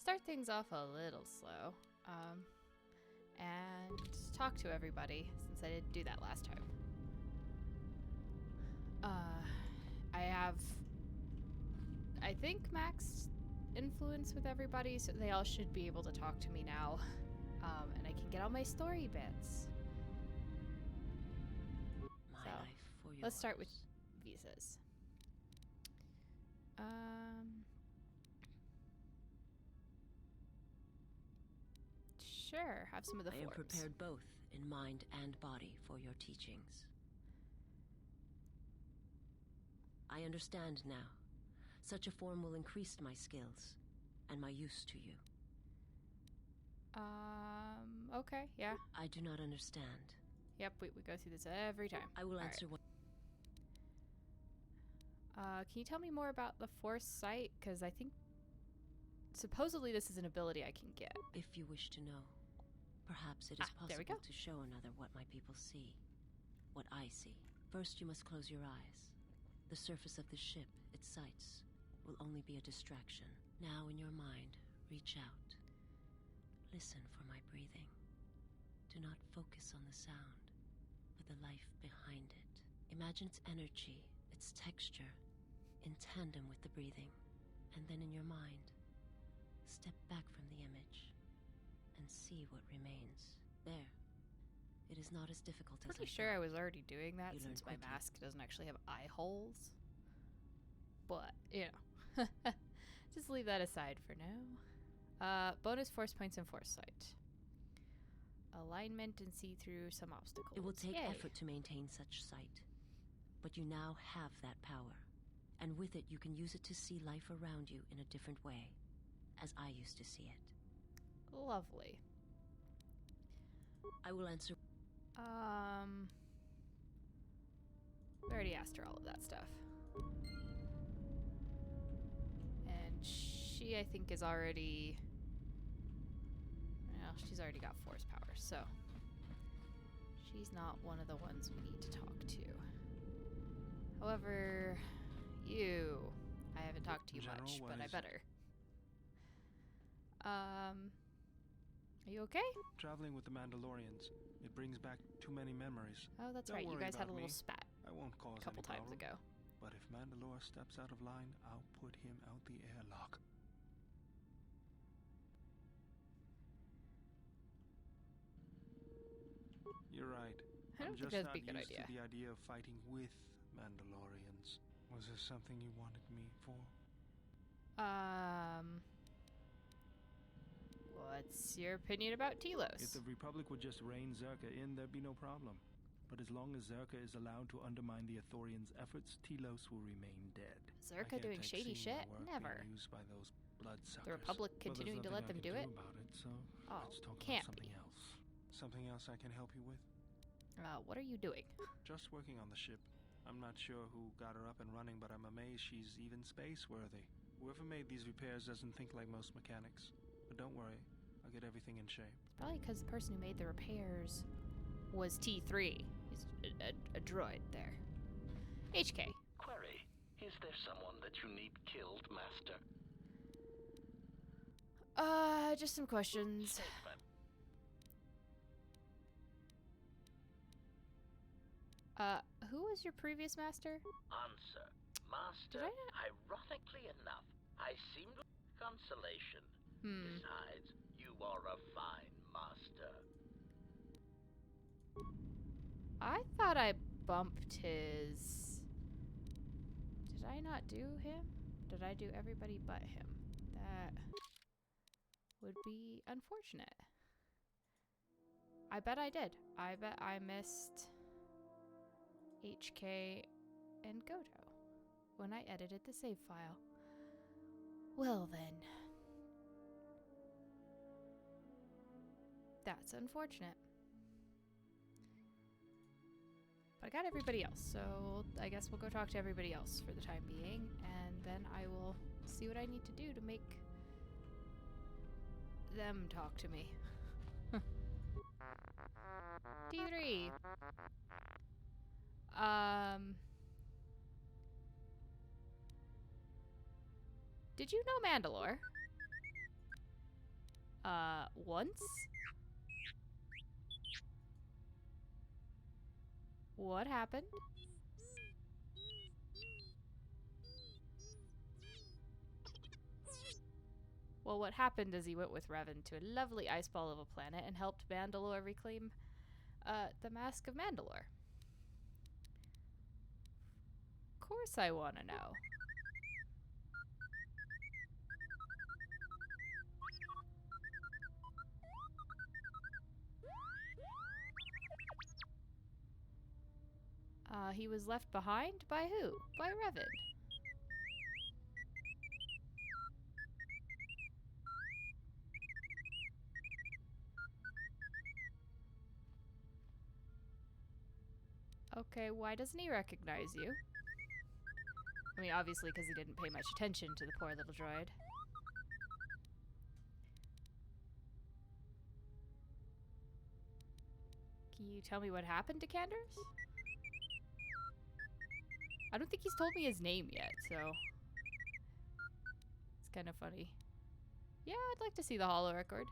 start things off a little slow. And talk to everybody, since I didn't do that last time. I have, I think, max influence with everybody, so they all should be able to talk to me now. And I can get all my story bits. My So, life for yours. let's start with visas. Sure, have some of the I am forms. prepared both in mind and body for your teachings. I understand now. Such a form will increase my skills and my use to you. Okay, yeah. I do not understand. Yep, we go through this every time. I will All answer what... right. Can you tell me more about the Force Sight? Because I think supposedly this is an ability I can get. If you wish to know, perhaps it is there we possible go. to show another what my people see. What I see. First, you must close your eyes. The surface of the ship, its sights, will only be a distraction. Now in your mind, reach out. Listen for my breathing. Do not focus on the sound, but the life behind it. Imagine its energy, its texture, in tandem with the breathing. And then in your mind, step back from the image and see what remains. There. It is not as difficult as I Pretty sure thought. I was already doing that You since learn my quickly. mask doesn't actually have eye holes. But, you know. Just leave that aside for now. Bonus Force points and Foresight. Alignment and see through some obstacles. It will take Yay. effort to maintain such sight. But you now have that power. And with it, you can use it to see life around you in a different way, as I used to see it. Lovely. I will answer... We already asked her all of that stuff. And she, I think, is already... Well, she's already got force power, so... She's not one of the ones we need to talk to. However, you... I haven't talked to you General, much, what but I is better. Are you okay? Traveling with the Mandalorians. It brings back too many memories. Oh, that's Don't right. You worry guys had a about little me. spat I won't cause a couple any times problem. ago. But if Mandalore steps out of line, I'll put him out the airlock. You're right. I don't I'm think just that'd not be a good used idea. to the idea of fighting with Mandalorians. Was there something you wanted me for? What's your opinion about Telos? If the Republic would just rein Zerka in, there'd be no problem. But as long as Zerka is allowed to undermine the Ithorians' efforts, Telos will remain dead. I Zerka can't doing take shady seeing my shit? work Never. being used by those bloodsuckers. The Republic But there's continuing to let nothing them I do can it? about it, so Oh, let's talk about can't something be. else. Something else I can help you with? What are you doing? Just working on the ship. I'm not sure who got her up and running, but I'm amazed she's even space-worthy. Whoever made these repairs doesn't think like most mechanics. But don't worry, I'll get everything in shape. It's probably because the person who made the repairs was T3. He's a droid there. HK. Query. Is there someone that you need killed, Master? Just some questions. Statement. Who was your previous master? Answer. Master, Did I not- ironically enough, I seem to consolation. Hmm. Besides, you are a fine master. I thought I bumped his... Did I not do him? Did I do everybody but him? That would be unfortunate. I bet I did. I bet I missed HK and Goto when I edited the save file. Well then. That's unfortunate. But I got everybody else, so I guess we'll go talk to everybody else for the time being, and then I will see what I need to do to make them talk to me. T3. Did you know Mandalore? Once? What happened? Well, what happened is he went with Revan to a lovely ice ball of a planet and helped Mandalore reclaim the Mask of Mandalore. Of course I want to know. He was left behind? By who? By Revan. Okay, why doesn't he recognize you? I mean, obviously because he didn't pay much attention to the poor little droid. Can you tell me what happened to Candace? I don't think he's told me his name yet, so... It's kind of funny. Yeah, I'd like to see the holo record.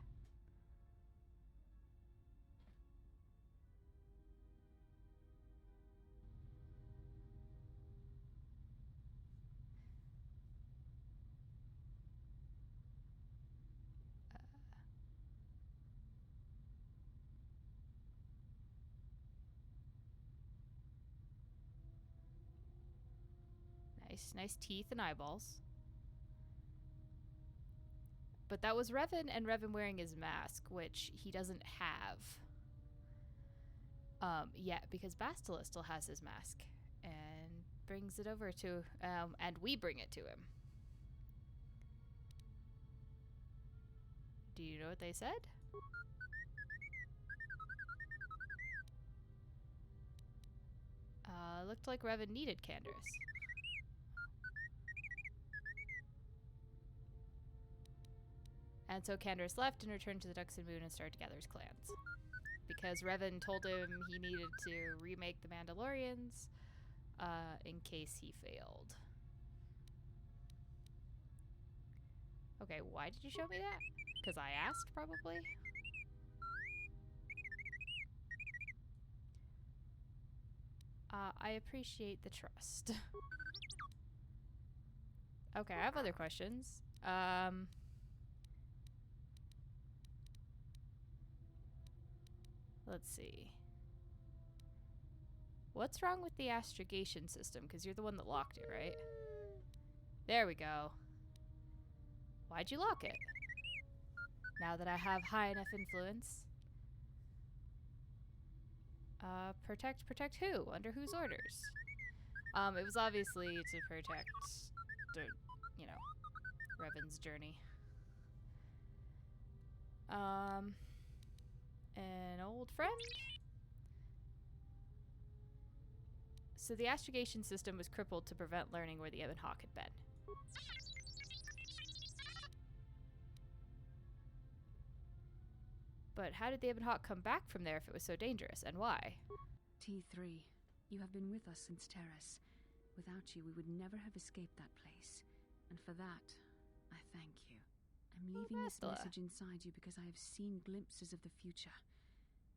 Nice teeth and eyeballs. But that was Revan, and Revan wearing his mask, which he doesn't have yet, because Bastila still has his mask and brings it over to, and we bring it to him. Do you know what they said? Looked like Revan needed Candace. And so Candace left and returned to the Ducks and Moon and started to gather his clans. Because Revan told him he needed to remake the Mandalorians in case he failed. Okay, why did you show me that? Because I asked, probably? I appreciate the trust. Okay, I have other questions. Let's see. What's wrong with the astrogation system? Because you're the one that locked it, right? There we go. Why'd you lock it? Now that I have high enough influence. Protect who? Under whose orders? It was obviously to protect, you know, Revan's journey. An old friend? So the astrogation system was crippled to prevent learning where the Ebon Hawk had been. But how did the Ebon Hawk come back from there if it was so dangerous, and why? T3, you have been with us since Terrace. Without you, we would never have escaped that place. And for that, I thank you. I'm leaving this message inside you because I have seen glimpses of the future.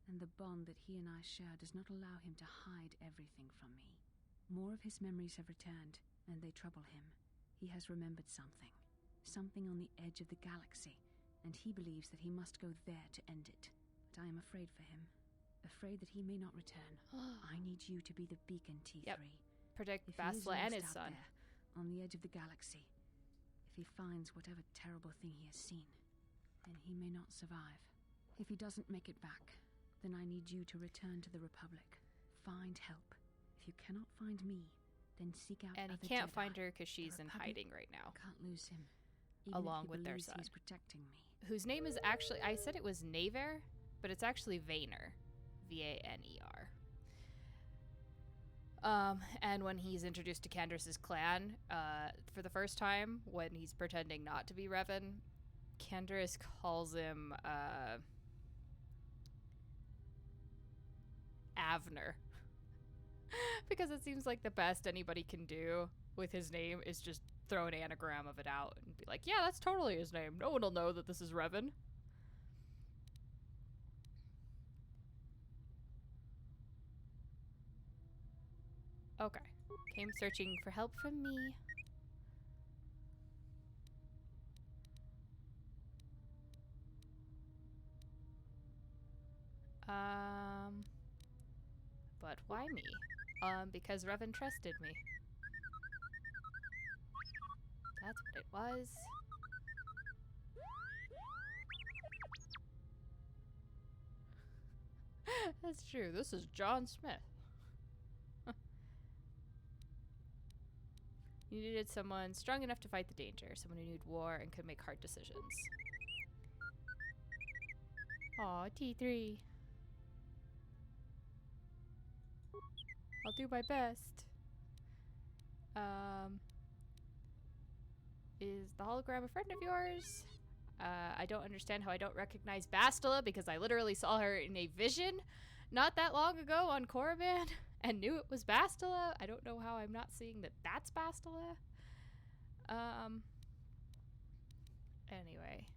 And the bond that he and I share does not allow him to hide everything from me. More of his memories have returned, and they trouble him. He has remembered something. Something on the edge of the galaxy, and he believes that he must go there to end it. But I am afraid for him. Afraid that he may not return. I need you to be the beacon, T3. Yep. Protect Bastila and his son. There, on the edge of the galaxy, if he finds whatever terrible thing he has seen, then he may not survive. If he doesn't make it back, then I need you to return to the Republic. Find help. If you cannot find me, then seek out And other he can't Jedi. find her because she's The in Republic hiding right now. Can't lose him. Even Along if he with their believes son. He's protecting me. Whose name is actually, I said it was Naver, but it's actually Vaner. V-A-N-E-R. And when he's introduced to Candace's clan, for the first time, when he's pretending not to be Revan, Candace calls him, Avner. Because it seems like the best anybody can do with his name is just throw an anagram of it out and be like, yeah, that's totally his name. No one will know that this is Revan. Okay. Came searching for help from me. But why me? Because Revan trusted me. That's what it was. That's true. This is John Smith. You needed someone strong enough to fight the danger, someone who knew war and could make hard decisions. Aw, T3. I'll do my best. Is the hologram a friend of yours? I don't understand how I don't recognize Bastila because I literally saw her in a vision not that long ago on Korriban and knew it was Bastila. I don't know how I'm not seeing that that's Bastila. Anyway.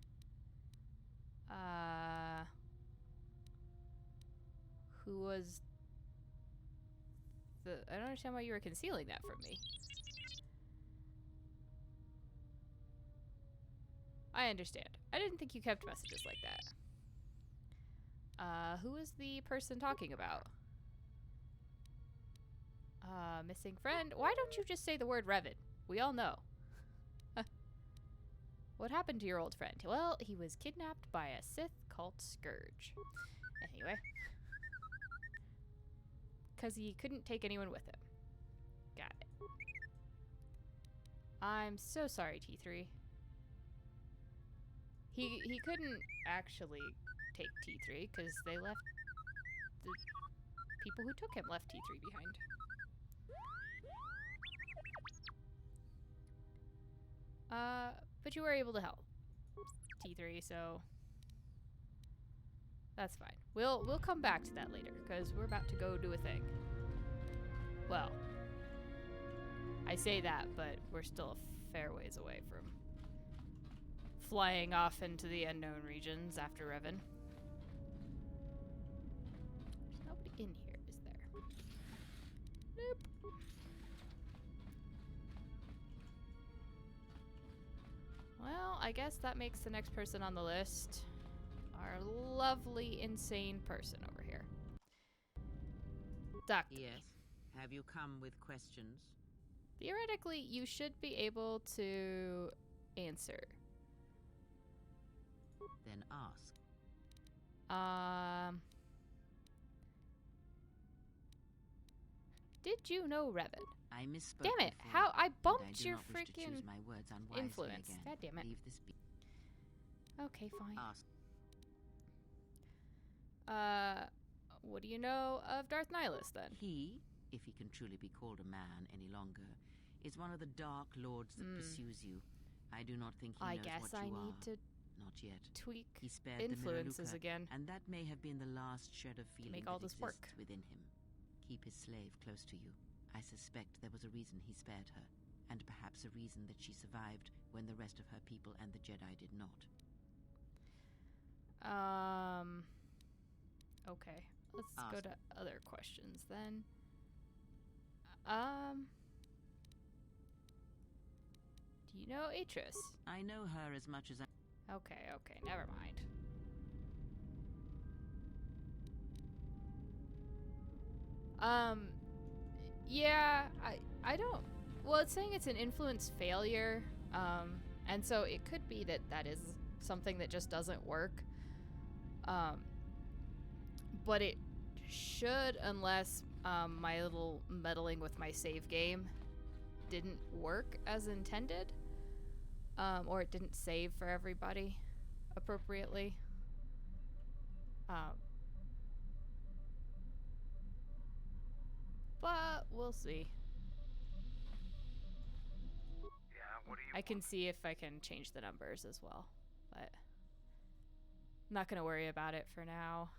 Who was the... I don't understand why you were concealing that from me. I understand. I didn't think you kept messages like that. Who is the person talking about? Missing friend? Why don't you just say the word Revan? We all know. What happened to your old friend? Well, he was kidnapped by a Sith called Scourge. Anyway. Because he couldn't take anyone with him. Got it. I'm so sorry, T3. He couldn't actually take T3 because they left... The people who took him left T3 behind. But you were able to help T3, so that's fine. We'll come back to that later because we're about to go do a thing. Well, I say that, but we're still a fair ways away from flying off into the unknown regions after Revan. There's nobody in here, is there? Nope. Well, I guess that makes the next person on the list our lovely, insane person over here. Doctor. Yes. Have you come with questions? Theoretically, you should be able to answer. Then ask. Did you know Revan? I misspoke. Damn it! before, How I and bumped I do your not wish to choose freaking my words unwisely influence. again. God damn it. Leave this be. Okay, fine. Ask. What do you know of Darth Nihilus then? He, if he can truly be called a man any longer, is one of the Dark Lords that pursues you. I do not think he I knows guess what I you need are. to Not yet. tweak He spared influences the Mereluka, again. and that may have been the last shred of feeling make all that this work. exists within him. Keep his slave close to you. I suspect there was a reason he spared her, and perhaps a reason that she survived when the rest of her people and the Jedi did not. Okay. Let's Ask. go to other questions then. Do you know Atris? I know her as much as I... Okay, never mind. Yeah, I don't... Well, it's saying it's an influence failure, and so it could be that that is something that just doesn't work. But it should, unless my little meddling with my save game didn't work as intended, or it didn't save for everybody appropriately. But we'll see. Yeah, what do you I can see if I can change the numbers as well, but I'm not gonna worry about it for now.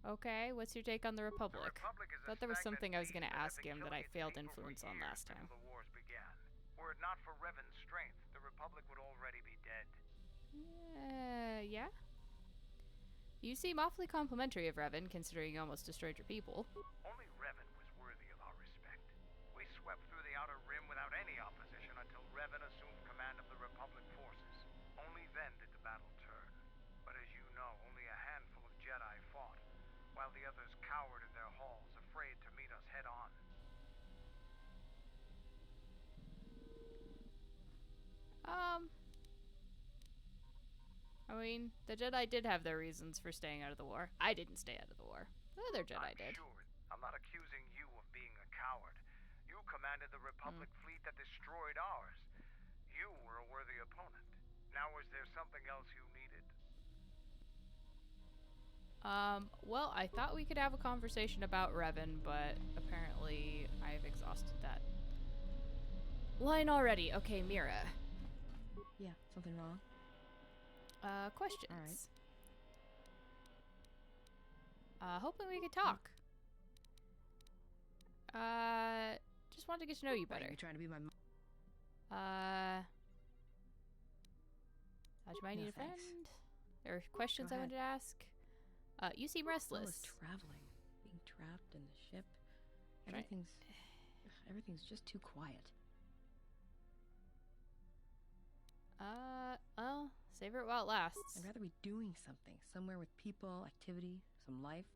Okay, what's your take on the Republic? Republic is a Thought there was stagnant something I was beast gonna that had ask been him that I killing its failed people for influence on years last time. before the wars began. Were it not for Revan's strength, the Republic would already be dead. Yeah? You seem awfully complimentary of Revan, considering you almost destroyed your people. Only Revan was worthy of our respect. We swept through the Outer Rim without any opposition until Revan assumed command of the Republic forces. Only then did the battle turn. But as you know, only a handful of Jedi fought, while the others cowered in their halls, afraid to meet us head on. I mean, the Jedi did have their reasons for staying out of the war. I didn't stay out of the war. The other Jedi I'm did. sure. I'm not accusing you of being a coward. You commanded the Republic fleet that destroyed ours. You were a worthy opponent. Now, is there something else you needed? Well, I thought we could have a conversation about Revan, but apparently I've exhausted that line already. Okay, Mira. Yeah, something wrong? Questions. Alright. Hoping we could talk. Just wanted to get to know you better. Are you trying to be my How'd you might need a friend? thanks. There are questions I Go wanted to ask. You seem restless. All this traveling, being trapped in the ship. Right. Everything's just too quiet. Well, savor it while it lasts. I'd rather be doing something, somewhere with people, activity, some life.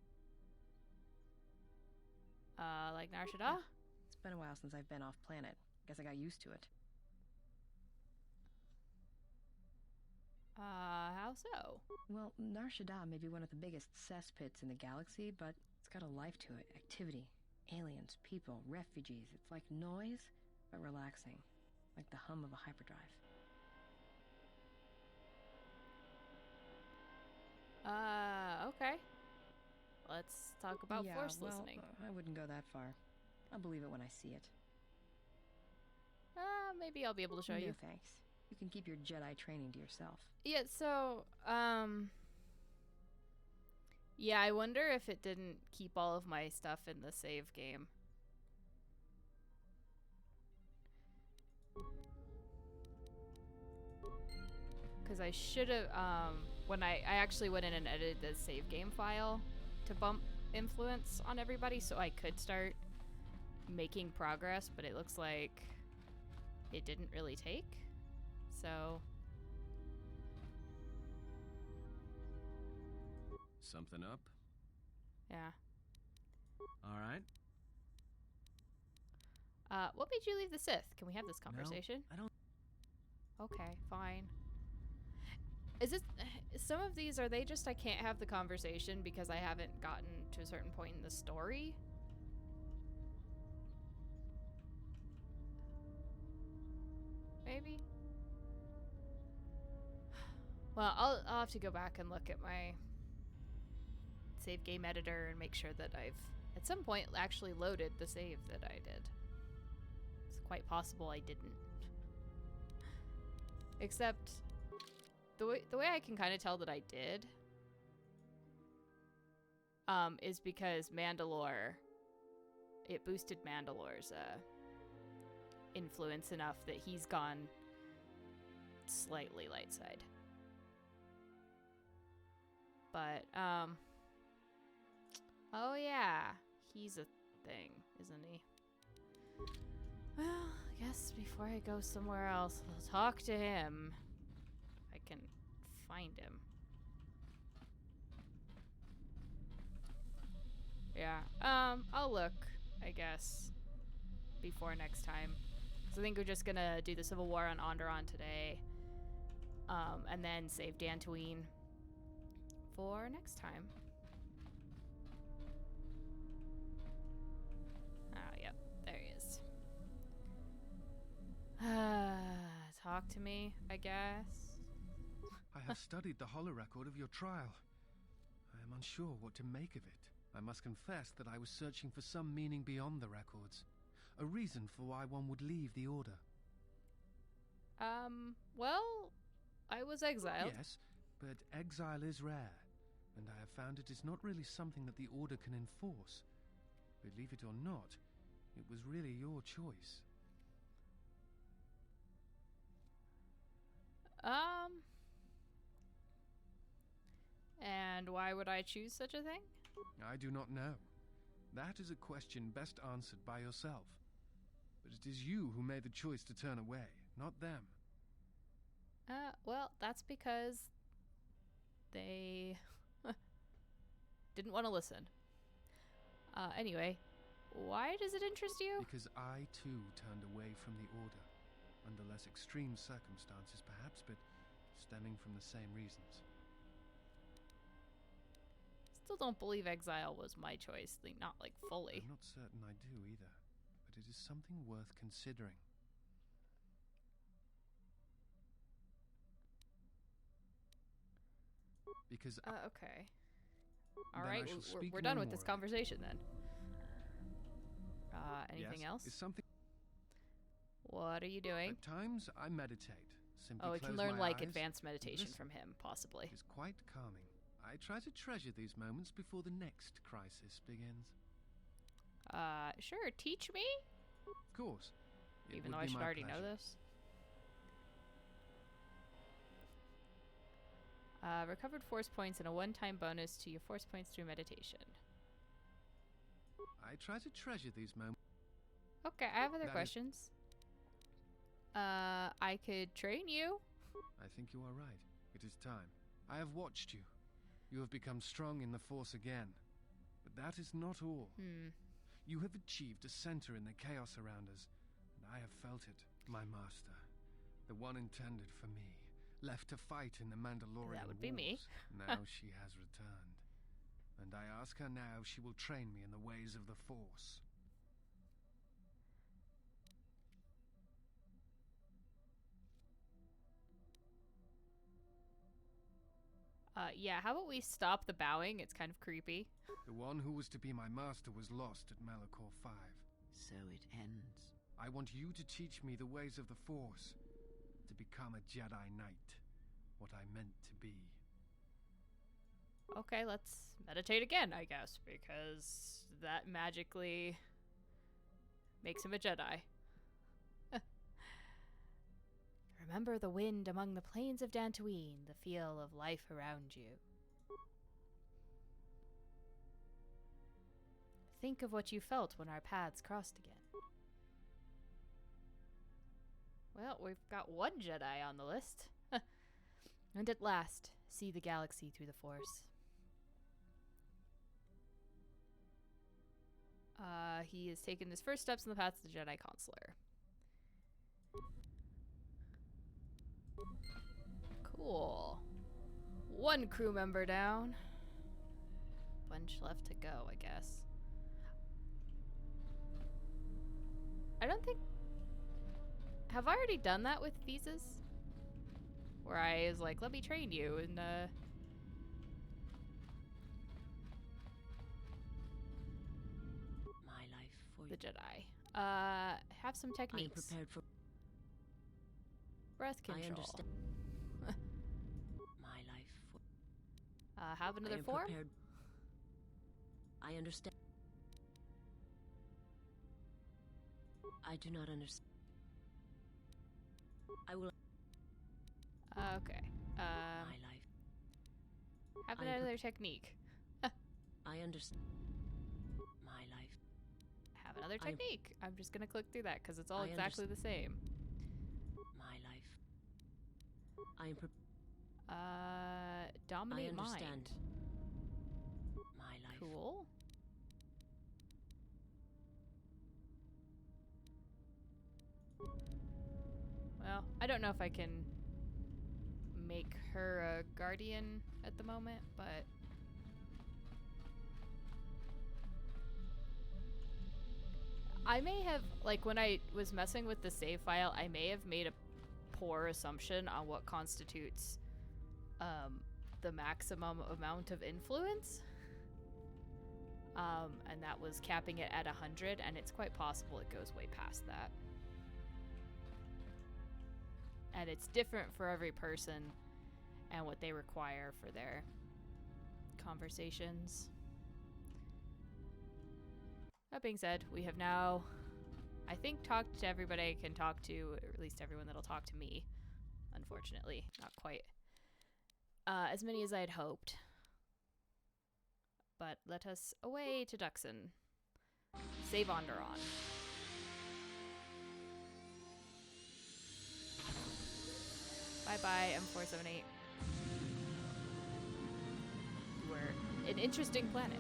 Like Nar Shaddaa? Yeah. It's been a while since I've been off planet. Guess I got used to it. How so? Well, Nar Shaddaa may be one of the biggest cesspits in the galaxy, but it's got a life to it. Activity, aliens, people, refugees. It's like noise, but relaxing. Like the hum of a hyperdrive. Okay. Let's talk about force listening. I wouldn't go that far. I'll believe it when I see it. Maybe I'll be able to show No, you. thanks. You can keep your Jedi training to yourself. Yeah, so, yeah, I wonder if it didn't keep all of my stuff in the save game. Because I should have, when I actually went in and edited the save game file to bump influence on everybody so I could start making progress, but it looks like it didn't really take. So Something up? yeah. All right. What made you leave the Sith? Can we have this conversation? I don't. Okay, fine. Is this some of these, are they just I can't have the conversation because I haven't gotten to a certain point in the story? Maybe. Well, I'll have to go back and look at my save game editor and make sure that I've at some point actually loaded the save that I did. It's quite possible I didn't. Except the way I can kind of tell that I did is because Mandalore, it boosted Mandalore's influence enough that he's gone slightly light side. But oh yeah, he's a thing, isn't he? Well, I guess before I go somewhere else, I'll talk to him. If I can find him. Yeah, I'll look, I guess, before next time. So I think we're just gonna do the Civil War on Onderon today. And then save Dantooine for next time. Ah, yep, there he is. Talk to me, I guess. I have studied the holorecord of your trial. I am unsure what to make of it. I must confess that I was searching for some meaning beyond the records. A reason for why one would leave the Order. Well, I was exiled. Yes, but exile is rare, and I have found it is not really something that the Order can enforce. Believe it or not, it was really your choice. And why would I choose such a thing? I do not know. That is a question best answered by yourself. But it is you who made the choice to turn away, not them. Well, that's because they didn't want to listen. Anyway, why does it interest you? Because I, too, turned away from the Order. Under less extreme circumstances, perhaps, but stemming from the same reasons. Still don't believe exile was my choice. Not, like, fully. I'm not certain I do, either. But it is something worth considering. Because okay. All then right, I shall speak we're no done with more this of it. conversation then. Anything Yes, else? is something. What are you doing? At times, I meditate. Simply Oh, we can close learn my like eyes advanced and meditation listen. from him, possibly. It is quite calming. I try to treasure these moments before the next crisis begins. Sure, teach me? Of course. It Even would though I be should my already know pleasure. this. Recovered force points and a one-time bonus to your force points through meditation. I try to treasure these moments. Okay, I have other That is- questions. I could train you. I think you are right. It is time. I have watched you. You have become strong in the Force again. But that is not all. You have achieved a center in the chaos around us, and I have felt it, my master. The one intended for me, left to fight in the Mandalorian That would be me. wars. Now she has returned. And I ask her now if she will train me in the ways of the Force. Yeah, how about we stop the bowing? It's kind of creepy. The one who was to be my master was lost at Malachor 5. So it ends. I want you to teach me the ways of the Force, to become a Jedi Knight, what I meant to be. Okay, let's meditate again, I guess, because that magically makes him a Jedi. Remember the wind among the plains of Dantooine, the feel of life around you. Think of what you felt when our paths crossed again. Well, we've got one Jedi on the list. And at last, see the galaxy through the Force. He has taken his first steps in the path to the Jedi Consular. Cool. One crew member down. Bunch left to go, I guess. I don't think... Have I already done that with visas? Where I was like, let me train you, and My life for the you. Jedi. Have some I am techniques. prepared for Breath control. I understand. My life for Have I another am form? prepared. I understand. I do not understand. I will. Okay. My life. Have I am another technique. I understand. My life. Have another I- technique. I'm just gonna click through that because it's all I exactly the same. My life. I am. Dominate I understand. mind. My life. Cool. Well, I don't know if I can make her a guardian at the moment, but I may have, like, when I was messing with the save file, I may have made a poor assumption on what constitutes the maximum amount of influence. And that was capping it at 100, and it's quite possible it goes way past that. And it's different for every person and what they require for their conversations. That being said, we have now, I think, talked to everybody I can talk to, or at least everyone that'll talk to me. Unfortunately, not quite as many as I had hoped. But let us away to Duxon. Save Onderon. Bye-bye, M478. You were an interesting planet.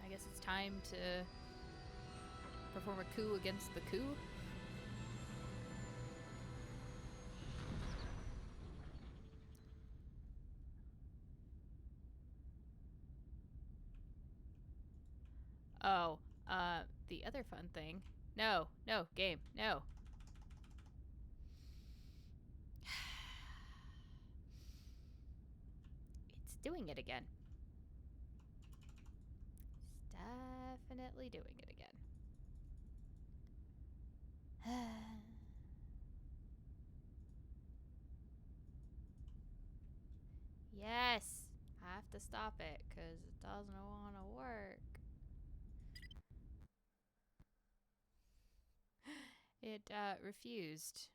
I guess it's time to perform a coup against the coup. Oh, the other fun thing. No, game, no. It's doing it again. It's definitely doing it again. Yes, I have to stop it because it doesn't want to work. It refused.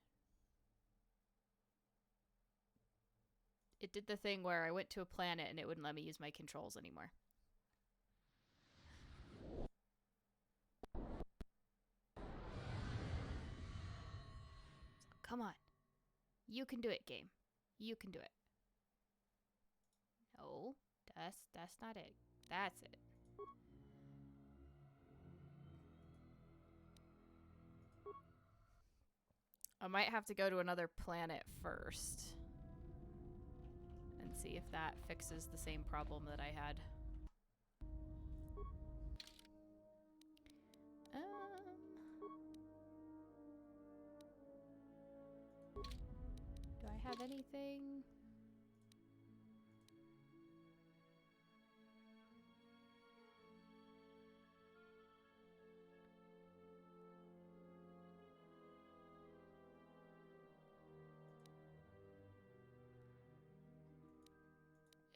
It did the thing where I went to a planet and it wouldn't let me use my controls anymore. So, come on. You can do it, game. You can do it. No, that's not it. That's it. I might have to go to another planet first and see if that fixes the same problem that I had. Do I have anything?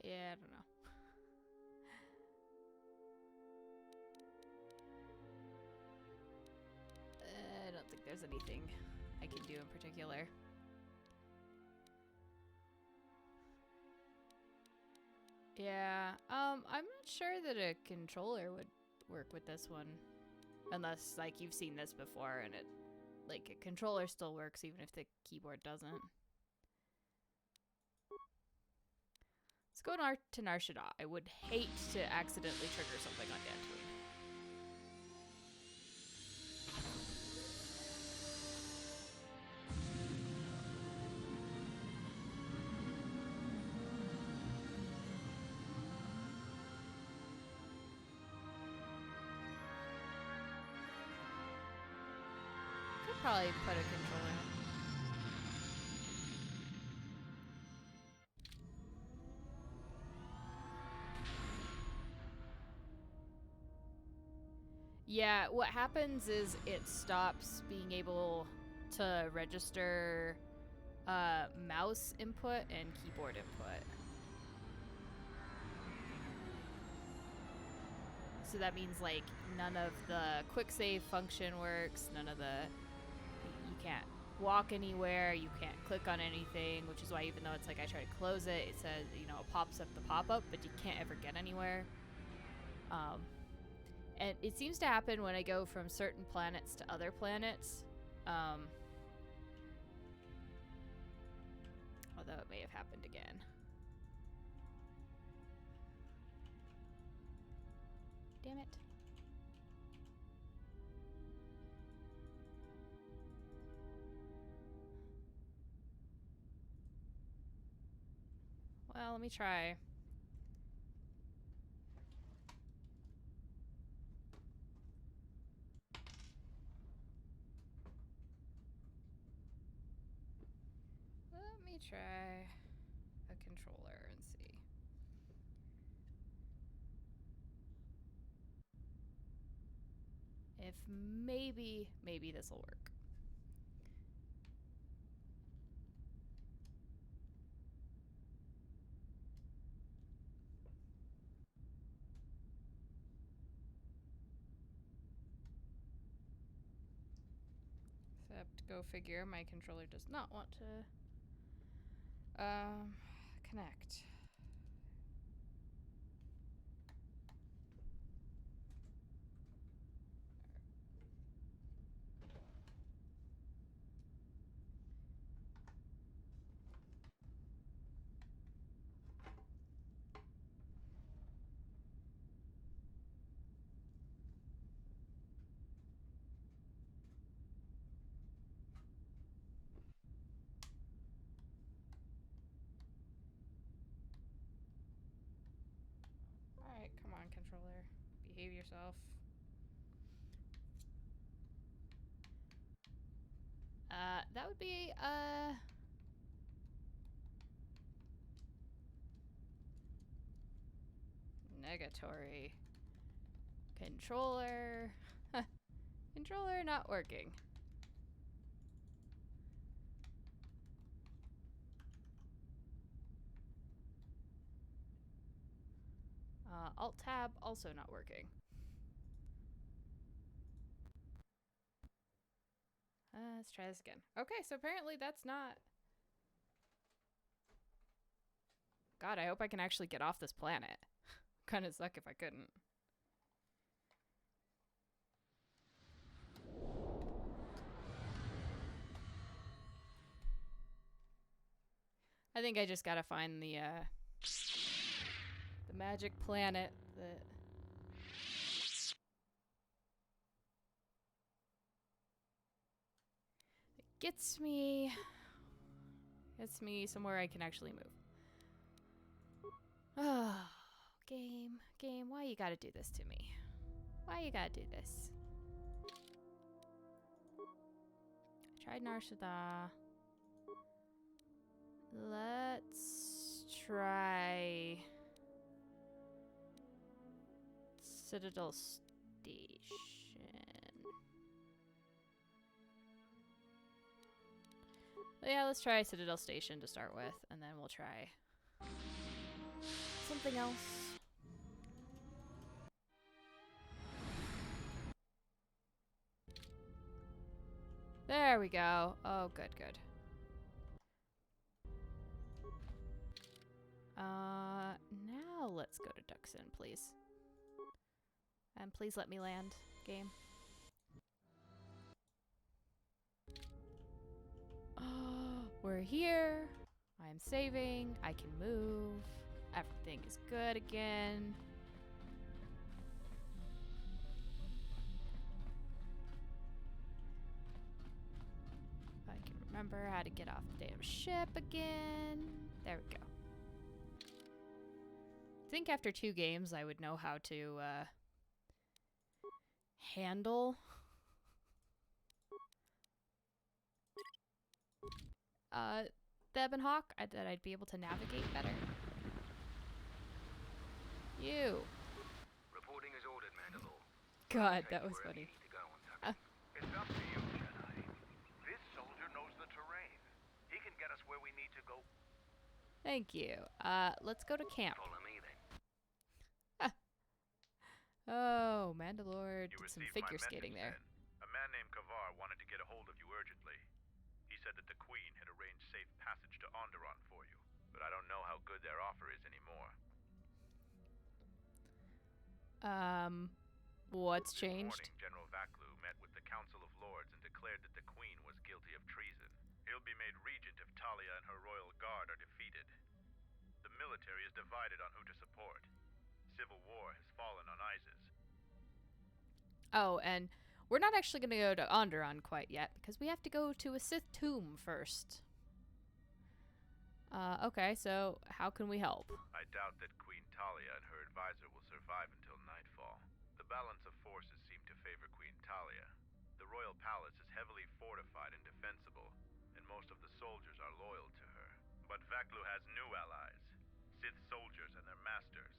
Yeah, I don't know. I don't think there's anything I can do in particular. Yeah, I'm not sure that a controller would work with this one. Unless, like, you've seen this before and it, like, a controller still works even if the keyboard doesn't. Let's go to Nar Shaddaa. I would hate to accidentally trigger something on Dantooine. Could probably put a controller in. Yeah, what happens is it stops being able to register mouse input and keyboard input. So that means, like, none of the quick save function works, none of the... You can't walk anywhere, you can't click on anything, which is why even though it's like I try to close it, it says, you know, it pops up the pop-up, but you can't ever get anywhere. And it seems to happen when I go from certain planets to other planets. Although it may have happened again. Damn it. Well, let me try. Let me try. a controller and see. If maybe this will work. Except, go figure, my controller does not want to connect. Alright, come on, controller. Behave yourself. That would be, negatory. Controller. Controller not working. Alt-tab also not working. Let's try this again. Okay, so apparently that's not... God, I hope I can actually get off this planet. Kinda suck if I couldn't. I think I just gotta find the magic planet that... Gets me somewhere I can actually move. Oh, game, why you gotta do this to me? Why you gotta do this? I tried Narshada. Let's try Citadel Station. Yeah, let's try Citadel Station to start with, and then we'll try something else. There we go. Oh, good. Now let's go to Duxon, please. And please let me land, game. We're here. I'm saving. I can move. Everything is good again. I can remember how to get off the damn ship again. There we go. I think after 2 games I would know how to handle Theb and Hawk, that I'd be able to navigate better. You. Reporting is ordered, Mandalore. God, that was funny. It's up to you, Jedi. This soldier knows the terrain. He can get us where we need to go. Thank you. Let's go to camp. Follow me then. Oh, Mandalore did You some received figure my skating message there. then. A man named Kavar wanted to get a hold of you urgently. He said that the Queen had arranged safe passage to Onderon for you, but I don't know how good their offer is anymore. What's This changed? morning, General Vaklu met with the Council of Lords and declared that the Queen was guilty of treason. He'll be made regent if Talia and her royal guard are defeated. The military is divided on who to support. Civil war has fallen on Isis. Oh, and we're not actually going to go to Onderon quite yet, because we have to go to a Sith tomb first. Okay, so how can we help? I doubt that Queen Talia and her advisor will survive until nightfall. The balance of forces seem to favor Queen Talia. The royal palace is heavily fortified and defensible, and most of the soldiers are loyal to her. But Jaklu has new allies, Sith soldiers and their masters.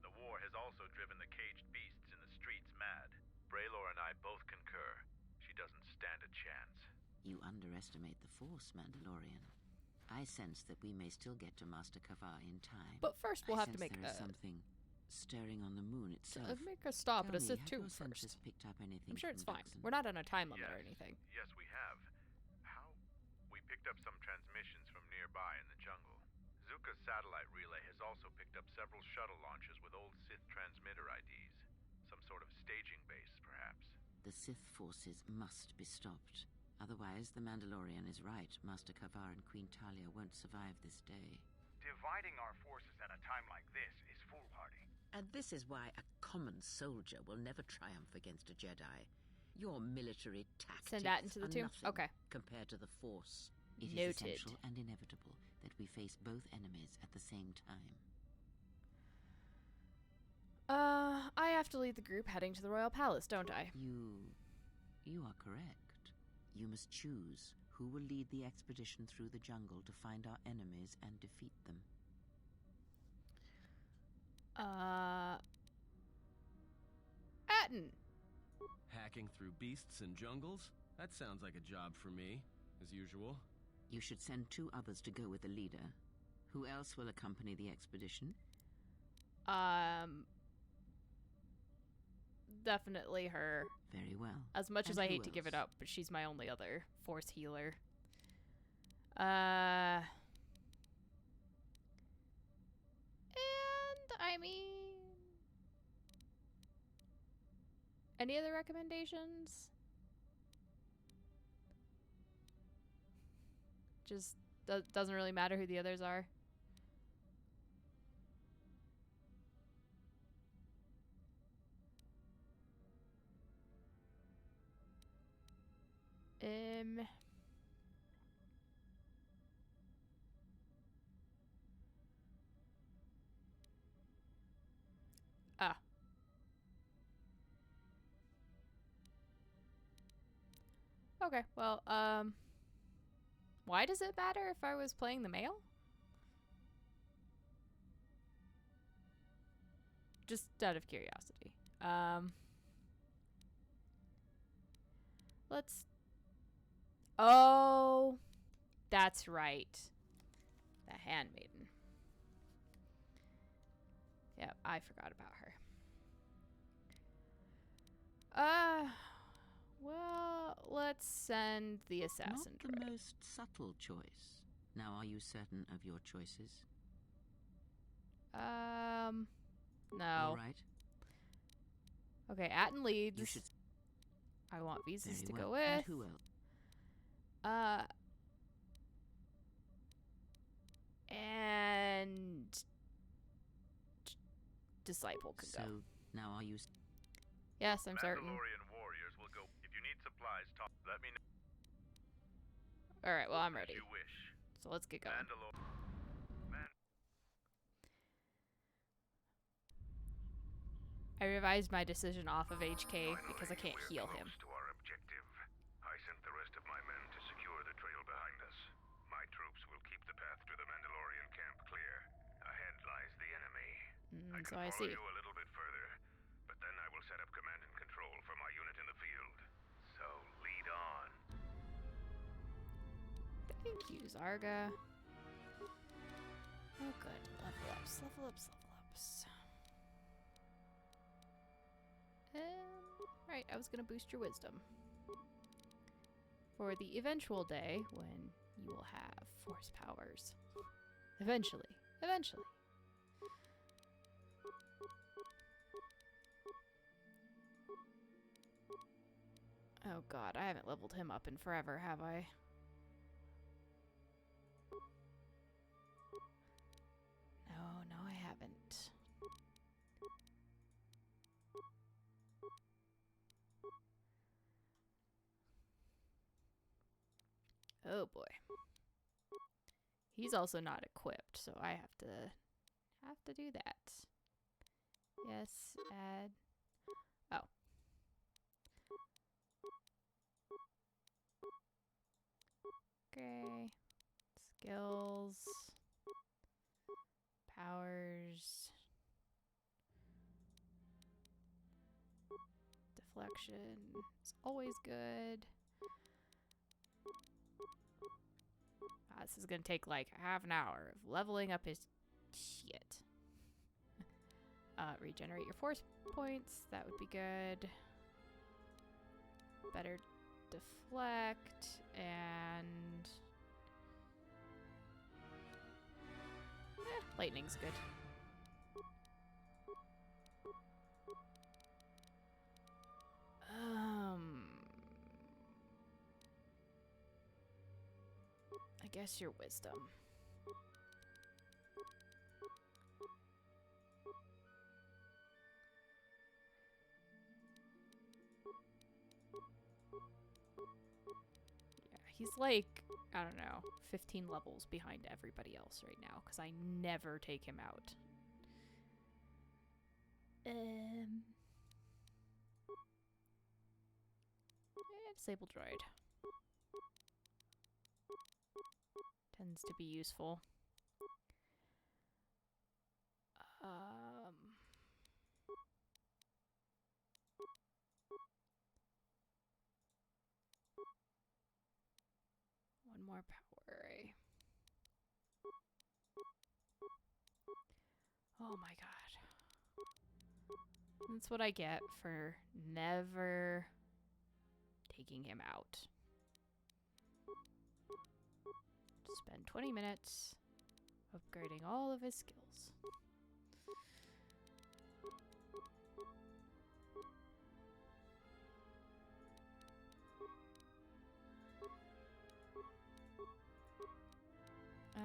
The war has also driven the caged beasts in the streets mad. Braylor and I both concur. She doesn't stand a chance. You underestimate the Force, Mandalorian. I sense that we may still get to Master Kavar in time. But first we'll have to make there is something stirring on the moon itself. make a stop at a Sith have tomb your senses first. picked up anything I'm sure from it's fine. Duxon? We're not on a time limit or anything. Yes, we have. How? We picked up some transmissions from nearby in the jungle. Zuka's satellite relay has also picked up several shuttle launches with old Sith transmitter IDs. Some sort of staging base, perhaps. The Sith forces must be stopped. Otherwise, the Mandalorian is right. Master Kavar and Queen Talia won't survive this day. Dividing our forces at a time like this is foolhardy. And this is why a common soldier will never triumph against a Jedi. Your military tactics Send that into the are tomb? nothing Okay. compared to the Force. It Noted. is essential and inevitable that we face both enemies at the same time. I have to lead the group heading to the Royal Palace, don't I? You are correct. You must choose who will lead the expedition through the jungle to find our enemies and defeat them. Atten! Hacking through beasts and jungles? That sounds like a job for me, as usual. You should send 2 others to go with the leader. Who else will accompany the expedition? Definitely her. Very well. As much as And I who hate to give it else? up, but she's my only other Force healer. And I mean, any other recommendations? Just doesn't really matter who the others are. Ah. Okay, well, why does it matter if I was playing the male? Just out of curiosity. Let's... Oh, that's right. The handmaiden. Yep, I forgot about her. Well, let's send the assassin Not the droid. most subtle choice. Now, are you certain of your choices? No. All right. Okay, Atten leads. You should. I want visas Very to well. go And with. who else? And Disciple could So go. now, are you? Yes, I'm certain. Mandalorian warriors will go. If you need supplies, let me know. All right, well, I'm As ready. you wish. So let's get going. I revised my decision off of HK because I can't heal him. To our objective. I sent the rest of my men to secure the trail behind us. My troops will keep the path to the Mandalorian camp clear. Ahead lies the enemy. I can So I follow see. you a little bit further, but then I will set up command and control for my unit in the field. So lead on. Thank you, Zarga. Oh, good. Level ups, level ups, level ups. Right, I was gonna boost your wisdom. For the eventual day when you will have force powers. Eventually. Eventually. Oh god, I haven't leveled him up in forever, have I? No, I haven't. Oh boy. He's also not equipped, so I have to do that. Yes, add. Oh. Okay. Skills. Regeneration is always good. This is gonna take like half an hour of leveling up his shit. Regenerate your force points. That would be good. Better deflect and lightning's good. I guess your wisdom. Yeah, he's like, I don't know, 15 levels behind everybody else right now because I never take him out. Disable droid. Tends to be useful. One more power array. Oh my god. That's what I get for never taking him out. Spend 20 minutes upgrading all of his skills. Okay.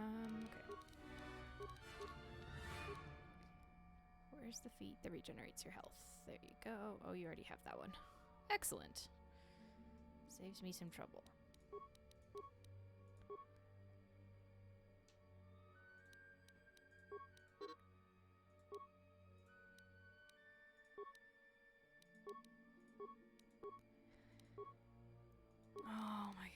Where's the feat that regenerates your health? There you go. Oh, you already have that one. Excellent. Saves me some trouble. Oh my god.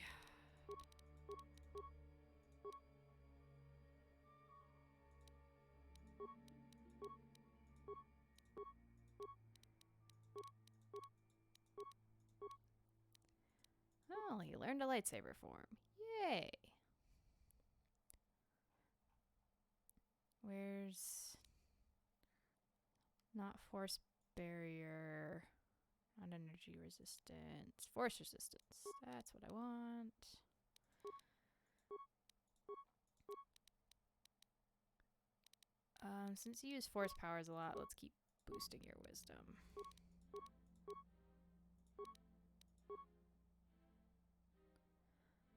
Oh, you learned a lightsaber form. Yay! Where's... Not force barrier... Not energy resistance. Force resistance. That's what I want. Since you use force powers a lot, let's keep boosting your wisdom.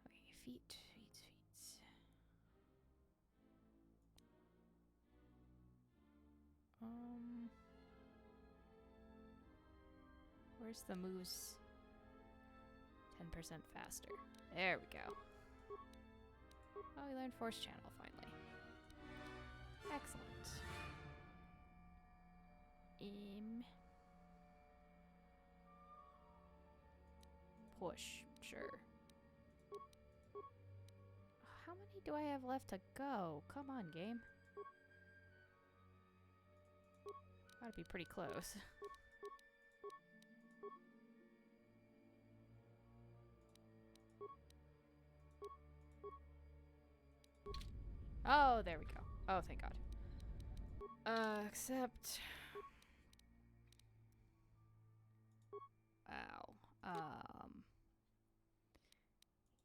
Okay, feet. Where's the moves? 10% faster. There we go. Oh, we learned Force Channel finally. Excellent. Push, sure. How many do I have left to go? Come on, game. Gotta be pretty close. Oh, there we go. Oh, thank God. Except... Ow.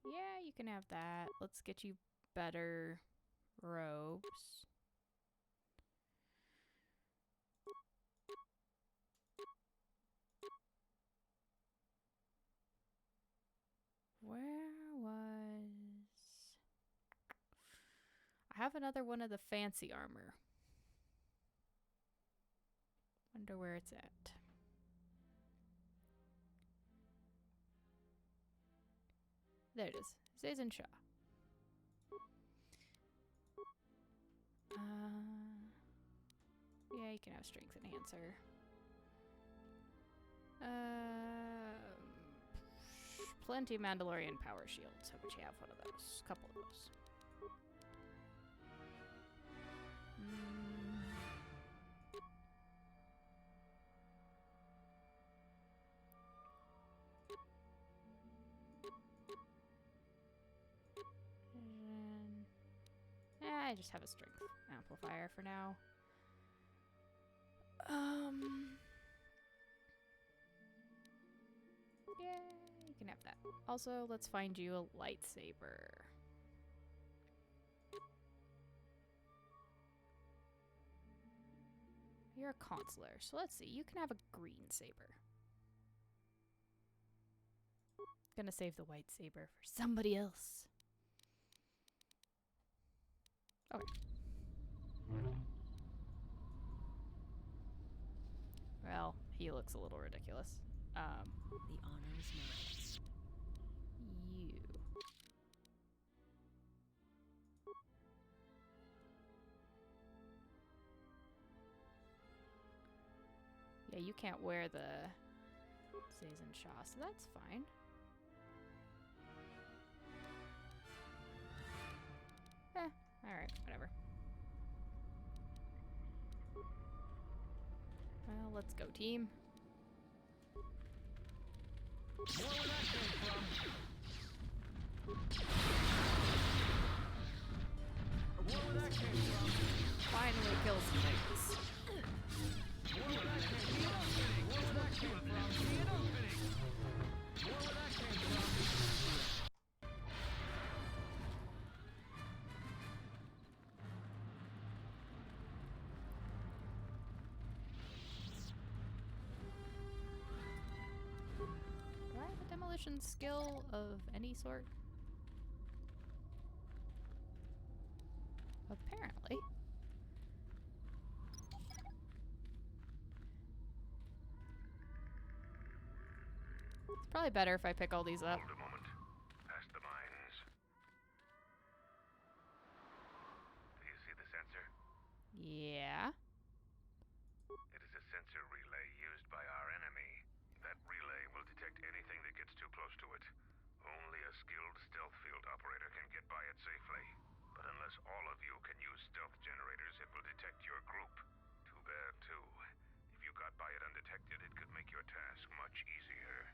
Yeah, you can have that. Let's get you better robes. Where was... I have another one of the fancy armor. Wonder where it's at. There it is. Zazen Shah. Yeah, you can have strength enhancer. Plenty of Mandalorian power shields. How about you have one of those? A couple of those. I just have a strength amplifier for now. Yeah, you can have that. Also, let's find you a lightsaber. You're a consular, so let's see. You can have a green saber. Gonna save the white saber for somebody else. Okay. Well, he looks a little ridiculous. The honor is mine. You. Yeah, you can't wear the Zayzen Shah, so that's fine. Alright, whatever. Well, let's go, team. More where that came from. More where that came from. Finally kill some things. More where that came from. More where that came from. See it opening. More where that came from. Do I have a demolition skill of any sort? Apparently. It's probably better if I pick all these up. Hold a moment. Past the mines. Do you see the sensor? Yeah. It is a sensor relay used by our enemy. That relay will detect anything that gets too close to it. Only a skilled stealth field operator can get by it safely. But unless all of you can use stealth generators, it will detect your group. Too bad, too. If you got by it undetected, it could make your task much easier.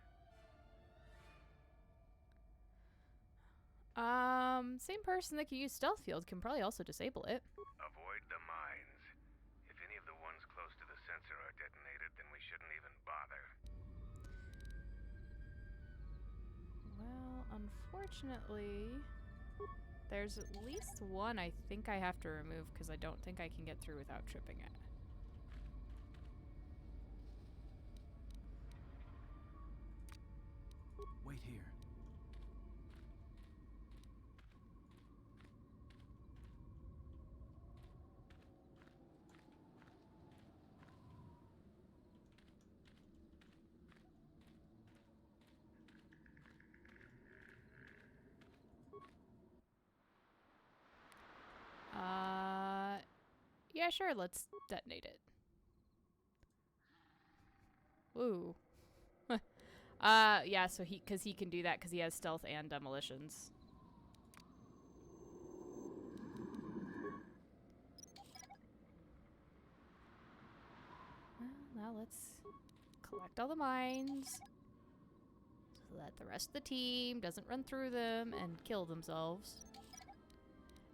Same person that can use stealth field can probably also disable it. Avoid the mines. If any of the ones close to the sensor are detonated, then we shouldn't even bother. Well, unfortunately, there's at least one I think I have to remove because I don't think I can get through without tripping it. Wait here. Yeah, sure, let's detonate it. Ooh. Yeah, so because he can do that because he has stealth and demolitions. Well, now let's collect all the mines so that the rest of the team doesn't run through them and kill themselves.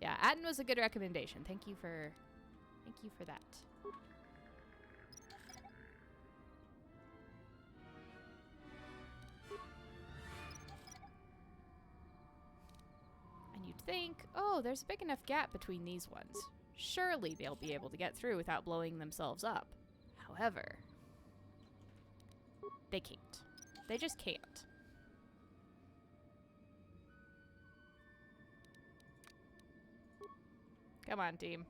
Yeah, Atten was a good recommendation. Thank you for that. And you'd think, oh, there's a big enough gap between these ones. Surely they'll be able to get through without blowing themselves up. However, they can't. They just can't. Come on, team.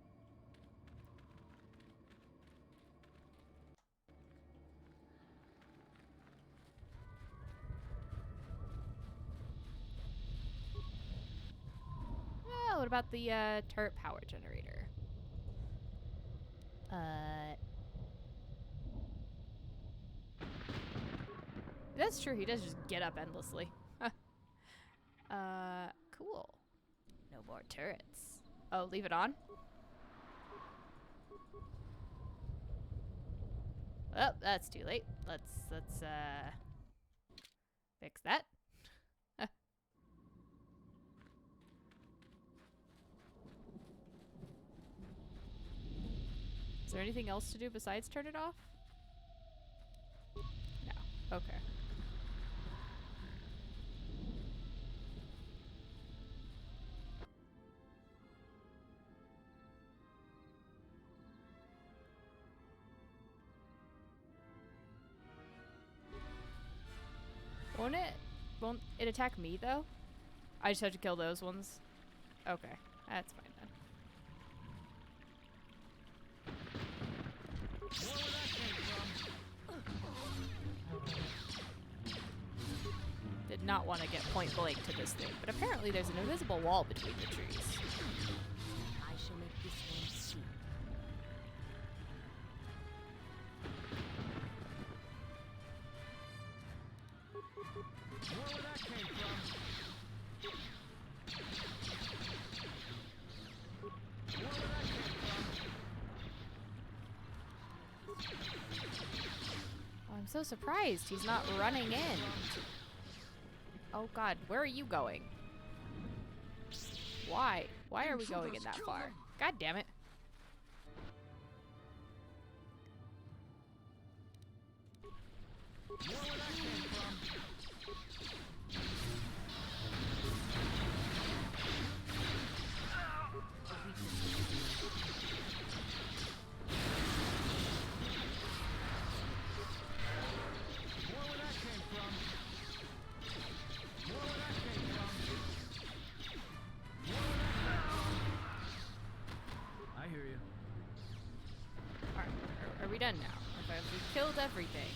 Oh, what about the turret power generator? That's true, he does just get up endlessly. Cool. No more turrets. Oh, leave it on? Oh, that's too late. Let's fix that. Is there anything else to do besides turn it off? No. Okay. Won't it attack me though? I just have to kill those ones? Okay, that's fine then. Did not want to get point blank to this thing, but apparently there's an invisible wall between the trees. I shall make this one see. Where that came from? Oh, I'm so surprised he's not running in. Oh god, where are you going? Why? Why are we going in that far? God damn it. I hear you. Alright, are we done now? Okay, we killed everything.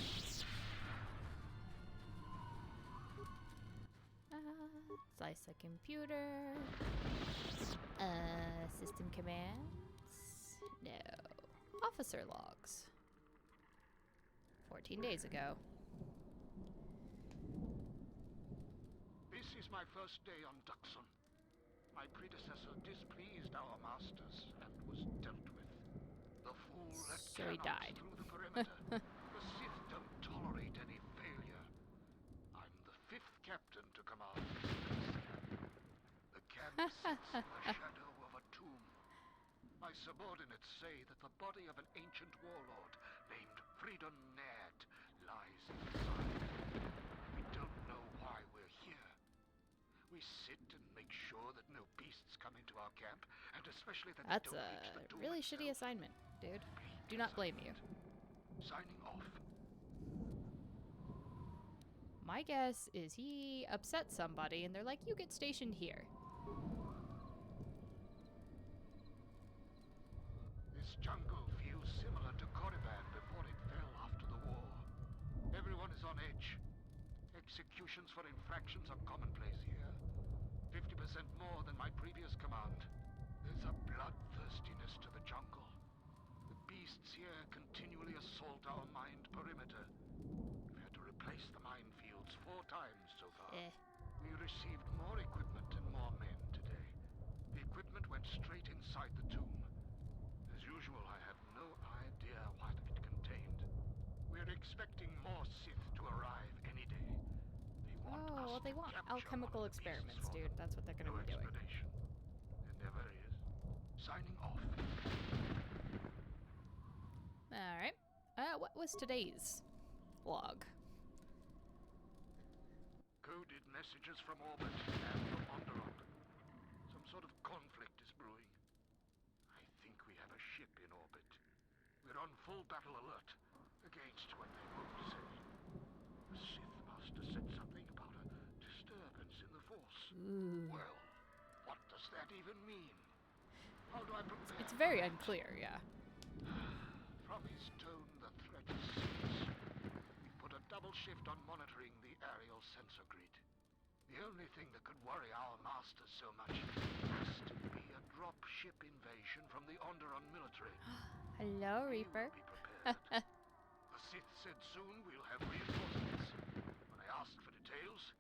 Slice the computer. System commands. No. Officer logs. 14 days ago. This is my first day on Duxon. My predecessor displeased our masters and was dealt with. The fool let So he cannons died. through the perimeter. The Sith don't tolerate any failure. I'm the 5th captain to command this base camp. The camp sits in the shadow of a tomb. My subordinates say that the body of an ancient warlord named Freedon Ned lies inside. We don't know why we're here. We sit and make sure that no beasts come into our camp, and especially that That's they don't reach the a tomb really itself. shitty assignment, dude. Complete Do not blame you. assignment. Signing off. My guess is he upset somebody and they're like, you get stationed here. This jungle feels similar to Korriban before it fell after the war. Everyone is on edge. Executions for infractions are commonplace here. 50% more than my previous command. There's a bloodthirstiness to the jungle. The beasts here continually assault our mined perimeter. We've had to replace the minefields 4 times so far. We received more equipment and more men today. The equipment went straight inside the tomb. As usual, I have no idea what it contained. We're expecting more Sith to arrive any day. They want us Oh, well, they to want capture alchemical one of the beasts experiments, for dude. them. That's what they're gonna No be doing. explanation. There never is. Signing off. Alright. What was today's log? Coded messages from orbit and from Onderon. Some sort of conflict is brewing. I think we have a ship in orbit. We're on full battle alert against what they won't say. The Sith Master said something about a disturbance in the Force. Ooh. Well, what does that even mean? How do I prepare? It's very unclear, yeah. From his tone, the threat is serious. We've put a double shift on monitoring the aerial sensor grid. The only thing that could worry our masters so much has to be a drop-ship invasion from the Onderon military. Hello, We Reaper. will be prepared. The Sith said soon we'll have reinforcements. When I asked for details,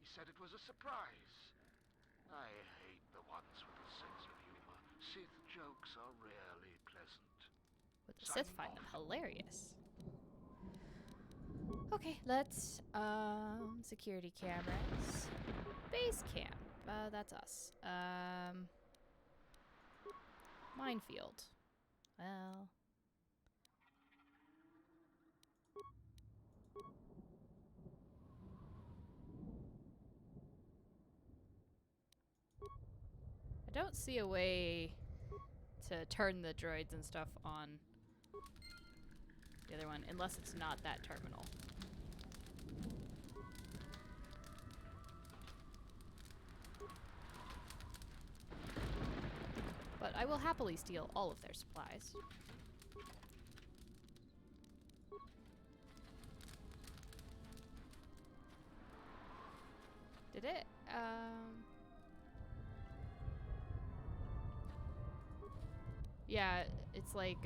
he said it was a surprise. I hate the ones with a sense of humor. Sith jokes are rarely pleasant. But the Sith find them hilarious. Okay, let's, security cameras. Base camp. That's us. Minefield. Well, don't see a way to turn the droids and stuff on the other one, unless it's not that terminal. But I will happily steal all of their supplies. Did it? Yeah, it's like,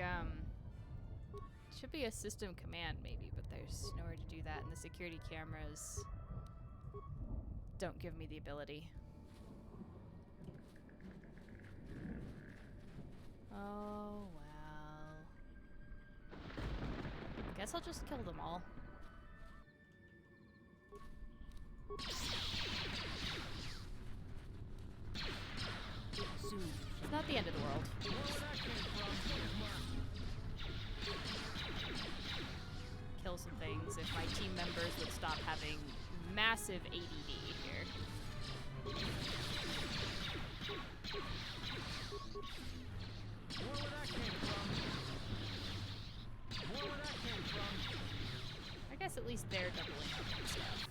should be a system command maybe, but there's nowhere to do that, and the security cameras don't give me the ability. Oh, well. Guess I'll just kill them all. It's not the end of the world. Kill some things if my team members would stop having massive ADD here. I guess at least they're doubling up and stuff.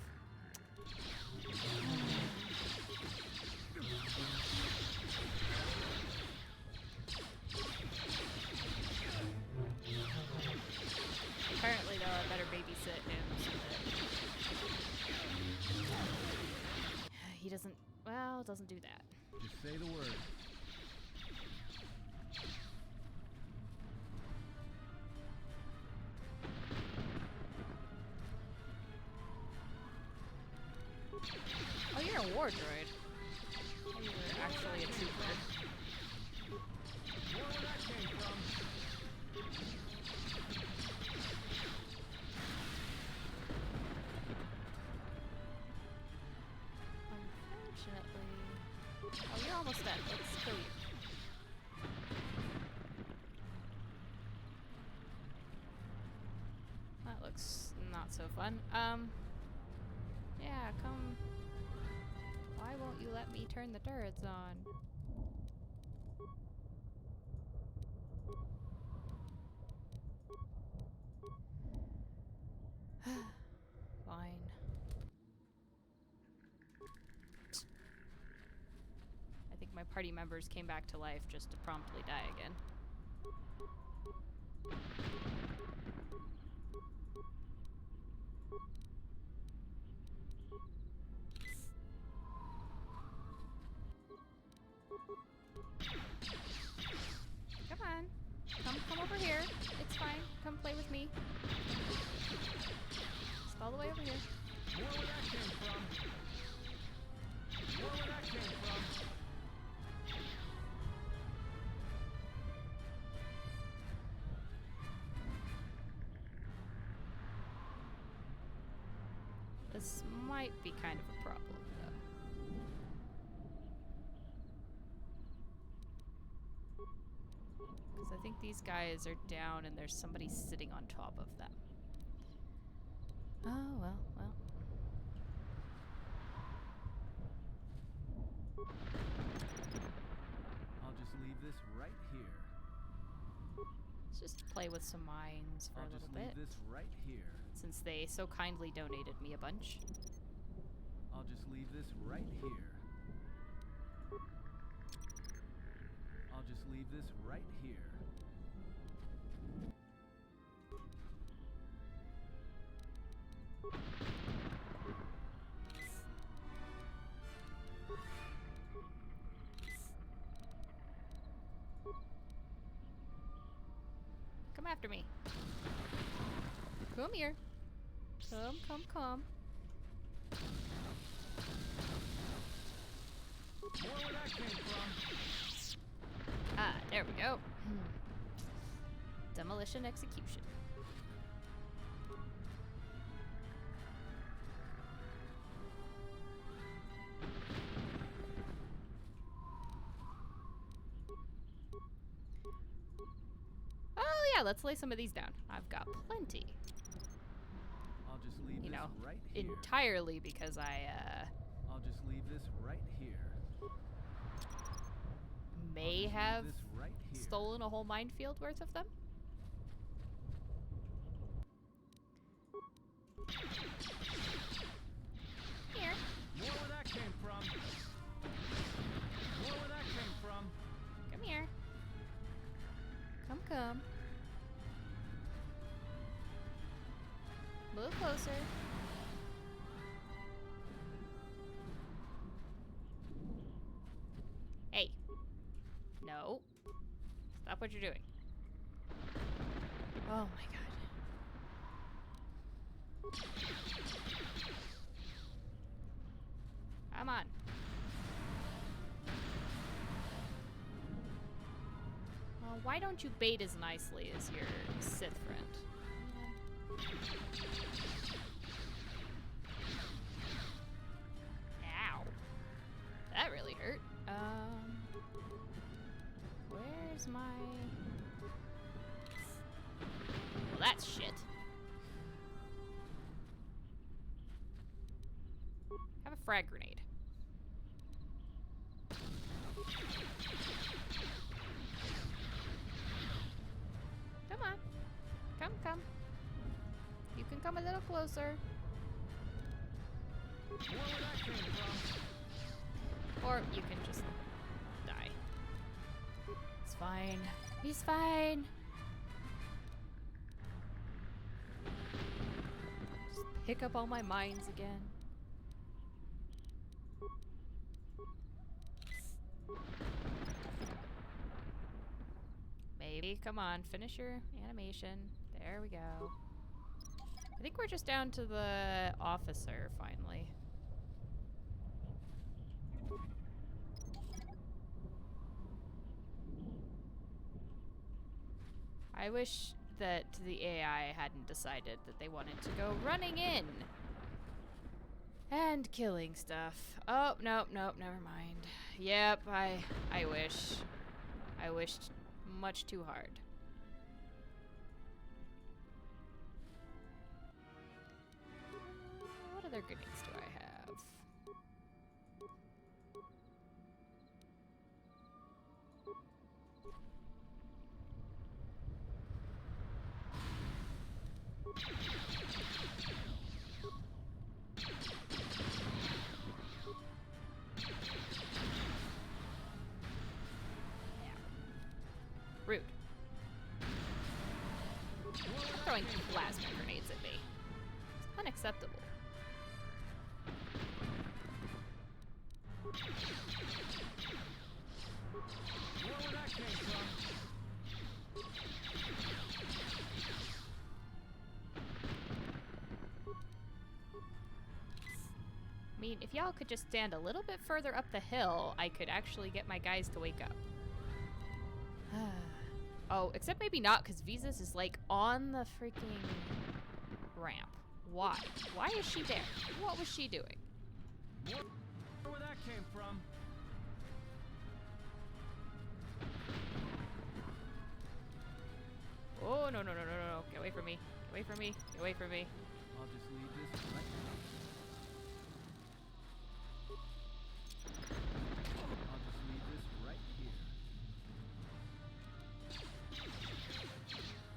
Apparently, though, I better babysit him so that he doesn't, well, doesn't do that. Just say the word. Oh, you're a war droid. Oh, you're actually a trooper. Unfortunately... Oh, you're almost dead. Let's kill you. That looks not so fun. Yeah, come... Why won't you let me turn the turrets on? Fine. I think my party members came back to life just to promptly die again. Come on. Come over here. It's fine. Come play with me. Just all the way over here. More where that came from. More where that came from. This might be kind of a problem, though. Because I think these guys are down and there's somebody sitting on top of them. Oh, well. I'll just leave this right here. Let's just play with some mines for a little bit. I'll just leave this right here. Since they so kindly donated me a bunch. I'll just leave this right here. I'll just leave this right here. Come after me. Come here. Come. More where that came from. Ah, there we go. Demolition execution. Oh yeah, let's lay some of these down. I've got plenty. I'll just leave this right here. Entirely because I'll just leave this right here. may I'll just leave have this right here. stolen a whole minefield worth of them. Here. More where that came from. More where that came from. Come here. Come. Move closer. Hey. No. Stop what you're doing. Oh my god. Come on. Well, why don't you bait as nicely as your Sith friend? Ow. That really hurt. Where's my... Well, that's shit. Have a frag grenade. Come on. Come. You can come a little closer. More where that came from. Or you can just die. It's fine. He's fine. Just pick up all my mines again. Maybe. Come on, finish your animation. There we go. I think we're just down to the officer, finally. I wish that the AI hadn't decided that they wanted to go running in and killing stuff. Oh, nope, never mind. Yep, I wish. I wished much too hard. What other grenades do I have? Rude. Throwing plasma grenades at me. It's unacceptable. More where that came from. I mean, if y'all could just stand a little bit further up the hill, I could actually get my guys to wake up. Oh, except maybe not, because Visas is like on the freaking ramp. Why? Why is she there? What was she doing? More where that came from. Oh, no. Get away from me. Get away from me. Get away from me. I'll just leave this right now. I'll just leave this right here.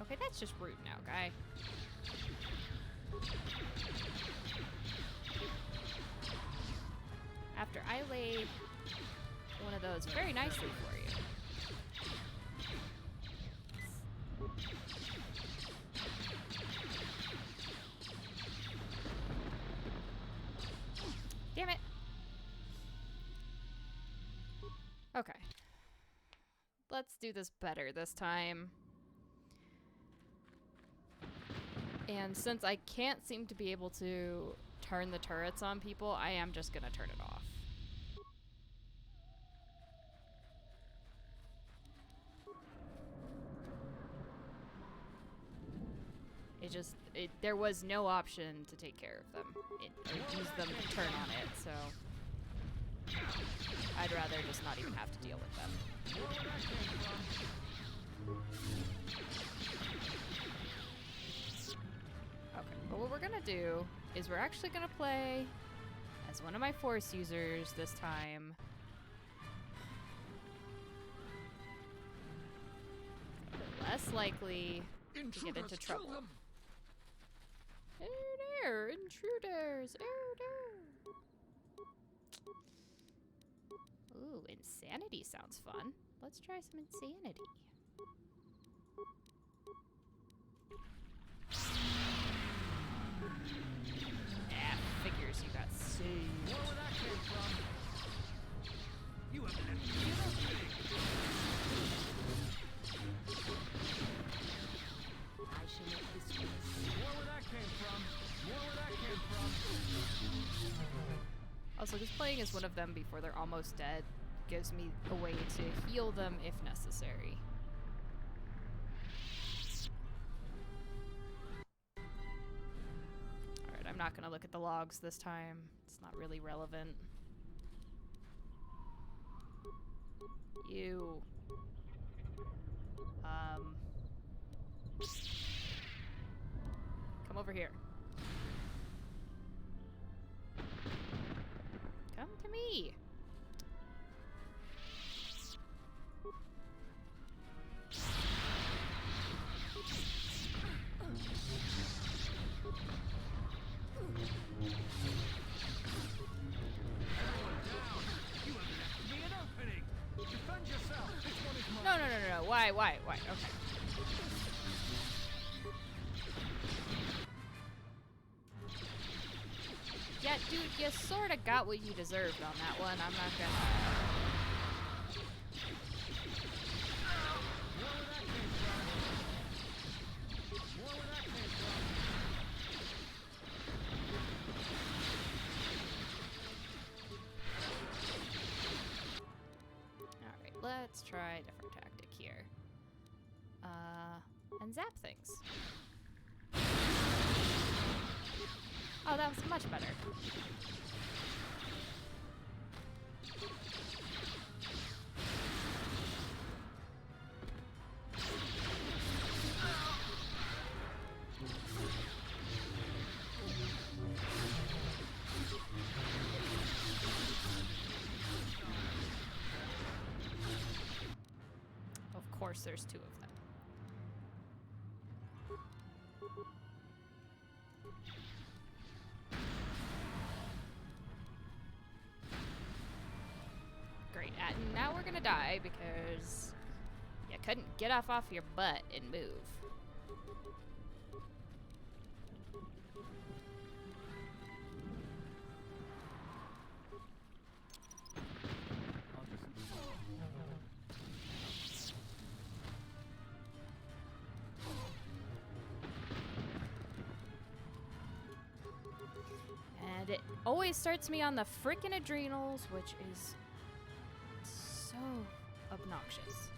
Okay, that's just rude now, guy. After I laid one of those very nicely for you. Damn it. Okay. Let's do this better this time. And since I can't seem to be able to turn the turrets on people, I am just gonna turn it off. There was no option to take care of them. Or use them to turn on it, so I'd rather just not even have to deal with them. Okay, but what we're gonna do is we're actually gonna play as one of my Force users this time. less likely to get into trouble. There, intruders! Ooh, insanity sounds fun. Let's try some insanity. Figures you got saved. More where that came from. You have left me I should make this choice. More where that came from. More where that came from. Also, just playing as one of them before they're almost dead gives me a way to heal them if necessary. Alright, I'm not gonna look at the logs this time. It's not really relevant. You. Come over here. Come to me. No. Why? Okay. Yeah, dude, you sorta got what you deserved on that one. I'm not gonna... Alright, let's try a different tactic here. And zap things. Oh, that was much better. Of course, there's two of them. Great, and now we're gonna die because you couldn't get off your butt and move. And it always starts me on the frickin' adrenals, which is so obnoxious.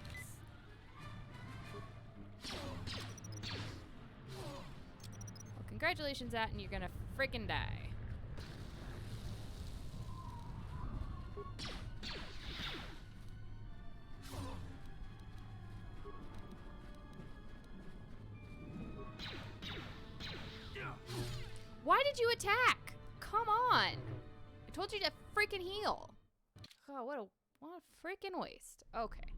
Well, congratulations, Atten, you're gonna frickin' die. Why did you attack? Come on! I told you to freaking heal. Oh, what a freaking waste. Okay.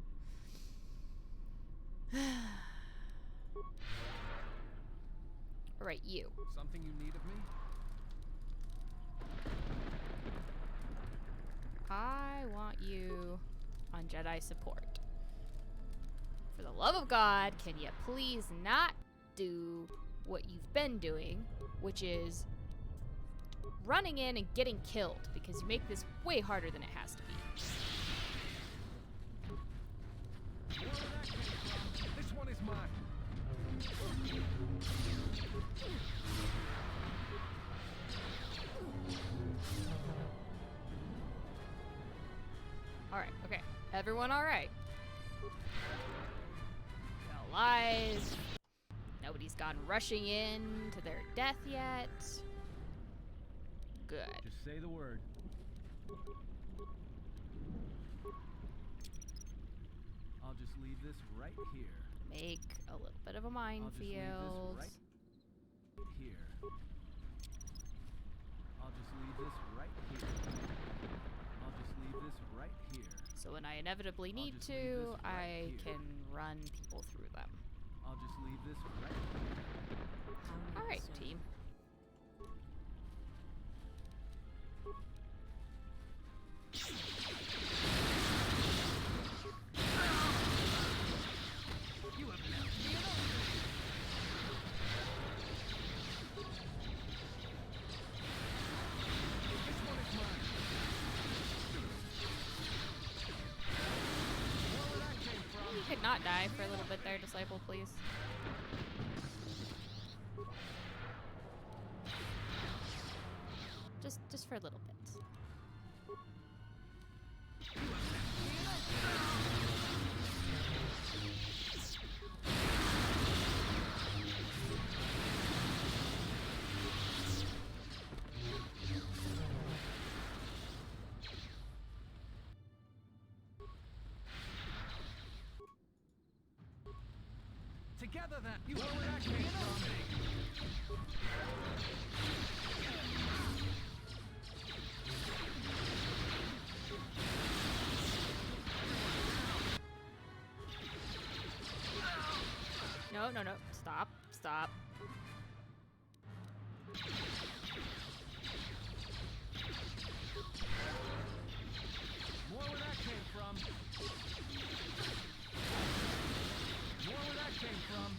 Alright, you. Something you need of me? I want you on Jedi support. For the love of God, can you please not do what you've been doing, which is running in and getting killed, because you make this way harder than it has to be. This one is mine. Alright, okay. Everyone alright? Alive. Nobody's gone rushing in to their death yet. Good. Just say the word. I'll just leave this right here. Make a little bit of a I'll just leave this minefield. right here. I'll just leave this right here. I'll just leave this right here. So when I inevitably need just to, leave this right I here. can run people through them. leave this right here. How All right, sir? team. You could not die for a little bit there, disciple, please. Just for a little bit. Together then. You know where that came from. No, no, no. Stop. Stop. More where that came from. More where that came from.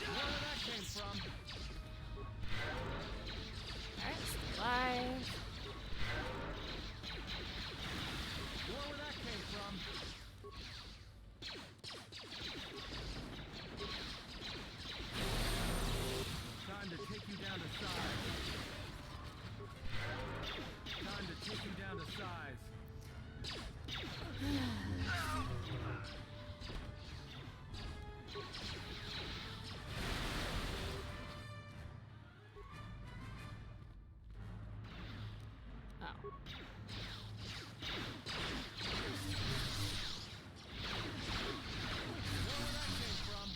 More where that came from. Alright, stay alive. More where that came from. Time to take you down to size. Time to take you down to size. Oh. Where that came from?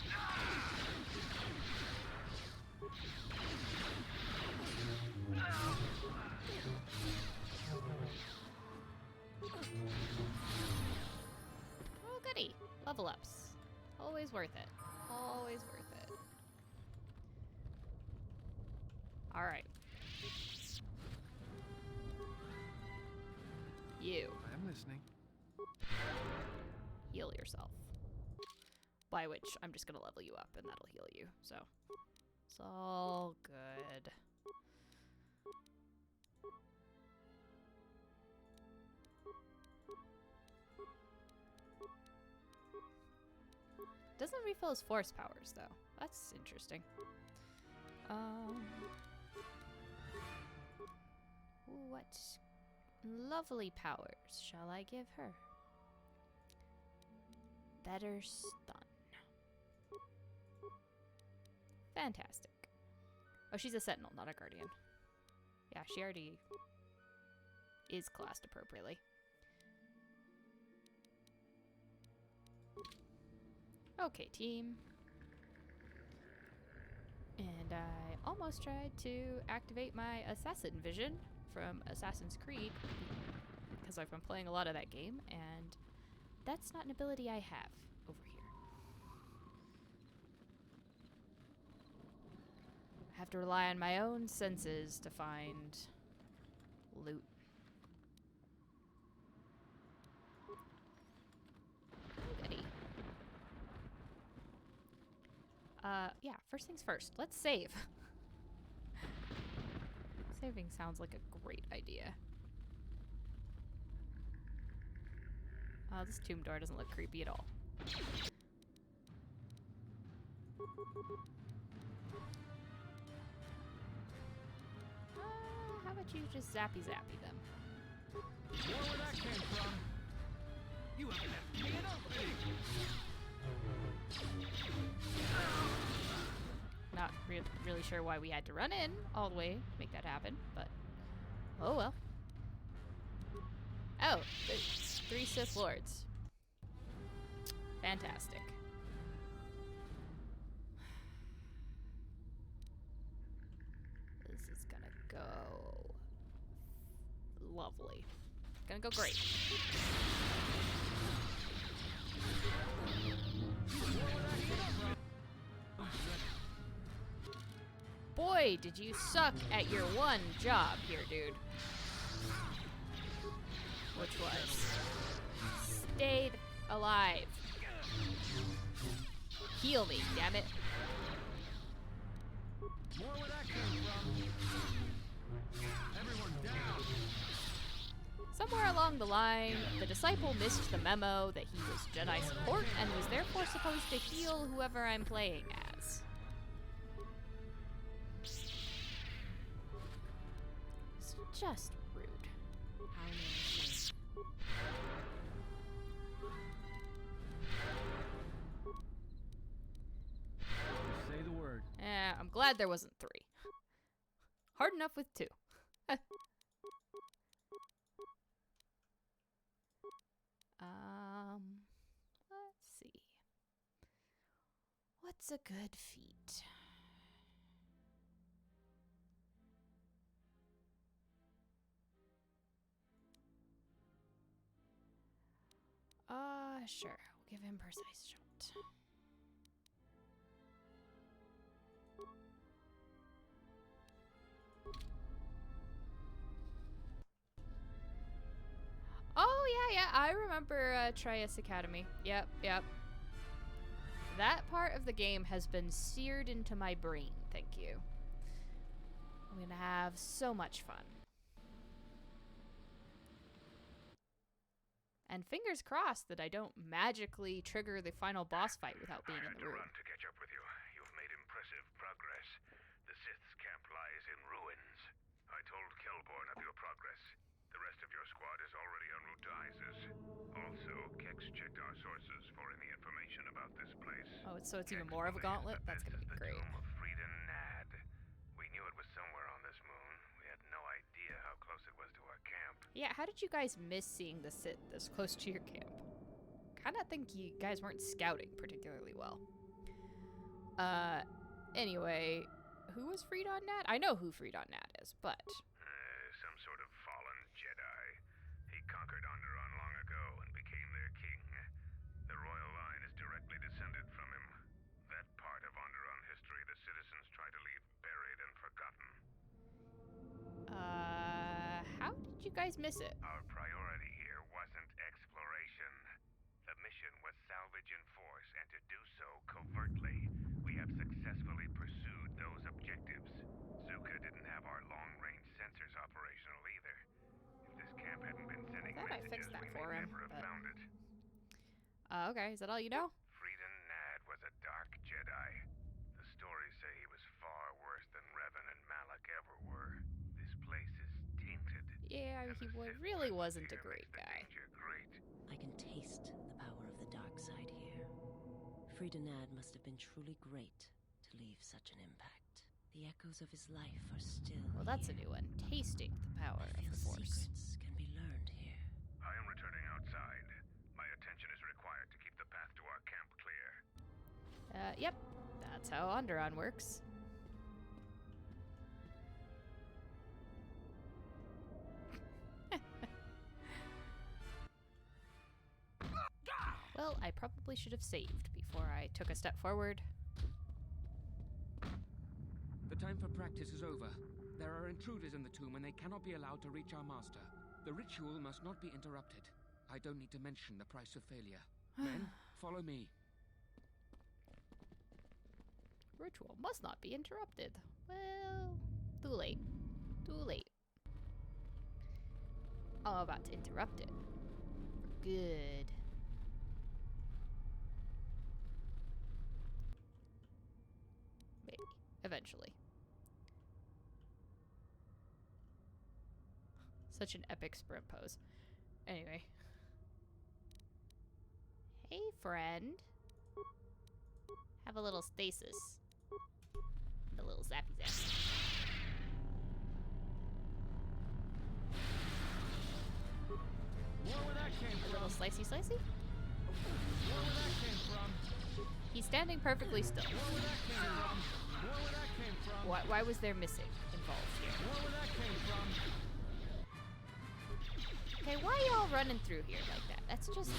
Oh, goody. Level ups. Always worth it. Always worth it. Alright. You. I am listening. Heal yourself. By which, I'm just gonna level you up and that'll heal you, so. It's all good. Doesn't refill his force powers, though. That's interesting. What lovely powers shall I give her? Better stun. Fantastic. Oh, she's a sentinel, not a guardian. Yeah, she already is classed appropriately. Okay, team. And I almost tried to activate my assassin vision from Assassin's Creed because I've been playing a lot of that game, and that's not an ability I have over here. I have to rely on my own senses to find loot. Goody. Yeah, first things first. Let's save. Saving sounds like a great idea. Oh, this tomb door doesn't look creepy at all. How about you just zappy them? More where that came from. You haven't left me an opening. Not really sure why we had to run in all the way to make that happen, but oh well. Oh, there's 3 Sith Lords. Fantastic. This is gonna go lovely. Gonna go great. More boy, did you suck at your one job here, dude. Which was stay alive. Heal me, damn it. More where that came from. Everyone down. Somewhere along the line, the disciple missed the memo that he was Jedi support and was therefore supposed to heal whoever I'm playing as. It's just rude. How may I say? Say the word. I'm glad there wasn't 3. Hard enough with 2. Let's see. What's a good feat? Sure. We'll give him precise shot. Oh, yeah, I remember Trias Academy. Yep. That part of the game has been seared into my brain, thank you. I'm gonna have so much fun. And fingers crossed that I don't magically trigger the final boss fight without being in the room. I had to run to catch up with you. You've made impressive progress. The Sith's camp lies in ruins. I told Kelborn of your progress. The rest of your squad is already en route to ISIS. Also, Kex checked our sources for any information about this place. Oh, so it's even more of a gauntlet? That's gonna be great. The tomb of Frida Nad. We knew it was somewhere on this moon. We had no idea how close it was to our camp. Yeah, how did you guys miss seeing the Sith this close to your camp? Kinda think you guys weren't scouting particularly well. Anyway, who was Freedon Nat? I know who Freedon Nat is, but... Some sort of fallen Jedi. He conquered Onderon long ago and became their king. The royal line is directly descended from him. That part of Onderon history the citizens try to leave buried and forgotten. How did you guys miss it? Our priority here wasn't exploration. The mission was salvage in force, and to do so covertly. We have successfully pursued those objectives. Zuka didn't have our long-range sensors operational either. If this camp hadn't been sending I thought I messages, fixed that we for may him, never have but... found it. Okay, is that all you know? Frida Nad was a dark Jedi. The stories say he was far worse than Revan and Malak ever were. This place is tainted. Yeah, he really wasn't a great guy. I can taste the power of the dark side here. Frida Nad must have been truly great to leave such an impact. The echoes of his life are still Well, that's a here. new one. Tasting the power I of feel the Force. secrets can be learned here. I am returning outside. My attention is required to keep the path to our camp clear. Yep. That's how Onderon works. Well, I probably should have saved before I took a step forward. The time for practice is over. There are intruders in the tomb and they cannot be allowed to reach our master. The ritual must not be interrupted. I don't need to mention the price of failure. Men, follow me. Ritual must not be interrupted. Well, too late. Too late. I'm about to interrupt it. For good. Maybe. Eventually. Such an epic sprint pose. Anyway. Hey, friend. Have a little stasis. And a little zappy zappy. More where that came A from. little slicey slicey? More where that came from. He's standing perfectly still. More where that came from. More where that came from. Why was there missing involved here? More where that came from. Okay, why y'all running through here like that? That's just...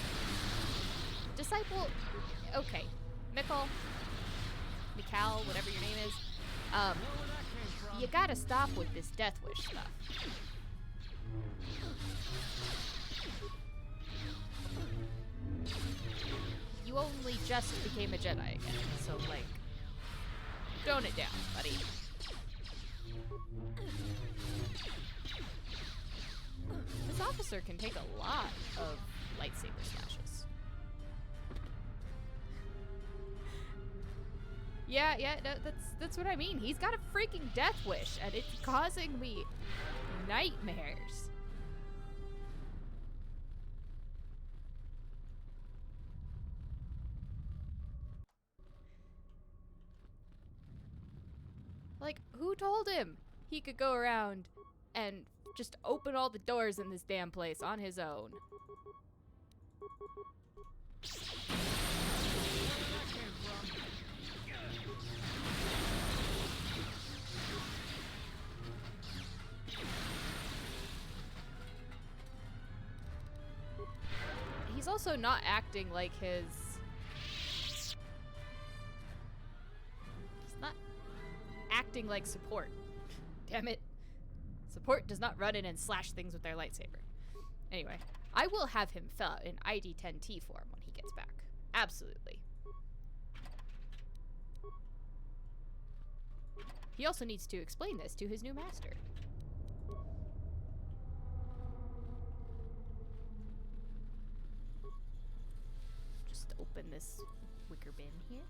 Disciple... Okay. Mikal, whatever your name is. You gotta stop with this Death Wish stuff. You only just became a Jedi again, so, like, tone it down, buddy. This officer can take a lot of lightsaber slashes. Yeah, no, that's what I mean. He's got a freaking Death Wish, and it's causing me nightmares. Like, who told him he could go around and just open all the doors in this damn place on his own? He's also not acting like his... He's not acting like support. Damn it. Support does not run in and slash things with their lightsaber. Anyway, I will have him fill out an ID-10T form when he gets back. Absolutely. He also needs to explain this to his new master. Just open this wicker bin here.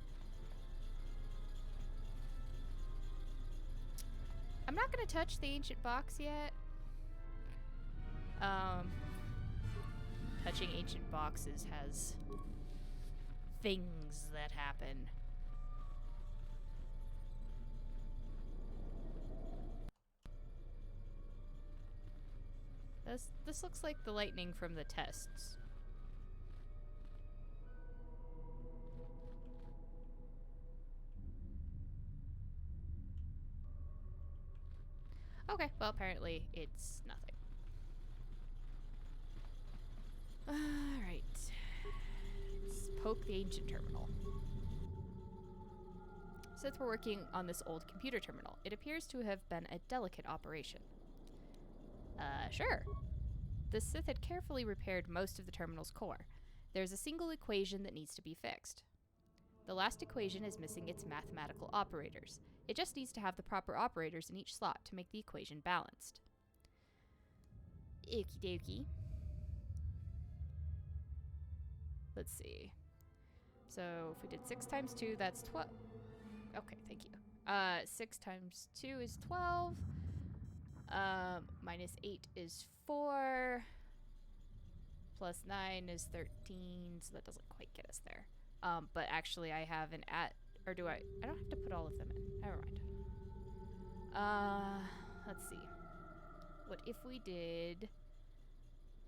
I'm not gonna touch the ancient box yet. Touching ancient boxes has things that happen. This looks like the lightning from the tests. Okay, well, apparently it's nothing. Alright. Let's poke the ancient terminal. Since we're working on this old computer terminal, it appears to have been a delicate operation. Sure. The Sith had carefully repaired most of the terminal's core. There's a single equation that needs to be fixed. The last equation is missing its mathematical operators. It just needs to have the proper operators in each slot to make the equation balanced. Okie dokie. Let's see. So if we did 6 times 2, that's 12. Okay, thank you. 6 times 2 is 12. Minus 8 is 4. Plus 9 is 13, so that doesn't quite get us there. But actually I have an or do I don't have to put all of them in. Never mind. Let's see. What if we did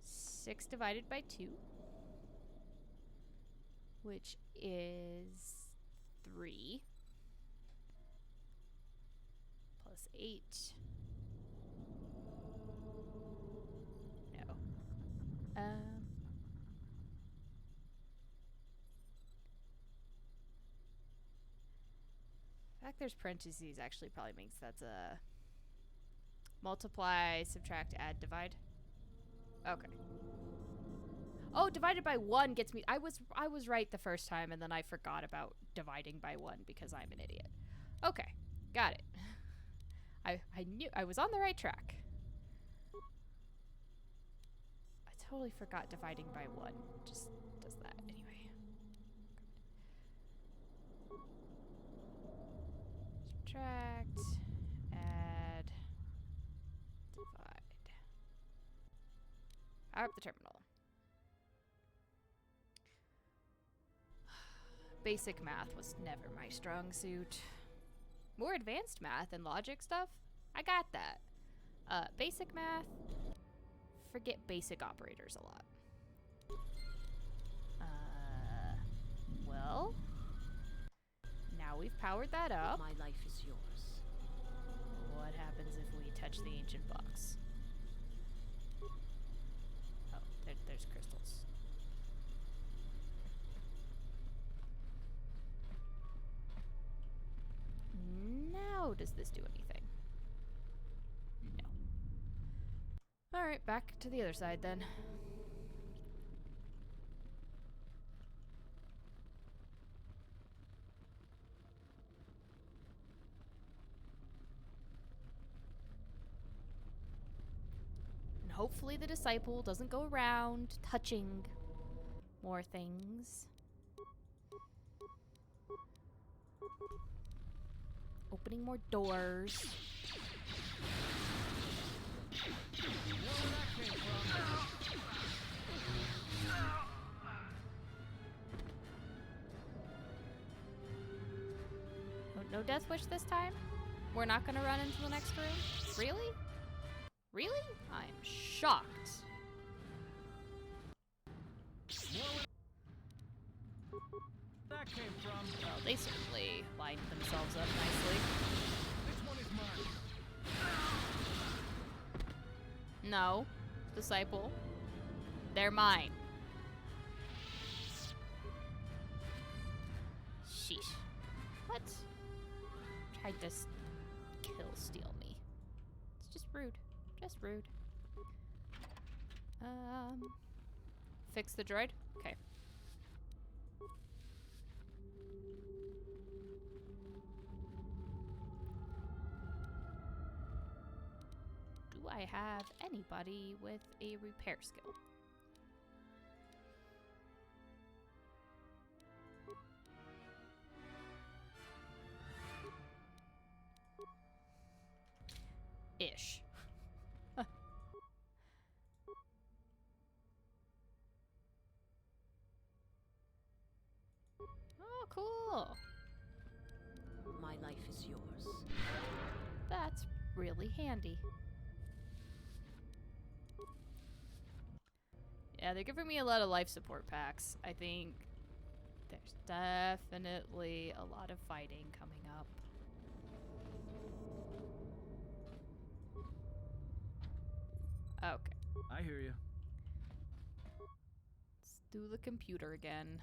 6 divided by 2, which is 3, plus 8. No. The fact there's parentheses actually probably means that's a multiply, subtract, add, divide. Okay. Oh, divided by 1 gets me. I was right the first time, and then I forgot about dividing by 1 because I'm an idiot. Okay, got it. I knew I was on the right track. I totally forgot dividing by 1. Just does that anyway. Subtract, add, divide. Power up the terminal. Basic math was never my strong suit. More advanced math and logic stuff, I got that. Basic math, forget basic operators a lot. Well, now we've powered that up. My life is yours. What happens if we touch the ancient box? Oh, there's crystals. Now, does this do anything? Alright, back to the other side then. And hopefully the disciple doesn't go around touching more things. Opening more doors. No death wish this time? We're not gonna run into the next room? Really? Really? I'm shocked. That came from. Well, they certainly lined themselves up nicely. This one is mine. No, disciple. They're mine. Sheesh. What? Tried to steal me. It's just rude. Just rude. Fix the droid? Okay. Do I have anybody with a repair skill? Ish. Oh, cool. My life is yours. That's really handy. Yeah, they're giving me a lot of life support packs. I think there's definitely a lot of fighting coming up. Okay. I hear you. Let's do the computer again.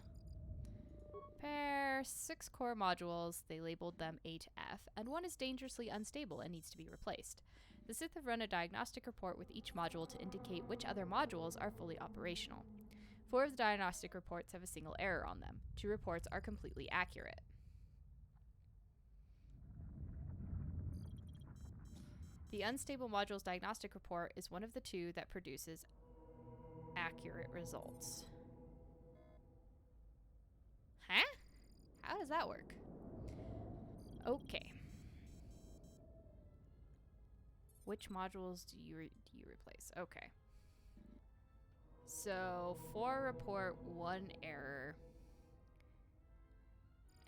Pair 6 core modules. They labeled them A to F, and one is dangerously unstable and needs to be replaced. The Sith have run a diagnostic report with each module to indicate which other modules are fully operational. 4 of the diagnostic reports have a single error on them. 2 reports are completely accurate. The unstable module's diagnostic report is one of the 2 that produces accurate results. Huh? How does that work? Okay. Which modules do you replace? Okay. So 4 report 1 error,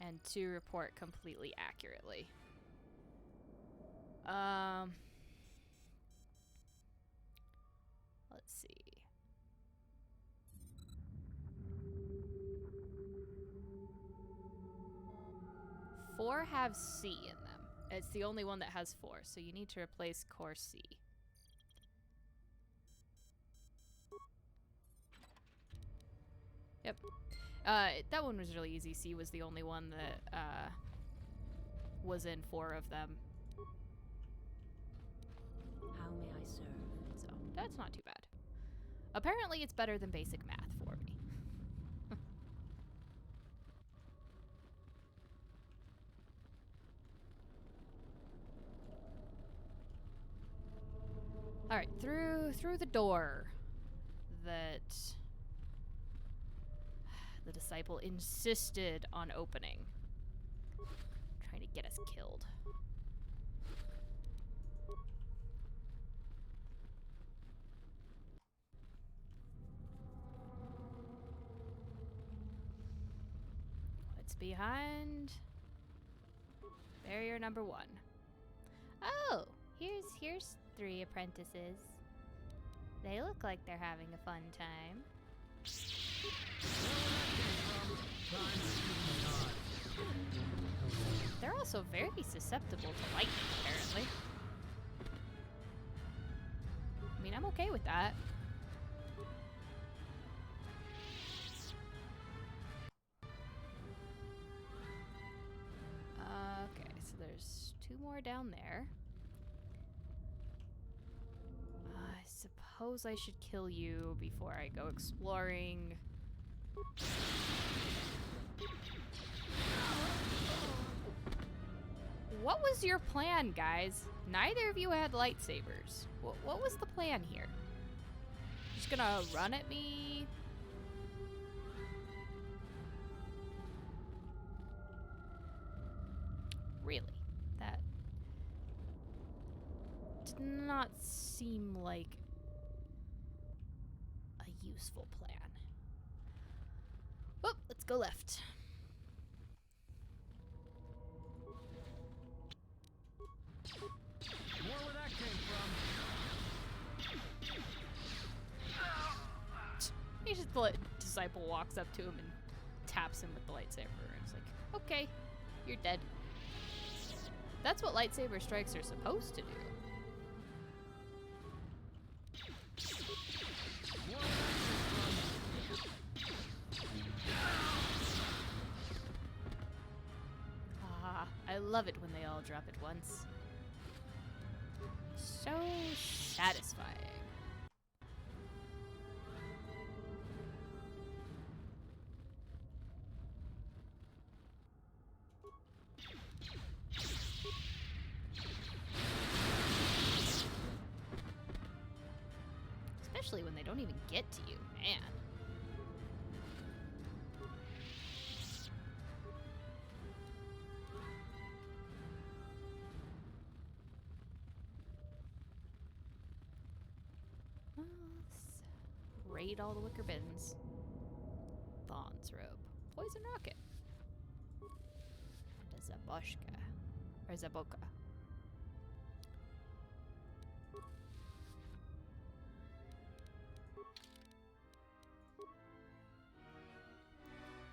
and 2 report completely accurately. Let's see. 4 have C in them. It's the only one that has 4, so you need to replace core C. Yep. That one was really easy. C was the only one that was in 4 of them. How may I serve? So that's not too bad. Apparently it's better than basic math for me. Alright, through the door that the disciple insisted on opening. Trying to get us killed. What's behind? Barrier number 1. Oh, here's 3 apprentices. They look like they're having a fun time. They're also very susceptible to lightning, apparently. I mean, I'm okay with that. Okay, so there's 2 more down there. I suppose suppose I should kill you before I go exploring. What was your plan, guys? Neither of you had lightsabers. What was the plan here? Just gonna run at me? Really? That did not seem like a useful plan. Well, let's go left. More where that came from. He just disciple walks up to him and taps him with the lightsaber. And it's like, okay, you're dead. That's what lightsaber strikes are supposed to do. Ah, I love it when they all drop at once. So satisfying. Especially when they don't even get to you, man. Well, let's raid all the wicker bins. Thon's robe. Poison rocket. And a Zaboshka. Or Zaboka.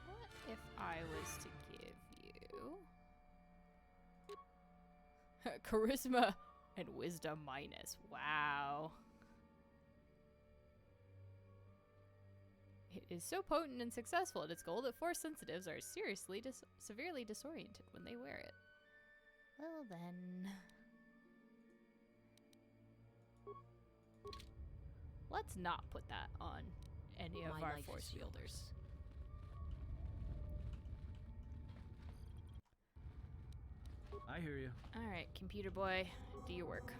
What if I was to give you charisma and wisdom minus? Wow. It is so potent and successful at its goal that Force sensitives are seriously severely disoriented when they wear it. Well then. Let's not put that on any of our Force wielders. I hear you. Alright, computer boy, do your work.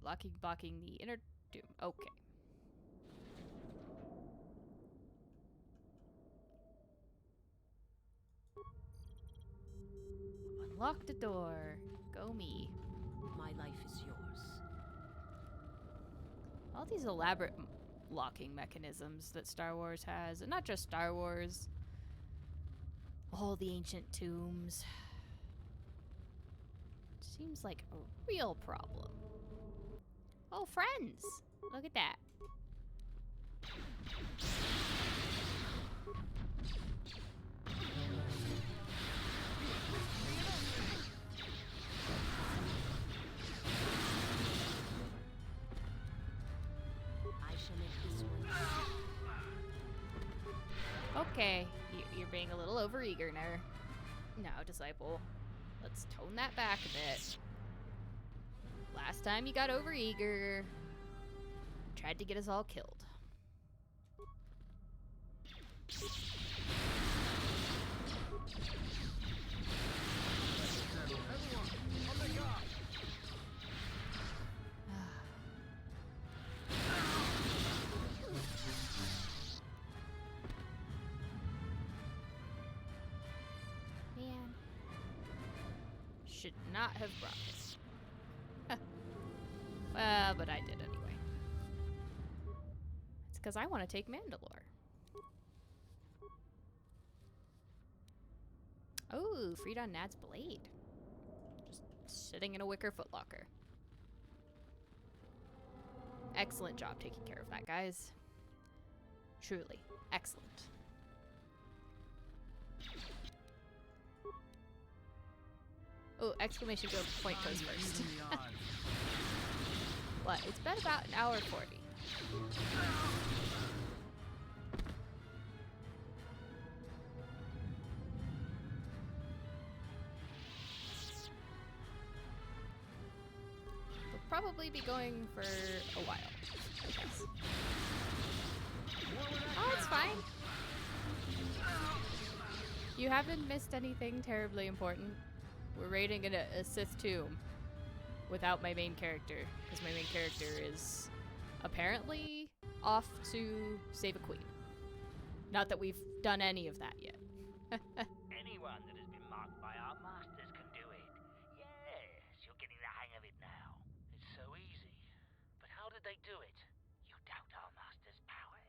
Locking, blocking the inner doom. Okay. Unlock the door. Go me. My life is yours. All these elaborate locking mechanisms that Star Wars has, and not just Star Wars. All the ancient tombs. Seems like a real problem. Oh, friends! Look at that. I shall make this one. Okay, you're being a little overeager now, disciple. Let's tone that back a bit. Last time you got overeager. Tried to get us all killed. Man. Should not have brought this. Well, but I did anyway. It's because I want to take Mandalore. Oh, freed on Nad's blade. Just sitting in a wicker footlocker. Excellent job taking care of that, guys. Truly, excellent. Oh, exclamation point goes first. What? It's been about an hour 40. We'll probably be going for a while, I guess. Oh, it's fine. You haven't missed anything terribly important. We're raiding a Sith tomb without my main character, because my main character is apparently off to save a queen. Not that we've done any of that yet. Anyone that has been marked by our masters can do it. Yes, you're getting the hang of it now. It's so easy. But how did they do it? You doubt our master's power?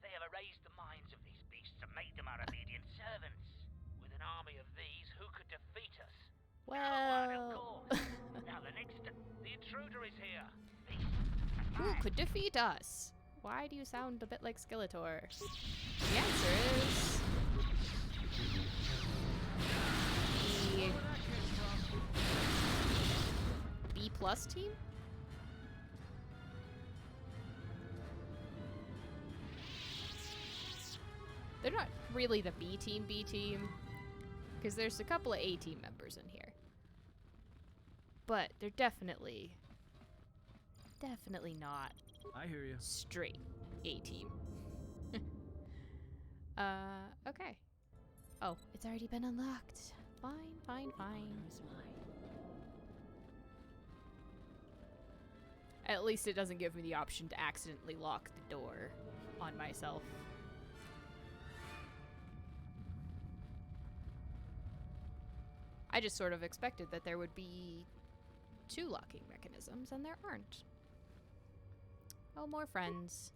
They have erased the minds of these beasts and made them our obedient servants. With an army of these, who could defeat us? No one, of course. Now the intruder is here. Who could defeat us? Why do you sound a bit like Skeletor? The answer is... the B+ team? They're not really the B team, because there's a couple of A team members in here. But they're definitely not I hear you. straight A team. Okay. Oh, it's already been unlocked. Fine. At least it doesn't give me the option to accidentally lock the door on myself. I just sort of expected that there would be 2 locking mechanisms, and there aren't. Oh, more friends.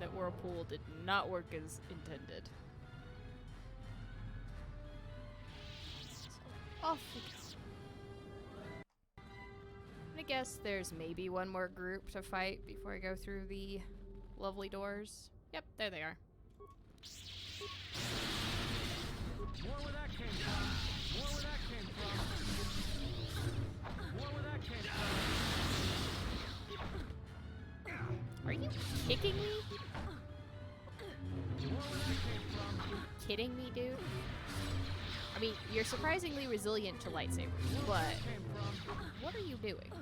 That whirlpool did not work as intended. So off we go. I guess there's maybe one more group to fight before I go through the lovely doors. Yep, there they are. More where that came from. More where that came from. More where that came from. Are you kicking me? More where that came from. Kidding me, dude? I mean, you're surprisingly resilient to lightsabers, but what are you doing?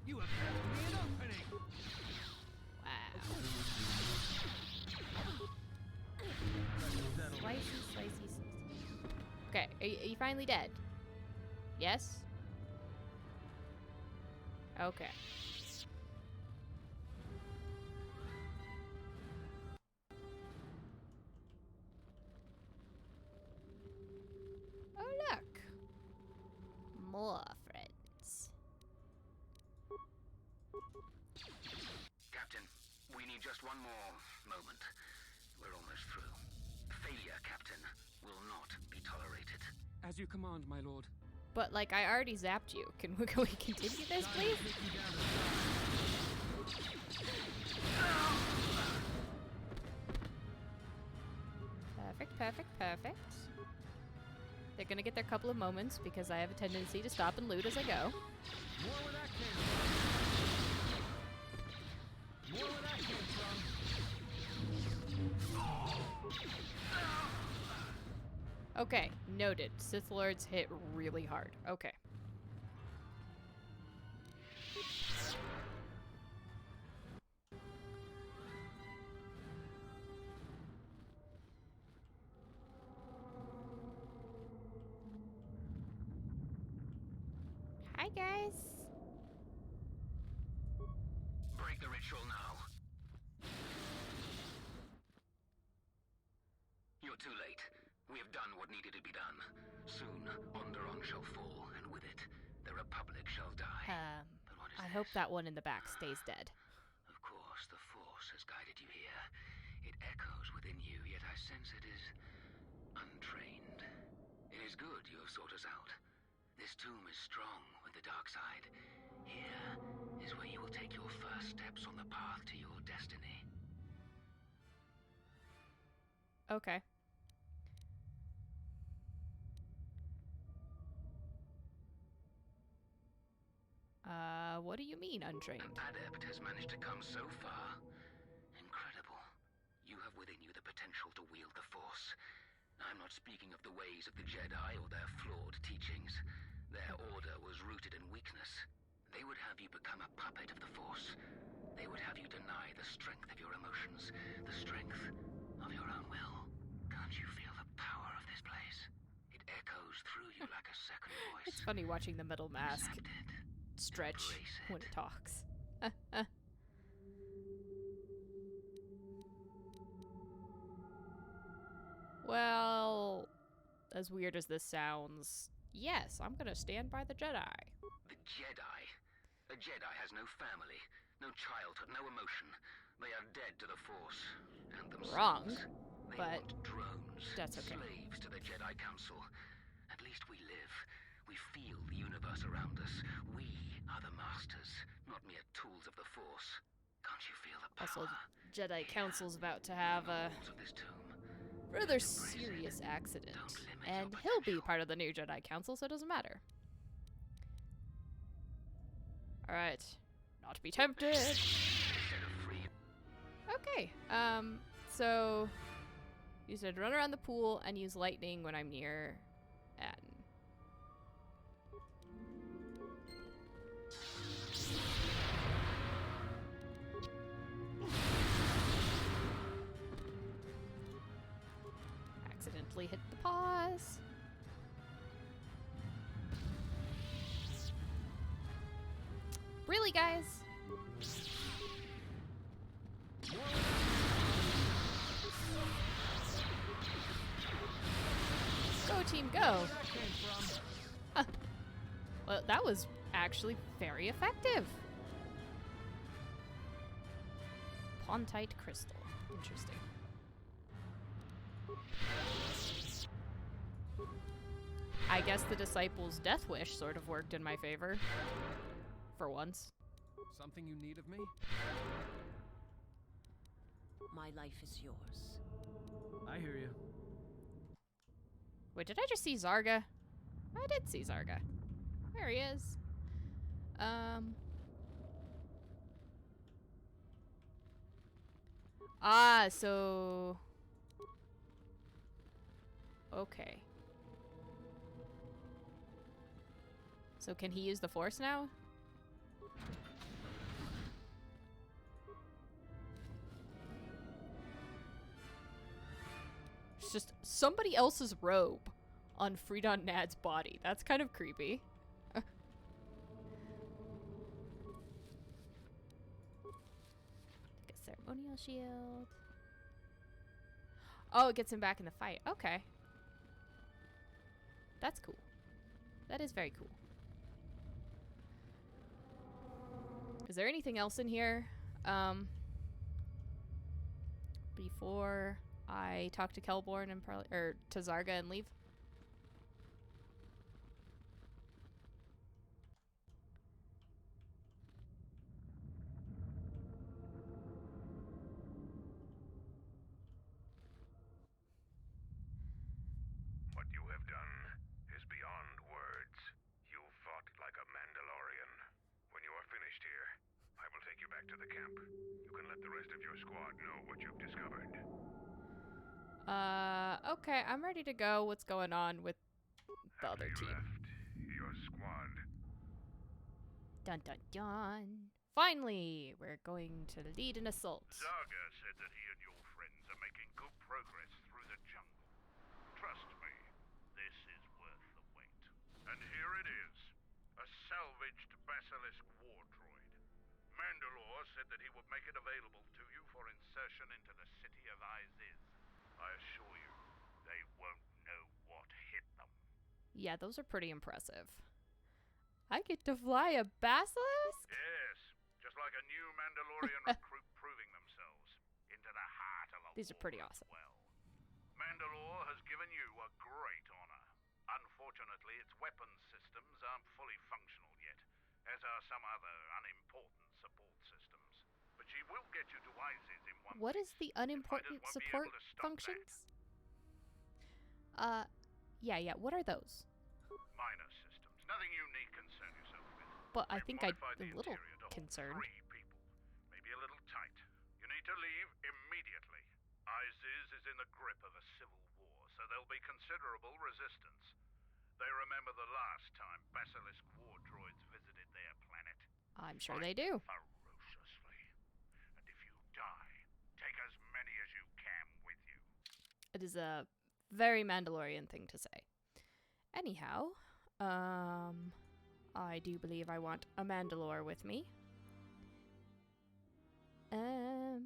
You have left me an opening. Wow. Slicey. Okay, are you finally dead? Yes? Okay. Oh, look. More friends. Captain, we need just one more moment. We're almost through. Failure, Captain, will not be tolerated. As you command, my lord. But, like, I already zapped you. Can we continue this, please? Perfect. They're gonna get their couple of moments because I have a tendency to stop and loot as I go. More where that came from. More where that came from. Okay, noted. Sith Lords hit really hard. Okay. Hi, guys. Break the ritual now. You're too late. We have done what needed to be done. Soon, Onderon shall fall, and with it, the Republic shall die. But what is I this? hope that one in the back stays dead. Of course, the Force has guided you here. It echoes within you, yet I sense it is untrained. It is good you have sought us out. This tomb is strong with the dark side. Here is where you will take your first steps on the path to your destiny. Okay. What do you you mean, untrained? An adept has managed to come so far. Incredible. You have within you the potential to wield the Force. I'm not speaking of the ways of the Jedi or their flawed teachings. Their order was rooted in weakness. They would have you become a puppet of the Force. They would have you deny the strength of your emotions, the strength of your own will. Can't you feel the power of this place? It echoes through you like a second voice. It's funny watching the metal mask stretch when it talks. Well, as weird as this sounds, yes, I'm gonna stand by the Jedi. The Jedi? A Jedi has no family, no childhood, no emotion. They are dead to the Force and themselves. Wrong, they but want drones, that's okay. slaves to the Jedi Council. At least we live. We feel the universe around us. We are the masters, not mere tools of the Force. Can't you feel the power? Also, Jedi Council's about to have a rather serious accident, and he'll be part of the new Jedi Council, so it doesn't matter. Alright, not to be tempted. Okay, so you said run around the pool and use lightning when I'm near Atten. Accidentally hit the pause. Really, guys? Go team, go! Well, that was actually very effective. Pontite crystal. Interesting. I guess the disciples' death wish sort of worked in my favor. For once. Something you need of me? My life is yours. I hear you. Wait, did I just see Zarga? I did see Zarga. There he is. Ah, so... Okay. So can he use the Force now? It's just somebody else's robe on Freedon Nad's body. That's kind of creepy. Like a ceremonial shield. Oh, it gets him back in the fight. Okay. That's cool. That is very cool. Is there anything else in here? Before I talk to Kelborn and or to Zarga and leave? What you have done is beyond words. You fought like a Mandalorian. When you are finished here, I will take you back to the camp. You can let the rest of your squad know what you've discovered. Okay, I'm ready to go. What's going on with the other team? Your squad. Dun dun dun. Finally, we're going to lead an assault. Zarga said that he and your friends are making good progress through the jungle. Trust me, this is worth the wait. And here it is, a salvaged Basilisk war droid. Mandalore said that he would make it available to you for insertion into the city of Iziz. I assure you, they won't know what hit them. Yeah, those are pretty impressive. I get to fly a basilisk? Yes, just like a new Mandalorian recruit proving themselves into the heart of a These are pretty awesome. well. Mandalore has given you a great honor. Unfortunately, its weapons systems aren't fully functional yet, as are some other unimportant support systems. But she will get you to Iziz in one What is the unimportant support functions? Yeah, what are those? minor systems. Nothing you need concern yourself with. But I think I'm modified a the little interior to hold concerned. 3 people. Maybe a little tight. You need to leave immediately. ISIS is in the grip of a civil war, so there'll be considerable resistance. They remember the last time Basilisk war droids visited their planet. I'm sure they do. Ferociously. And if you die, take as many as you can with you. It is a very Mandalorian thing to say. Anyhow, I do believe I want a Mandalore with me. I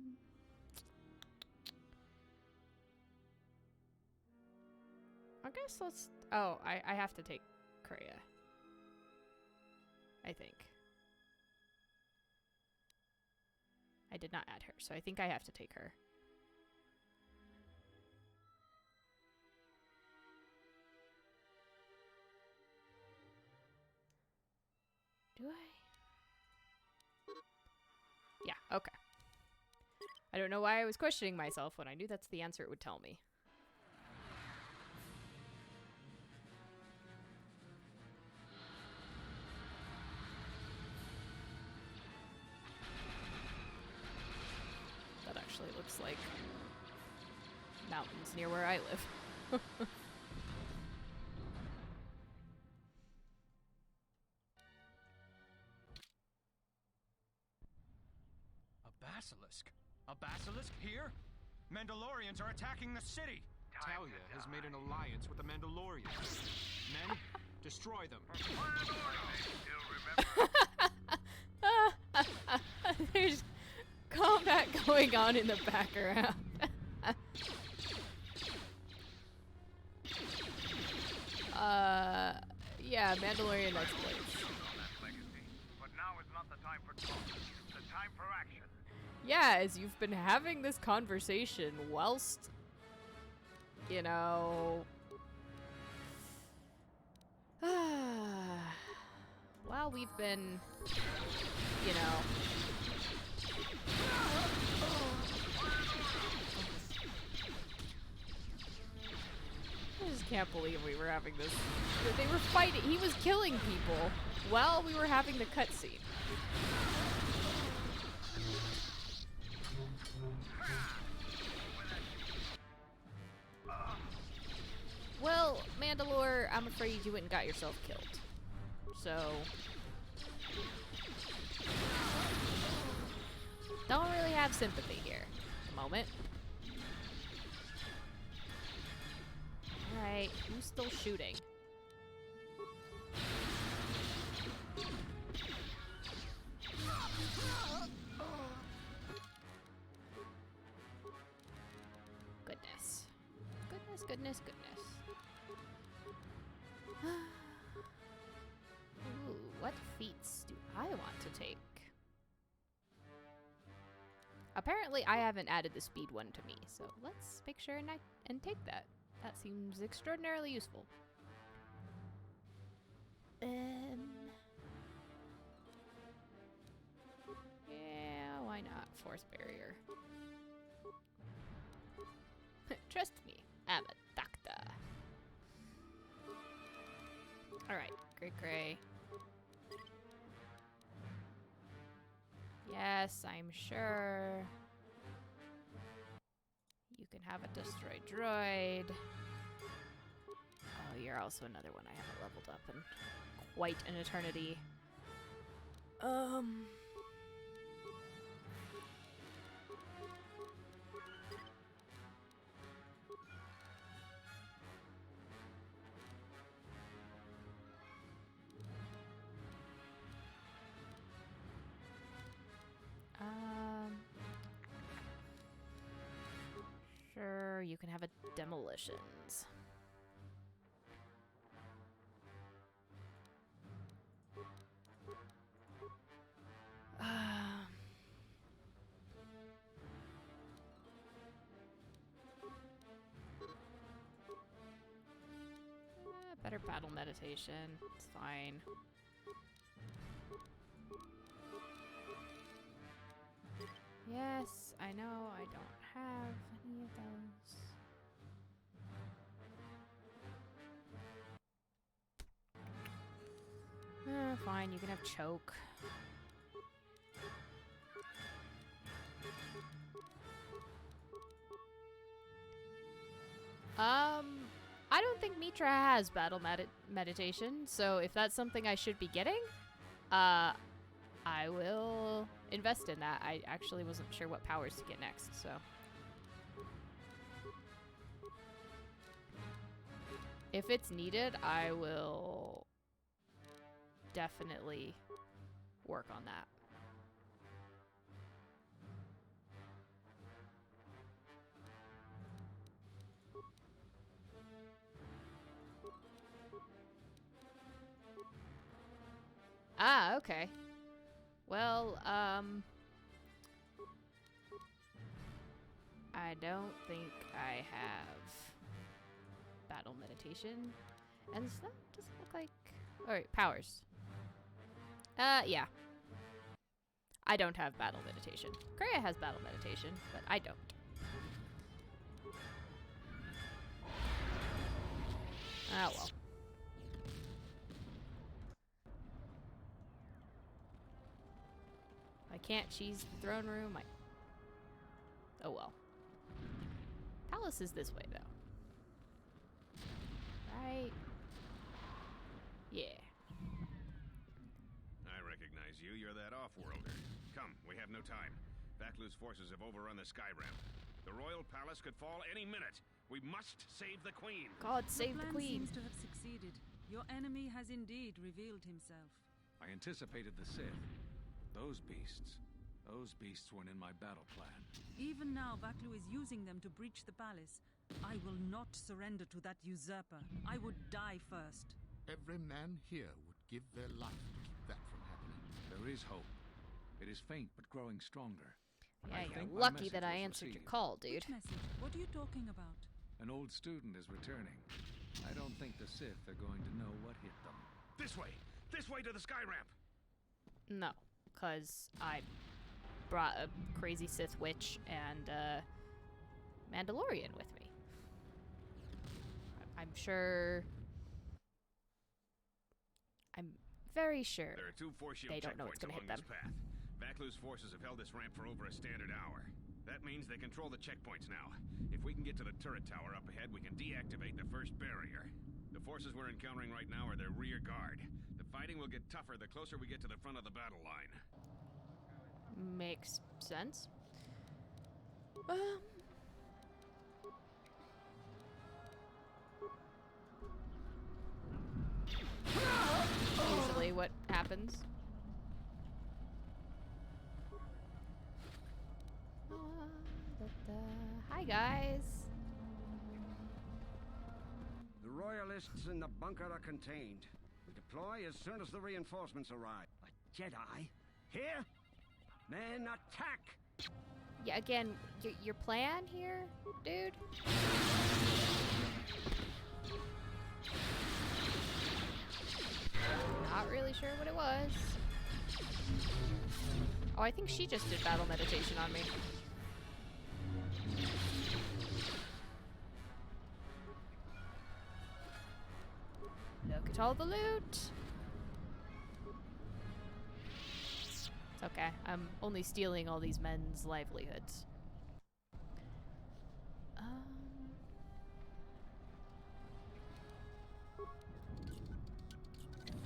guess let's... Oh, I have to take Kreia. I think. I did not add her, so I think I have to take her. Do I? Yeah, okay. I don't know why I was questioning myself when I knew that's the answer it would tell me. That actually looks like mountains near where I live. Basilisk? A basilisk here? Mandalorians are attacking the city! Talia has made an alliance with the Mandalorians. Men, destroy them. There's combat going on in the background. Yeah, Mandalorian exploits. But now is not the time for talk. The time for action. Yeah, as you've been having this conversation whilst, you know... while we've been, you know... I just can't believe we were having this. They were fighting. He was killing people while we were having the cutscene. Well, Mandalore, I'm afraid you went and got yourself killed. So... don't really have sympathy here at the moment. Alright, who's still shooting? Goodness. Goodness, goodness, goodness. Ooh, what feats do I want to take? Apparently, I haven't added the speed one to me, so let's make sure and take that. That seems extraordinarily useful. Yeah, why not? Force barrier. Trust me, I'm a doctor. Alright, Gray. Yes, I'm sure. You can have a destroyed droid. Oh, you're also another one I haven't leveled up in quite an eternity. Sure, you can have a demolitions. Better battle meditation. It's fine. Yes, I know I don't have any of those. fine. You can have choke. I don't think Mitra has battle meditation, so if that's something I should be getting, I will invest in that. I actually wasn't sure what powers to get next, so. If it's needed, I will definitely work on that. Ah, okay. Well, I don't think I have battle meditation. And that doesn't look like... Alright, powers. Yeah. I don't have battle meditation. Kreia has battle meditation, but I don't. Ah, well. I can't cheese the throne room. Oh well. Palace is this way, though. Right? Yeah. I recognize you. You're that off-worlder. Come, we have no time. Vaklu's forces have overrun the sky ramp. The royal palace could fall any minute. We must save the queen. God, save the queen. Seems to have succeeded. Your enemy has indeed revealed himself. I anticipated the Sith. Those beasts weren't in my battle plan. Even now, Vaklu is using them to breach the palace. I will not surrender to that usurper. I would die first. Every man here would give their life to keep that from happening. There is hope. It is faint, but growing stronger. Yeah, you're lucky that I answered your call, dude. Which message? What are you talking about? An old student is returning. I don't think the Sith are going to know what hit them. This way! This way to the sky ramp! No, because I brought a crazy Sith witch and Mandalorian with me. I'm sure... I'm very sure there are 2 force shield they don't know what's going to hit them. Path. Vaklu's forces have held this ramp for over a standard hour. That means they control the checkpoints now. If we can get to the turret tower up ahead, we can deactivate the first barrier. The forces we're encountering right now are their rear guard. The fighting will get tougher the closer we get to the front of the battle line. Makes sense. Usually what happens. Hi, guys. The royalists in the bunker are contained. We deploy as soon as the reinforcements arrive. A Jedi? Here? Men, attack! Yeah, again, your plan here, dude? Not really sure what it was. Oh, I think she just did battle meditation on me. Look at all the loot. It's okay. I'm only stealing all these men's livelihoods.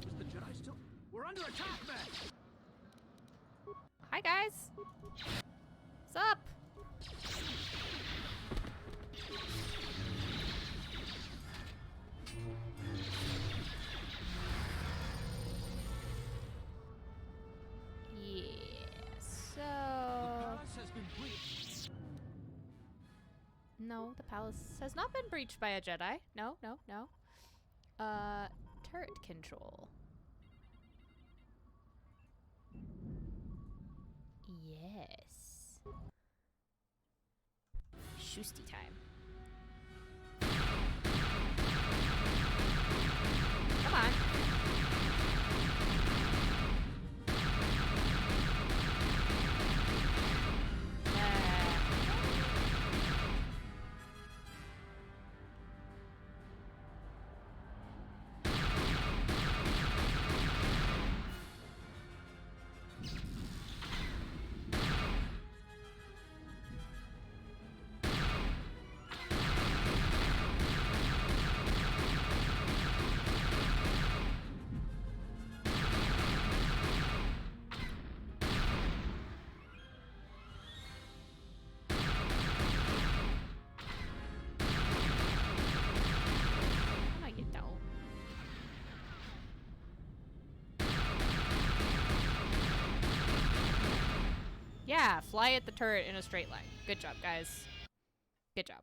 Is the Jedi still? We're under attack, man! Hi, guys. What's up? No, the palace has not been breached by a Jedi. No, no, no. Turret control. Yes. Shoosty time. Come on. Yeah, fly at the turret in a straight line. Good job, guys. Good job.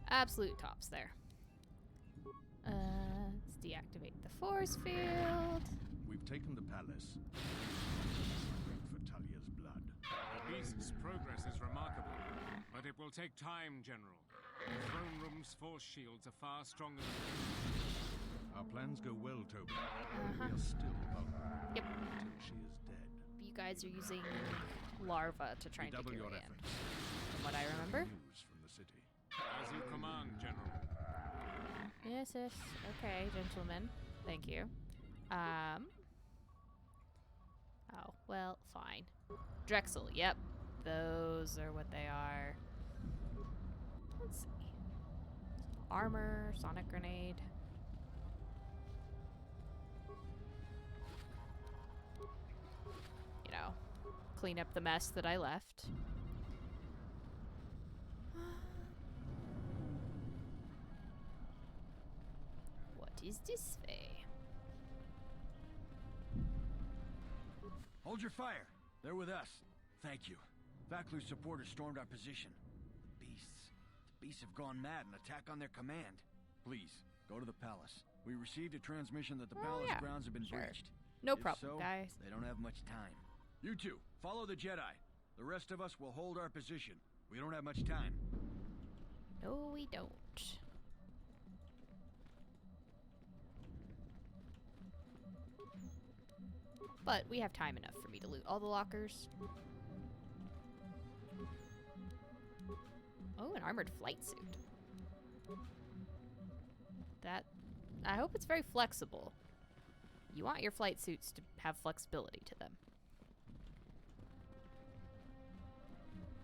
Absolute tops there. Let's deactivate the force field. We've taken the palace. For Talia's blood. The beast's progress is remarkable, but it will take time, General. The throne room's force shields are far stronger than... Our plans go well, Toby. We are still vulnerable. Yep. Until she is dead. You guys are using larva to try and take your way in. From what I remember. News from the city. As you command, General. Yes, yes. Okay, gentlemen. Thank you. Oh, well, fine. Drexel, yep. Those are what they are. Let's see. Armor, sonic grenade. You know, clean up the mess that I left. What is this way? Hold your fire. They're with us. Thank you. Vaklu's supporters stormed our position. The beasts have gone mad and attack on their command. Please, go to the palace. We received a transmission that the palace grounds have been breached. No If problem, so, guys. They don't have much time. You two, follow the Jedi. The rest of us will hold our position. We don't have much time. No, we don't. But we have time enough for me to loot all the lockers. Oh, an armored flight suit. That... I hope it's very flexible. You want your flight suits to have flexibility to them.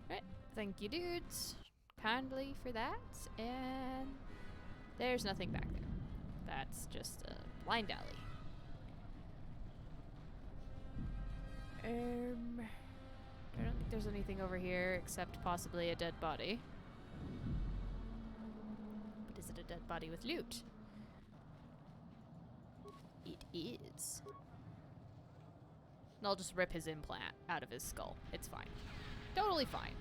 Right, thank you, dudes. Kindly for that. And there's nothing back there. That's just a blind alley. I don't think there's anything over here except possibly a dead body. But is it a dead body with loot? It is. And I'll just rip his implant out of his skull. It's fine. Totally fine.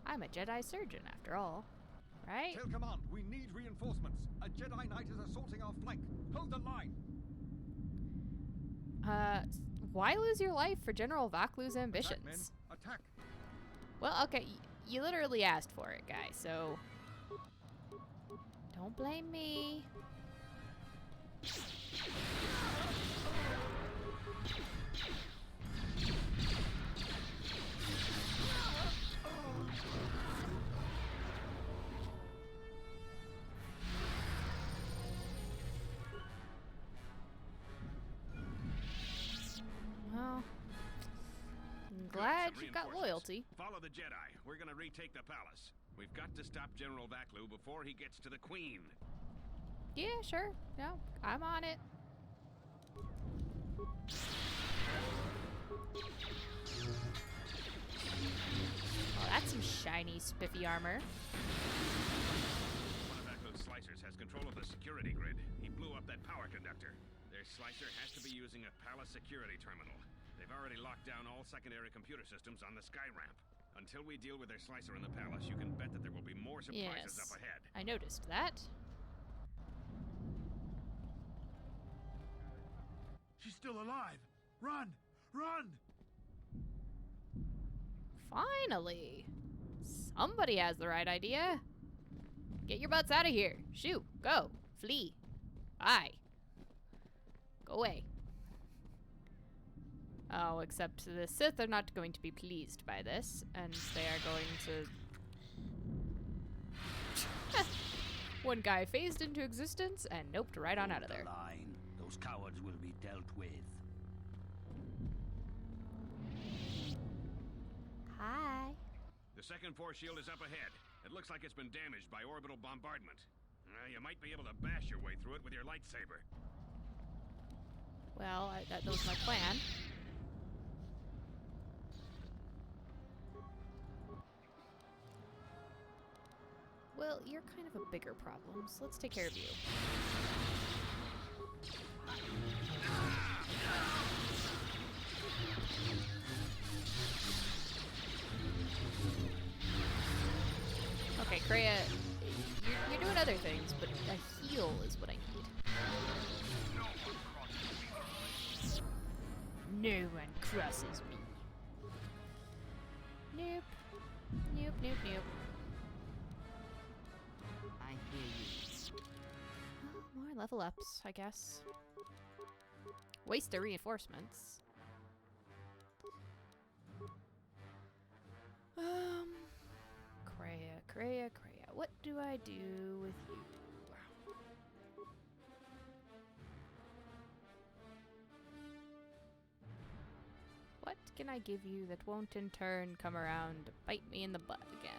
I'm a Jedi surgeon after all. Right? Tell command, we need reinforcements. A Jedi Knight is assaulting our flank. Hold the line. Why lose your life for General Vaklu's ambitions? Attack, men. Attack. Well, okay, you literally asked for it, guy, so... Don't blame me. Well, I'm glad you got loyalty. Follow the Jedi. We're gonna retake the palace. We've got to stop General Vaklu before he gets to the Queen. Yeah, sure. No, I'm on it. Oh, that's some shiny, spiffy armor. One of Vaklu's slicers has control of the security grid. He blew up that power conductor. Their slicer has to be using a palace security terminal. They've already locked down all secondary computer systems on the sky ramp. Until we deal with their slicer in the palace, you can bet that there will be more surprises up ahead. I noticed that. She's still alive. Run! Run! Finally! Somebody has the right idea. Get your butts out of here. Shoot. Go. Flee. Bye. Go away. Oh, except the Sith are not going to be pleased by this, and they are going to... One guy phased into existence and noped right on out of there. Line. Those cowards will be dealt with. Hi. The second force shield is up ahead. It looks like it's been damaged by orbital bombardment. You might be able to bash your way through it with your lightsaber. Well, that was my plan. Well, you're kind of a bigger problem, so let's take care of you. Kreia, you're doing other things, but a heal is what I need. No one crosses me. Nope. Nope, nope, nope. I hear you. More level ups, I guess. Waste the reinforcements. Kreia. What do I do with you? What can I give you that won't in turn come around to bite me in the butt again?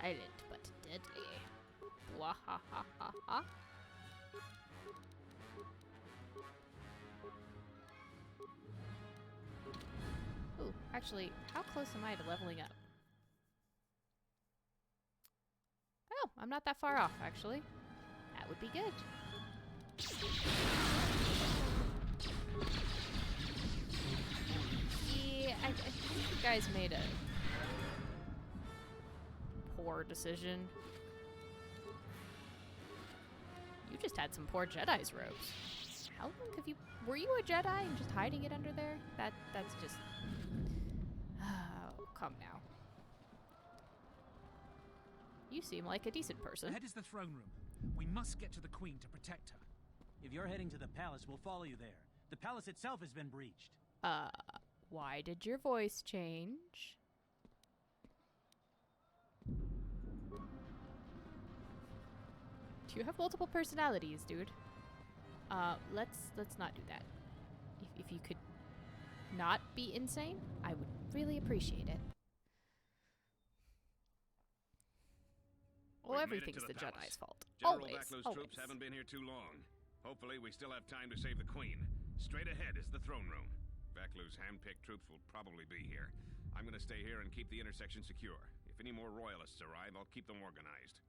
Silent but deadly. Wahahaha. Ooh, actually, how close am I to leveling up? Oh, I'm not that far off, actually. That would be good. Yeah, I think you guys made a poor decision. You just had some poor Jedi's robes. How long have you... Were you a Jedi and just hiding it under there? That's just... Oh, come now. You seem like a decent person. Ahead is the throne room. We must get to the Queen to protect her. If you're heading to the palace, we'll follow you there. The palace itself has been breached. Why did your voice change? You have multiple personalities, dude. Let's not do that. If you could not be insane, I would really appreciate it. Well, everything's the Jedi's fault. General Always. Vaklu's Always. troops haven't been here too long. Hopefully, we still have time to save the Queen. Straight ahead is the throne room. Vaklu's hand-picked troops will probably be here. I'm gonna stay here and keep the intersection secure. If any more royalists arrive, I'll keep them organized.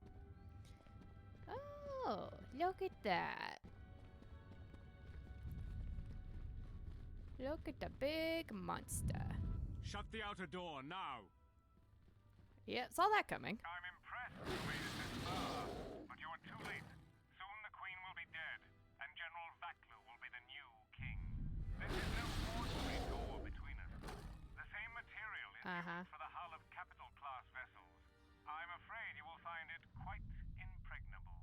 Oh, look at that. Look at the big monster. Shut the outer door now. Yeah, saw that coming. I'm impressed you made it this far, but you are too late. Soon the Queen will be dead, and General Vaklu will be the new king. This is no ordinary door between us. The same material is used for the hull of capital-class vessels. I'm afraid you will find it quite impregnable.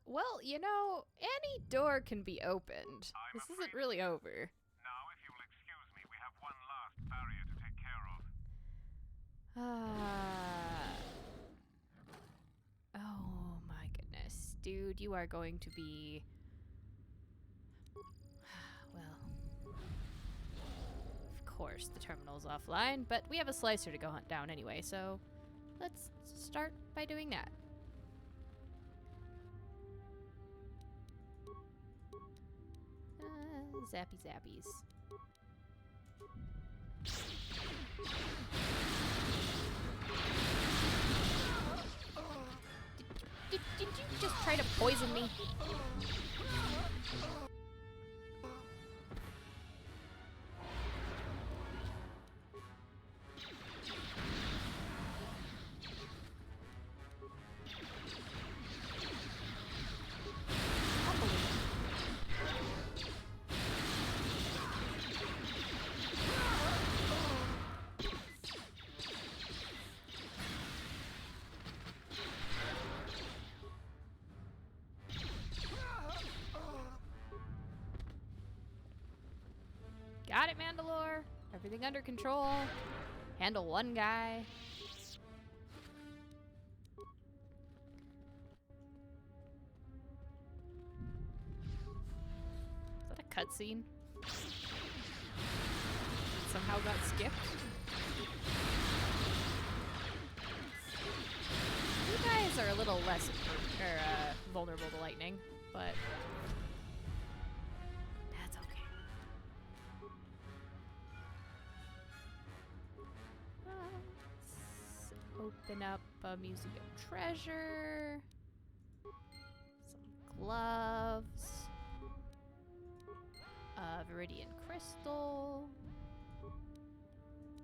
Well, you know, any door can be opened. This isn't really over. Now, if you will excuse me, we have one last barrier to take care of. Oh my goodness. Dude, you are going to be... Well... Of course, the terminal's offline, but we have a slicer to go hunt down anyway, so... Let's start by doing that. Zappy zappies. Did you just try to poison me? Got it, Mandalore. Everything under control. Handle one guy. Is that a cutscene? Somehow got skipped? You guys are a little less vulnerable to lightning, but that's okay. Open up a museum treasure. Some gloves. A Viridian crystal.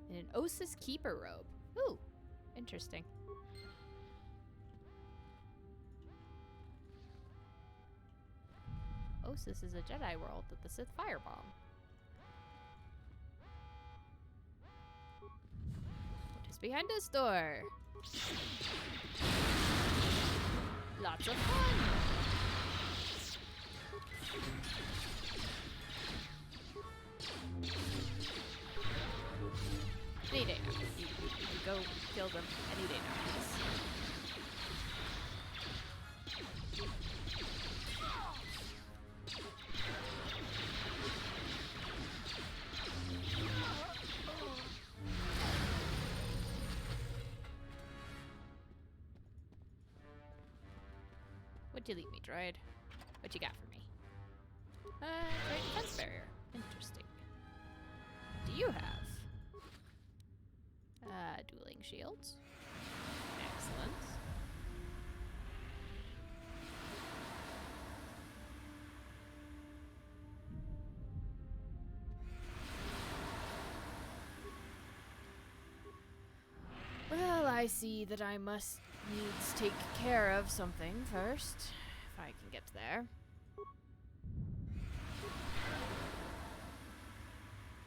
And an Osis keeper robe. Ooh, interesting. Osis is a Jedi world that the Sith firebomb. What is behind this door? Lots of fun! Any day now. You go kill them any day now. What'd you leave me, droid? What you got for me? Great defense barrier. Interesting. What do you have? Dueling shields. Excellent. Well, I see that I must needs take care of something first, if I can get there.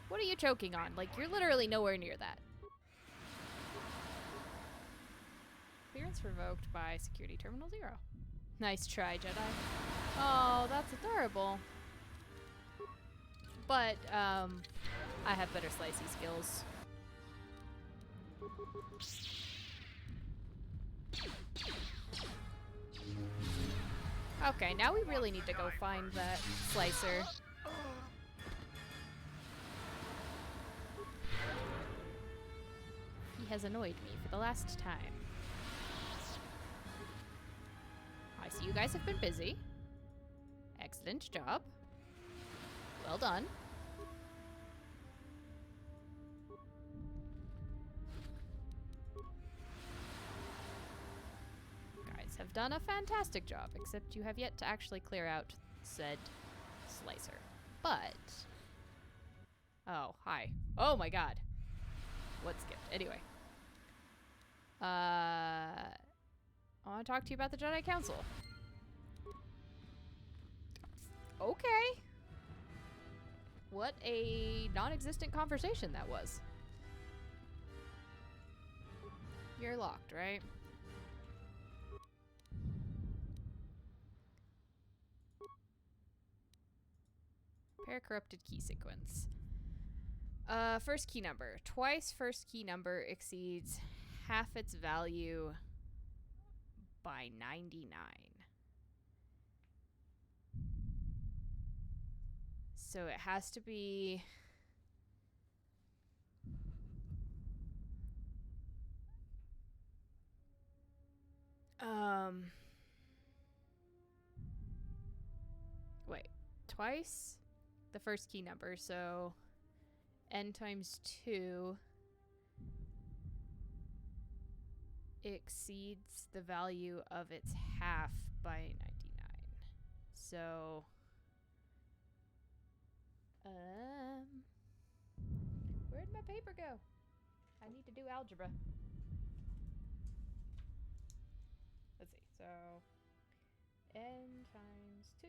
What are you choking on? Like, you're literally nowhere near that. Clearance revoked by Security Terminal 0. Nice try, Jedi. Oh, that's adorable. But, I have better slicey skills. Okay, now we really need to go find that slicer. He has annoyed me for the last time. I see you guys have been busy. Excellent job. Well done. Guys have done a fantastic job, except you have yet to actually clear out said slicer. But... oh, hi. Oh my god. What skipped? Anyway. I want to talk to you about the Jedi Council. Okay. What a non-existent conversation that was. You're locked, right? Pair corrupted key sequence. First key number. Twice first key number exceeds half its value by 99. So it has to be... wait. Twice the first key number, so n times 2 exceeds the value of its half by 99. So, where'd my paper go? I need to do algebra. Let's see. So, n times 2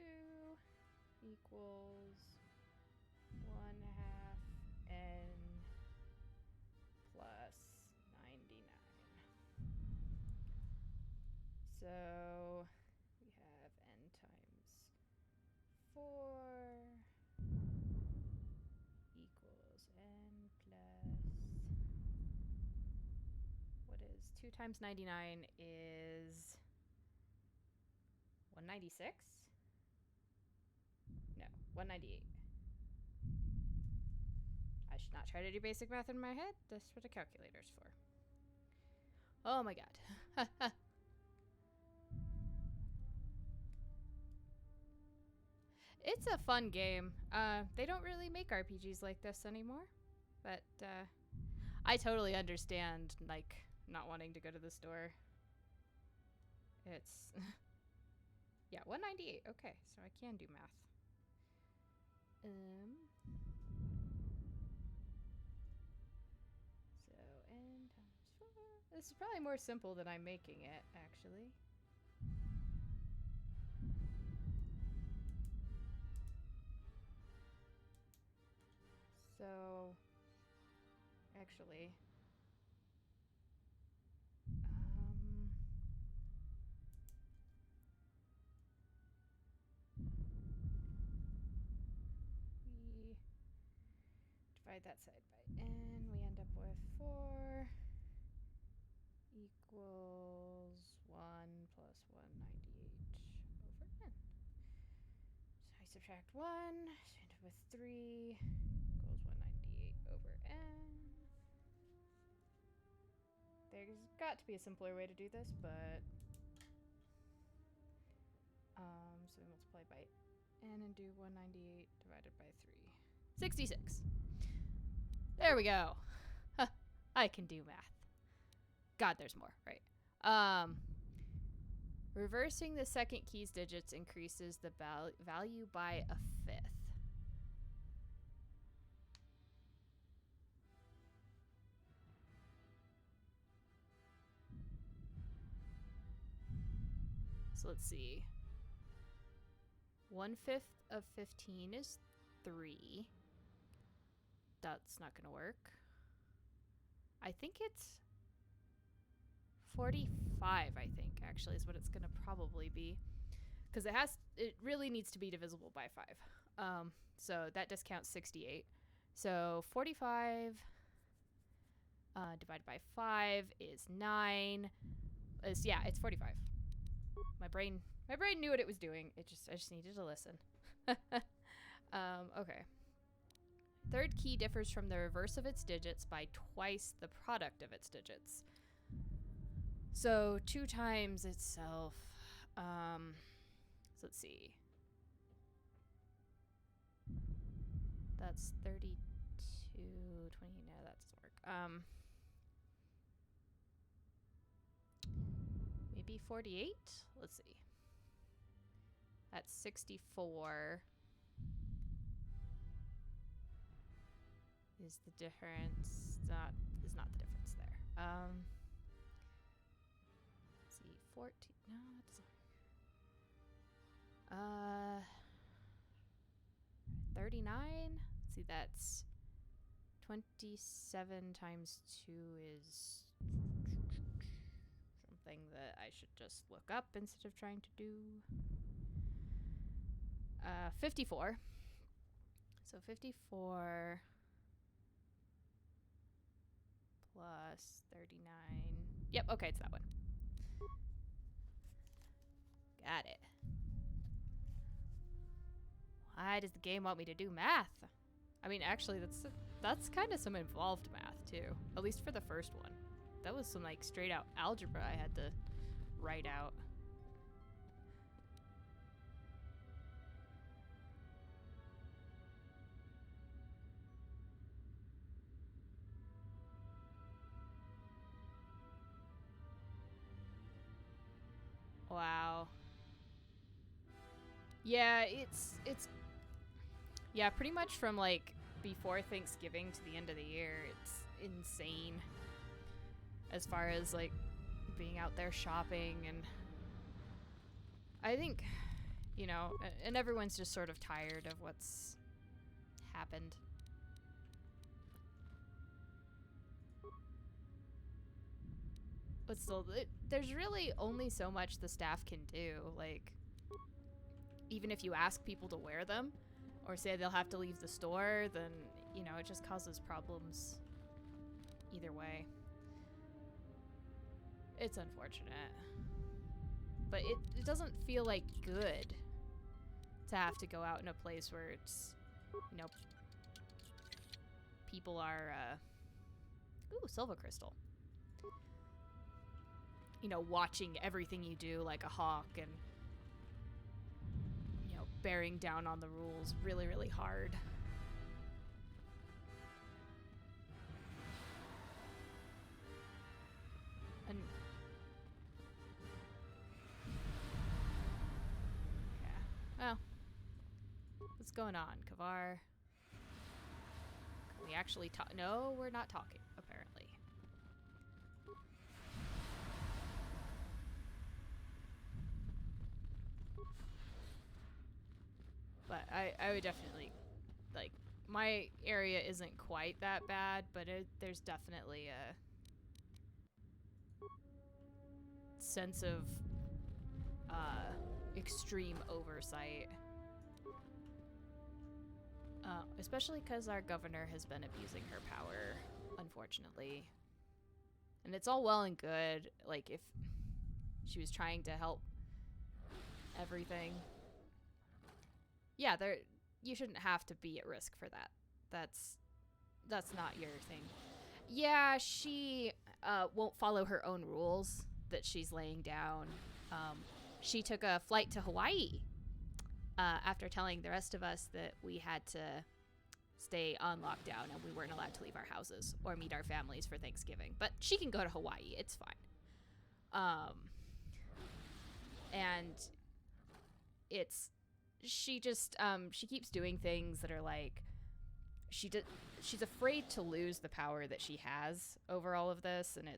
equals 1/2 n plus 99. So we have n times 4 equals n plus... what is 2 times 99 is 196? No, 198. I should not try to do basic math in my head. That's what a calculator's for. Oh my god. It's a fun game. They don't really make RPGs like this anymore. But I totally understand, like, not wanting to go to the store. It's yeah, 198. Okay, so I can do math. So n times 4. This is probably more simple than I'm making it, actually. So, actually, we divide that side by n, we end up with 4 equals 1 plus 198 over n. So I subtract 1, so I end up with 3 equals 198 over n. There's got to be a simpler way to do this, but so we multiply by n and do 198 divided by 3. 66. There we go. I can do math. God, there's more, right? Reversing the second key's digits increases the value by a fifth. So let's see. 1/5 of 15 is 3. That's not gonna work. I think it's 45, I think, actually, is what it's gonna probably be. Because it really needs to be divisible by 5. So that discounts 68. So 45 divided by 5 is 9. Yeah, it's 45. My brain knew what it was doing. I just needed to listen. Okay. Third key differs from the reverse of its digits by twice the product of its digits. So 2 times itself. So let's see. That's 32, 20. No, that doesn't work. Maybe 48? Let's see. That's 64. Is the difference is not the difference there. Let's see, 14. No, that doesn't work. 39. Let's see, that's 27 times 2 is something that I should just look up instead of trying to do. 54. So 54 plus 39. Yep, okay, it's that one. Got it. Why does the game want me to do math? I mean, actually, that's kind of some involved math, too. At least for the first one. That was some, like, straight-out algebra I had to write out. Wow. Yeah, it's yeah, pretty much from like before Thanksgiving to the end of the year. It's insane as far as like being out there shopping, and I think, you know, and everyone's just sort of tired of what's happened. But still, there's really only so much the staff can do. Like, even if you ask people to wear them or say they'll have to leave the store, then, you know, it just causes problems either way. It's unfortunate. But it doesn't feel like good to have to go out in a place where it's, you know, people are, ooh, Silver Crystal. You know, watching everything you do like a hawk and, you know, bearing down on the rules really, really hard. What's going on, Kavar? Can we actually talk? No, we're not talking, apparently. But I would definitely, like, my area isn't quite that bad, but there's definitely a sense of extreme oversight. Especially because our governor has been abusing her power, unfortunately. And it's all well and good, like, if she was trying to help everything. Yeah, you shouldn't have to be at risk for that. That's not your thing. Yeah, she won't follow her own rules that she's laying down. She took a flight to Hawaii after telling the rest of us that we had to stay on lockdown and we weren't allowed to leave our houses or meet our families for Thanksgiving. But she can go to Hawaii. It's fine. And she just she keeps doing things that are like she's afraid to lose the power that she has over all of this, and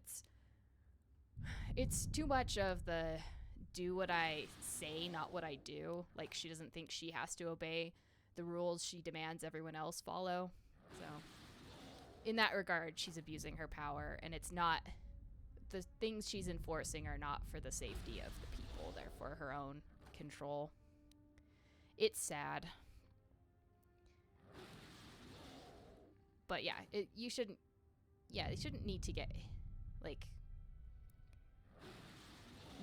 it's too much of the do what I say, not what I do. Like, she doesn't think she has to obey the rules she demands everyone else follow. So in that regard, she's abusing her power, and it's not, the things she's enforcing are not for the safety of the people, they're for her own control. It's sad. But yeah, you shouldn't need to get, like,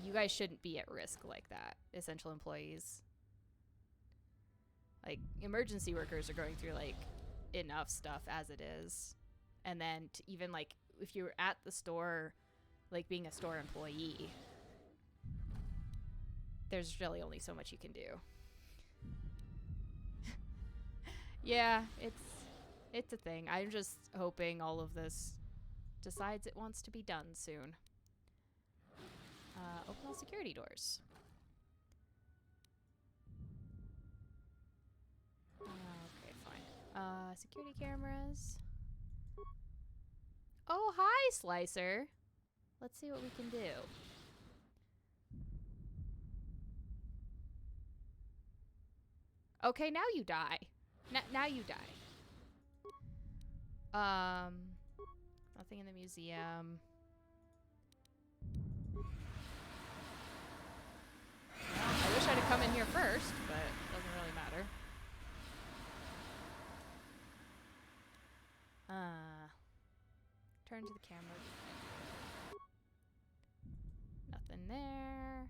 you guys shouldn't be at risk like that, essential employees. Like, emergency workers are going through, like, enough stuff as it is. And then to even, like, if you're at the store, like, being a store employee, there's really only so much you can do. Yeah, it's a thing. I'm just hoping all of this decides it wants to be done soon. Open all security doors. Okay, fine. Security cameras. Oh, hi, Slicer. Let's see what we can do. Okay, now you die. Now you die. Nothing in the museum. I wish I'd have come in here first, but it doesn't really matter. Turn to the camera. Nothing there.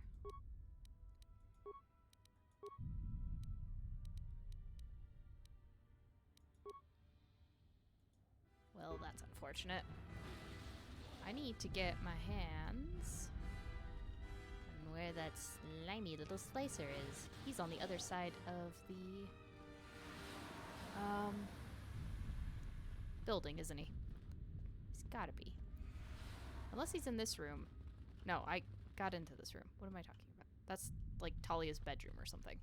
Well, that's unfortunate. I need to get my hands on where that slimy little Slicer is. He's on the other side of the building, isn't he? He's gotta be. Unless he's in this room. No, I got into this room. What am I talking about? That's like Talia's bedroom or something.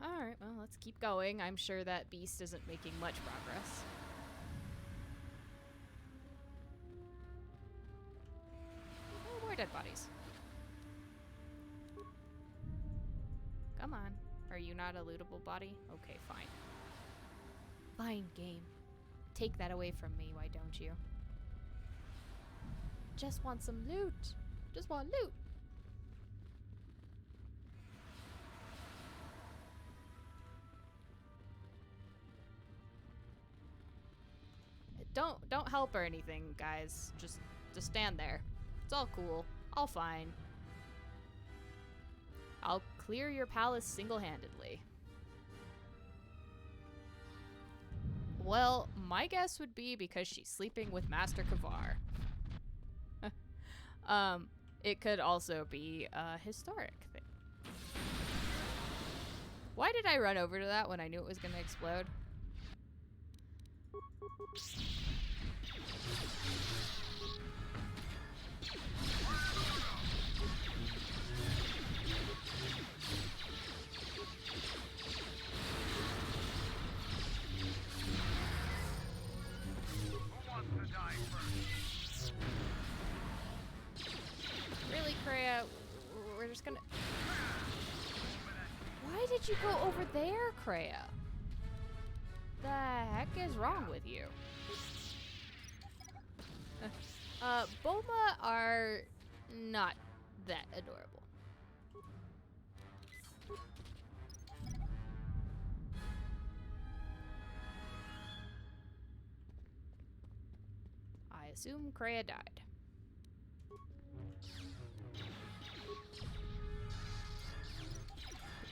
Alright, well, let's keep going. I'm sure that beast isn't making much progress. Oh, more dead bodies. Come on. Are you not a lootable body? Okay, fine. Fine, game. Take that away from me, why don't you? Just want some loot. Just want loot. Don't help or anything, guys. Just stand there. It's all cool. All fine. I'll clear your palace single-handedly. Well, my guess would be because she's sleeping with Master Kavar. It could also be a historic thing. Why did I run over to that when I knew it was gonna explode? did you go over there, Kreia? The heck is wrong with you? Boma are not that adorable. I assume Kreia died.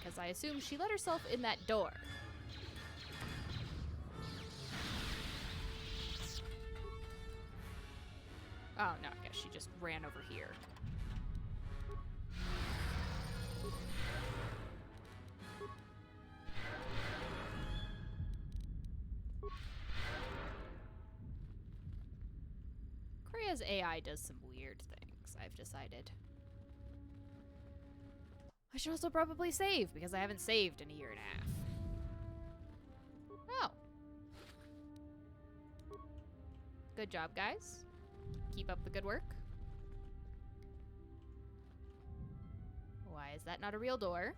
Because I assume she let herself in that door. Oh no, I guess she just ran over here. Kreia's AI does some weird things, I've decided. I should also probably save, because I haven't saved in a year and a half. Oh. Good job, guys. Keep up the good work. Why is that not a real door?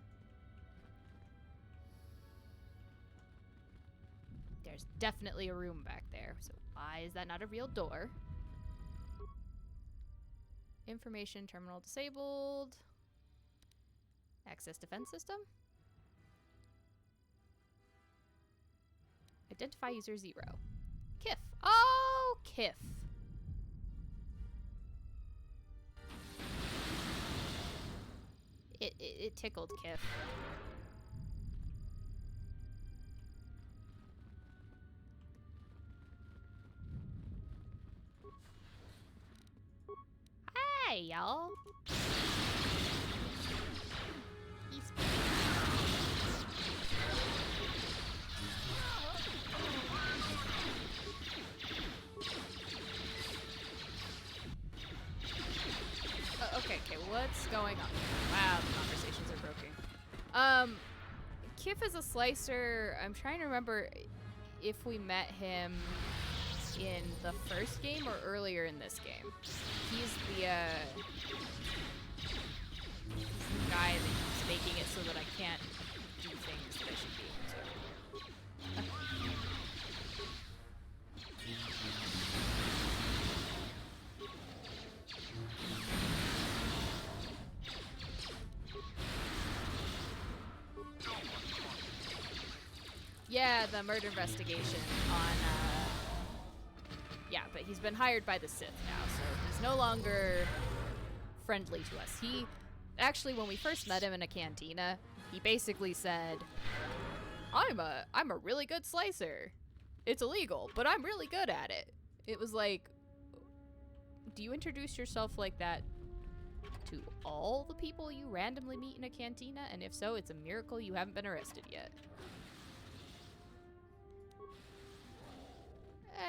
There's definitely a room back there, so why is that not a real door? Information terminal disabled. Access defense system. Identify user 0. Kif. Oh, Kif. It tickled Kif. Hi, y'all. Okay, what's going on? Wow, the conversations are broken. Kif is a slicer. I'm trying to remember if we met him in the first game or earlier in this game. He's the guy that keeps making it so that I can't do things that I should be able to. Yeah, the murder investigation on, yeah, but he's been hired by the Sith now, so he's no longer friendly to us. He, actually, when we first met him in a cantina, he basically said, I'm a really good slicer. It's illegal, but I'm really good at it. It was like, do you introduce yourself like that to all the people you randomly meet in a cantina? And if so, it's a miracle you haven't been arrested yet.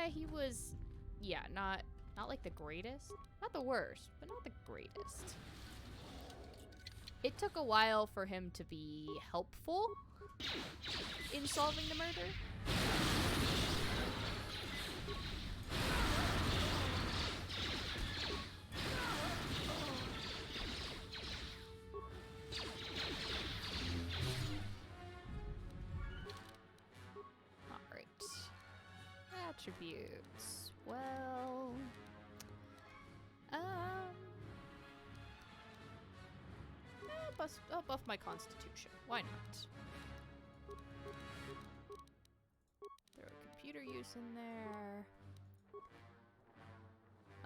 He was, yeah, not like the greatest. Not the worst, but not the greatest. It took a while for him to be helpful in solving the murder. Attributes. Well, I'll buff my constitution. Why not? Throw a computer use in there.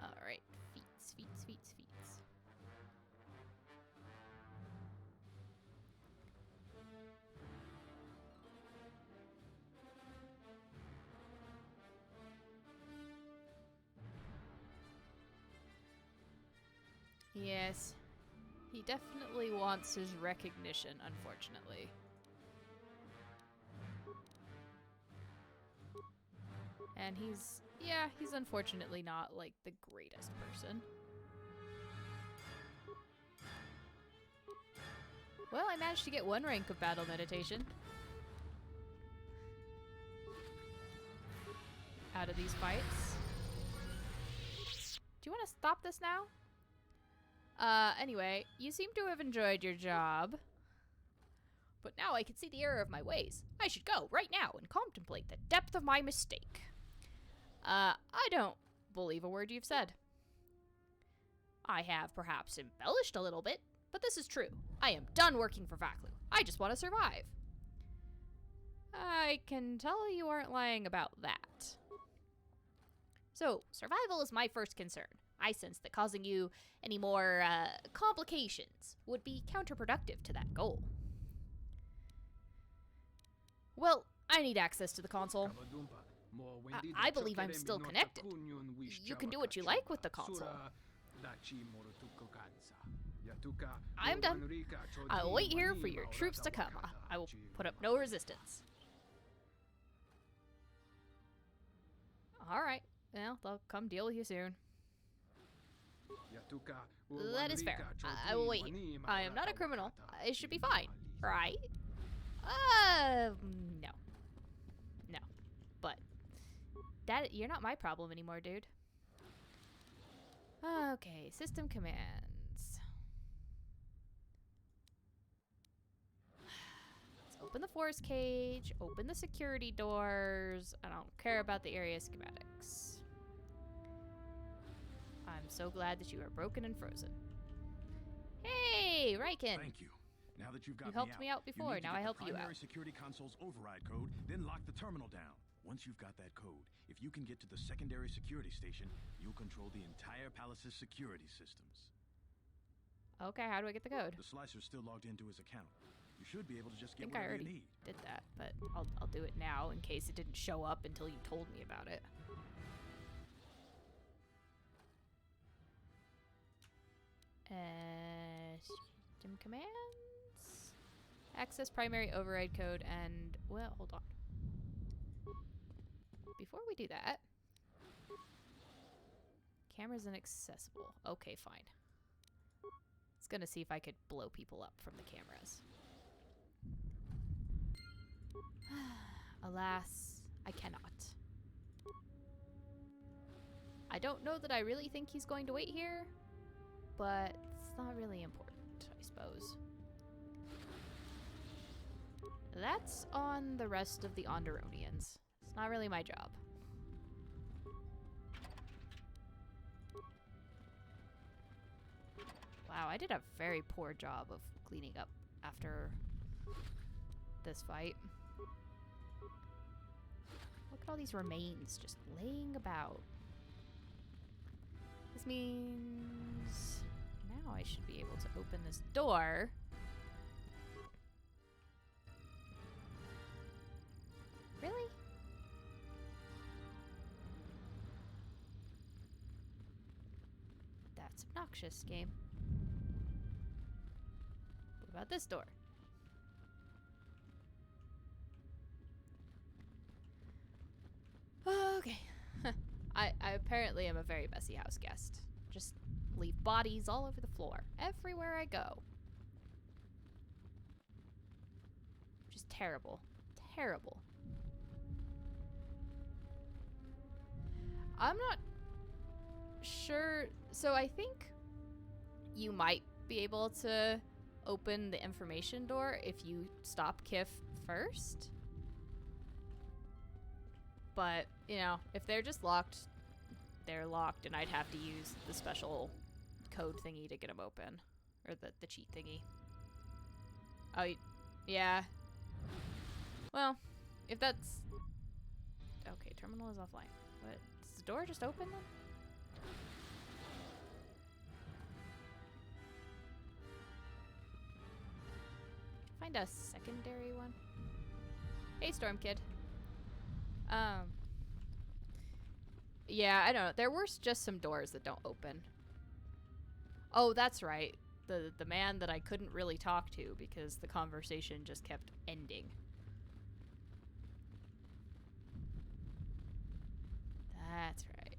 Alright, feats. Yes, he definitely wants his recognition, unfortunately. And he's unfortunately not, like, the greatest person. Well, I managed to get 1 rank of battle meditation out of these fights. Do you want to stop this now? Anyway, you seem to have enjoyed your job. But now I can see the error of my ways. I should go, right now, and contemplate the depth of my mistake. I don't believe a word you've said. I have perhaps embellished a little bit, but this is true. I am done working for Vaklu. I just want to survive. I can tell you aren't lying about that. So, survival is my first concern. I sense that causing you any more complications would be counterproductive to that goal. Well, I need access to the console. I believe I'm still connected. You can do what you like with the console. I'm done. I'll wait here for your troops to come. I will put up no resistance. Alright. Well, they'll come deal with you soon. That is fair. I will wait. I am not a criminal. I should be fine, right? No. No. But you're not my problem anymore, dude. Okay, system commands. Let's open the force cage, open the security doors. I don't care about the area schematics. I'm so glad that you are broken and frozen. Hey, Riken! Thank you. Now that you've got You helped me out before, now I help you out. Primary security console's override code, then lock the terminal down. Once you've got that code, if you can get to the secondary security station, you'll control the entire palace's security systems. Okay, how do I get the code? The slicer's still logged into his account. You should be able to just I get think I whatever already you need. did that, but I'll do it now in case it didn't show up until you told me about it. System commands? Access primary override code and, well, hold on. Before we do that, camera's inaccessible. Okay, fine. It's gonna see if I could blow people up from the cameras. Alas, I cannot. I don't know that I really think he's going to wait here, but it's not really important, I suppose. That's on the rest of the Onderonians. It's not really my job. Wow, I did a very poor job of cleaning up after this fight. Look at all these remains just laying about. This means now I should be able to open this door. Really? That's obnoxious, game. What about this door? Okay. I apparently am a very messy house guest. Just leave bodies all over the floor, everywhere I go. Just terrible. Terrible. I'm not sure. So I think you might be able to open the information door if you stop Kif first. But, you know, if they're just locked, they're locked, and I'd have to use the special code thingy to get them open. Or the cheat thingy. Oh, yeah. Well, if that's... Okay, terminal is offline. What? Does the door just open then? Find a secondary one. Hey, Storm Kid. Yeah, I don't know. There were just some doors that don't open. Oh, that's right. The man that I couldn't really talk to because the conversation just kept ending. That's right.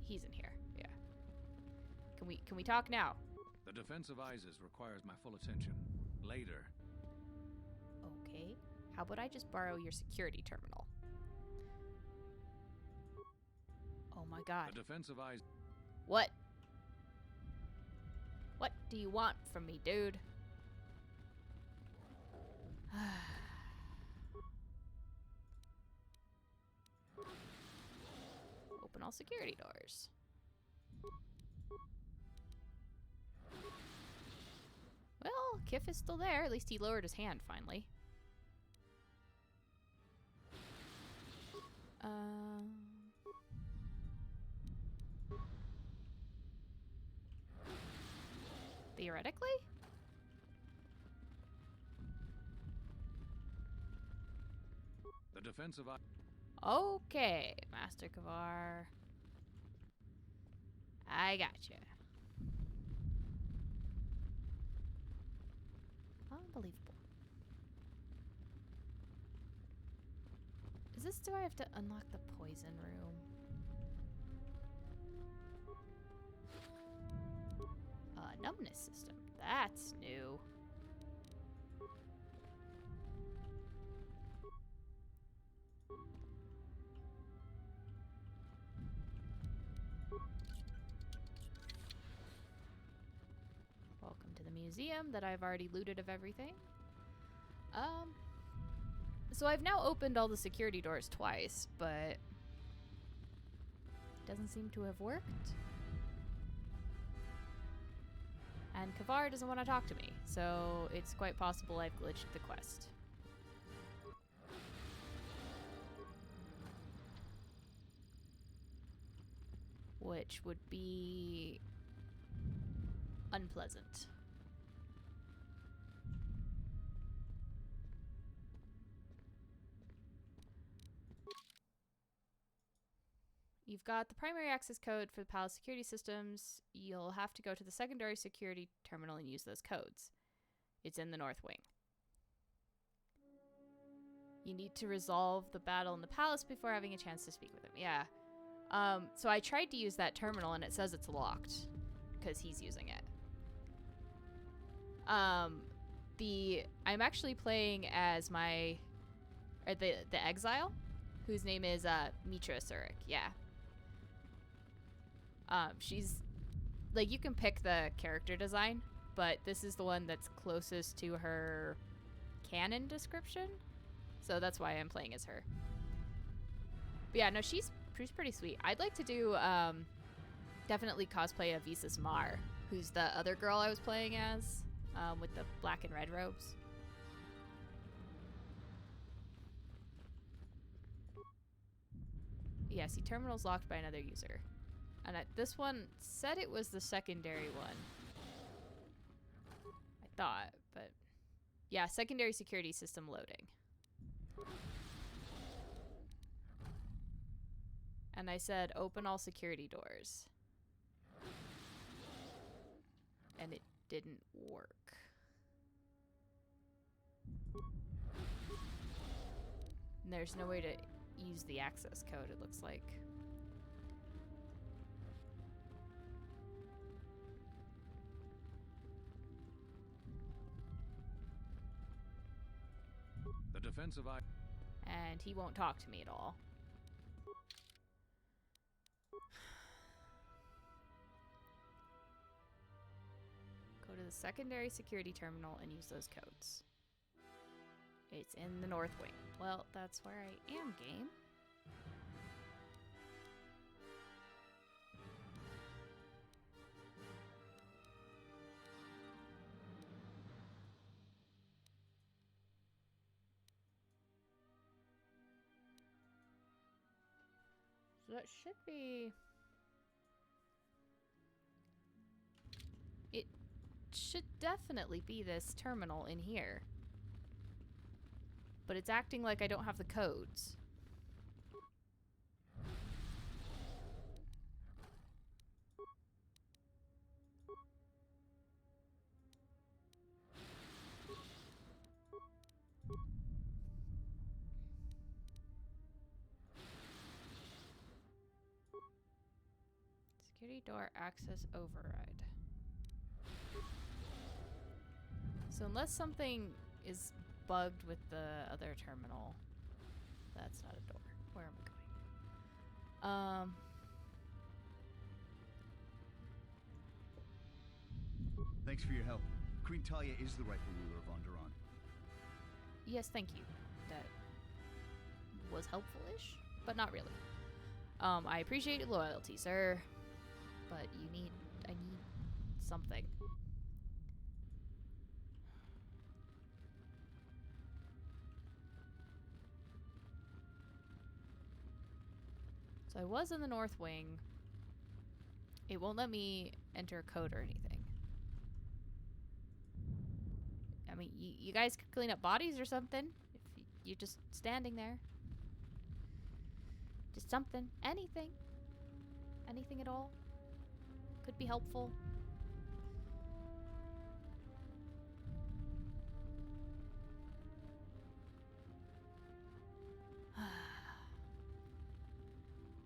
He's in here. Yeah. Can we talk now? The defense of Isis requires my full attention. Later. Okay. How about I just borrow your security terminal? Oh Oh my god. The defensive eyes. What? What do you want from me, dude? Open all security doors. Well, Kif is still there. At least he lowered his hand finally. Theoretically? The defensive eye. Okay, Master Kavar. I gotcha. Unbelievable. Is this, do I have to unlock the poison room? Numbness system. That's new. Welcome to the museum that I've already looted of everything. So I've now opened all the security doors twice, but it doesn't seem to have worked. And Kavar doesn't want to talk to me, so it's quite possible I've glitched the quest. Which would be unpleasant. You've got the primary access code for the palace security systems. You'll have to go to the secondary security terminal and use those codes. It's in the north wing. You need to resolve the battle in the palace before having a chance to speak with him. Yeah. So I tried to use that terminal and it says it's locked because he's using it. I'm actually playing as the exile, whose name is Mitra Surik. Yeah. She's like, you can pick the character design, but this is the one that's closest to her canon description, so that's why I'm playing as her. But yeah, no, she's pretty sweet. I'd like to do definitely cosplay of Visas Mar, who's the other girl I was playing as, with the black and red robes. Yeah, see, terminal's locked by another user. And this one said it was the secondary one. I thought, but... Yeah, secondary security system loading. And I said, open all security doors. And it didn't work. And there's no way to use the access code, it looks like. The defensive eye. And he won't talk to me at all. Go to the secondary security terminal and use those codes. It's in the north wing. Well, that's where I am, game. So that should be... It should definitely be this terminal in here. But it's acting like I don't have the codes. Security door access override. So unless something is bugged with the other terminal, that's not a door. Where am I going? Thanks for your help. Queen Talia is the rightful ruler of Onderon. Yes, thank you. That was helpful-ish, but not really. I appreciate your loyalty, sir. But I need something. So I was in the North Wing. It won't let me enter a code or anything. I mean, you guys could clean up bodies or something. If you're just standing there. Just something. Anything. Anything at all. Could be helpful.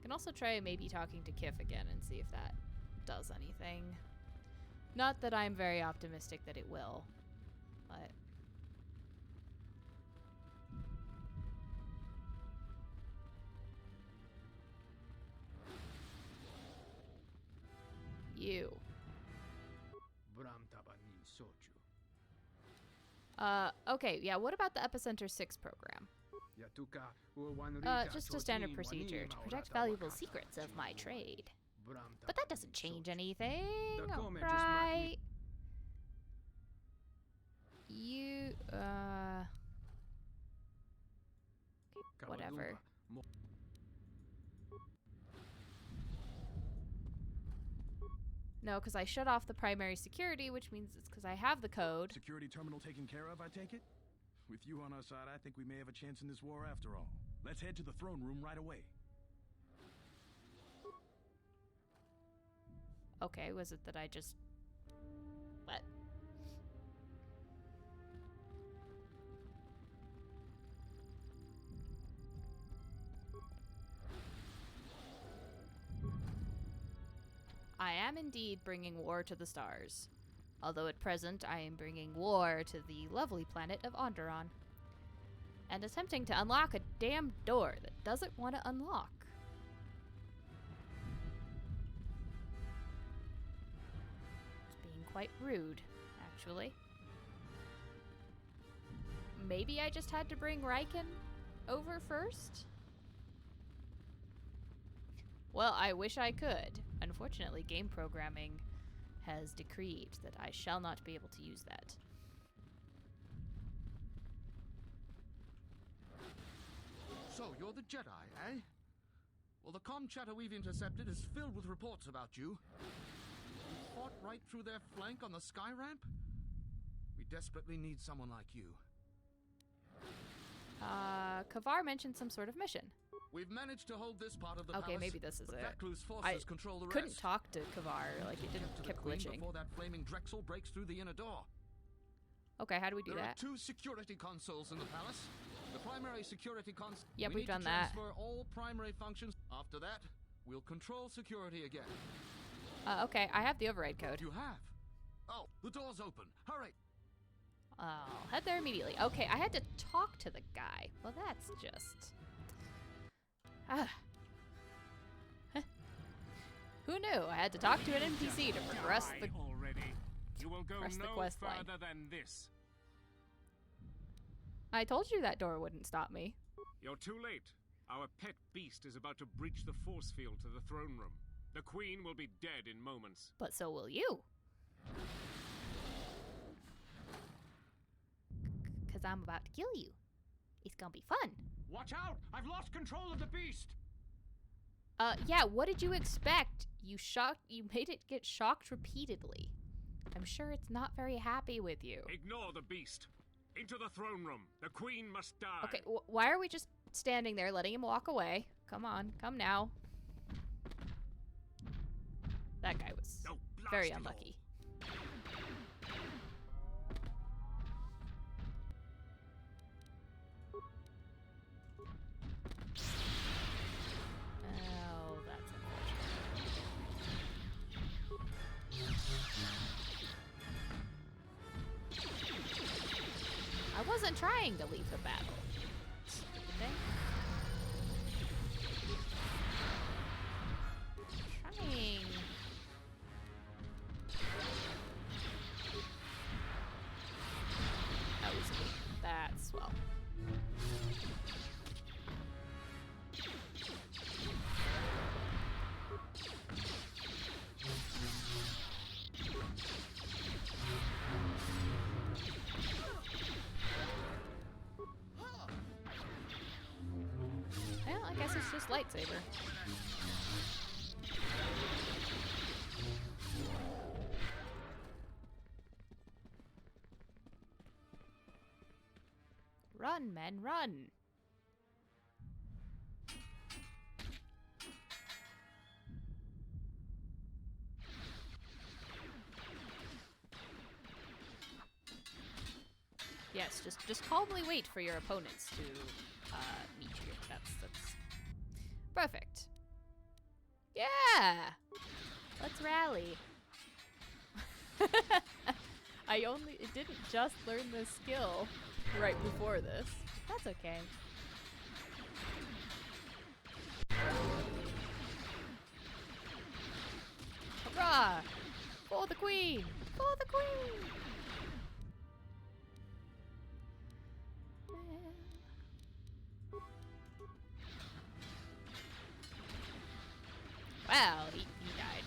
Can also try maybe talking to Kif again and see if that does anything. Not that I'm very optimistic that it will, but you. Okay, yeah, what about the Epicenter 6 program? Just a standard procedure to protect valuable secrets of my trade. But that doesn't change anything, right? You, whatever. No, because I shut off the primary security, which means it's because I have the code. Security terminal taken care of, I take it? With you on our side, I think we may have a chance in this war after all. Let's head to the throne room right away. Okay, was it that I just... What? I am indeed bringing war to the stars. Although at present I am bringing war to the lovely planet of Onderon. And attempting to unlock a damn door that doesn't want to unlock. It's being quite rude, actually. Maybe I just had to bring Riken over first? Well, I wish I could. Unfortunately, game programming has decreed that I shall not be able to use that. So, you're the Jedi, eh? Well, the comm chatter we've intercepted is filled with reports about you. You fought right through their flank on the sky ramp? We desperately need someone like you. Kavar mentioned some sort of mission. We've managed to hold this part of the Okay, palace, maybe this is but it. Vaclu's forces control the rest. Couldn't talk to Kavar, like it didn't keep glitching. Before that flaming Drexel breaks through the inner door. Okay, how do we do there that? There are 2 security consoles in the palace. The primary security console. Yep, we've done that. Transfer all primary functions. After that, we'll control security again. Okay, I have the override code. You have? Oh, the door's open. Hurry. I'll head there immediately. Okay, I had to talk to the guy. Well, that's just... Who knew? I had to talk to an NPC to progress the already. You will go the no quest line. further than this. I told you that door wouldn't stop me. You're too late. Our pet beast is about to breach the force field to the throne room. The queen will be dead in moments. But so will you. Because I'm about to kill you. It's gonna be fun. Watch out! I've lost control of the beast! Yeah, what did you expect? You made it get shocked repeatedly. I'm sure it's not very happy with you. Ignore the beast. Into the throne room. The queen must die. Okay, why are we just standing there letting him walk away? Come on, come now. That guy was very unlucky. Oh, that's unfortunate. I wasn't trying to leave the battle. Stupid thing. Trying. this lightsaber. Run, men, run! Yes, just calmly wait for your opponents to meet you. That's perfect. Yeah! Let's rally. I didn't just learn this skill right before this. That's okay. Hurrah! For the queen! For the queen! Well, he died.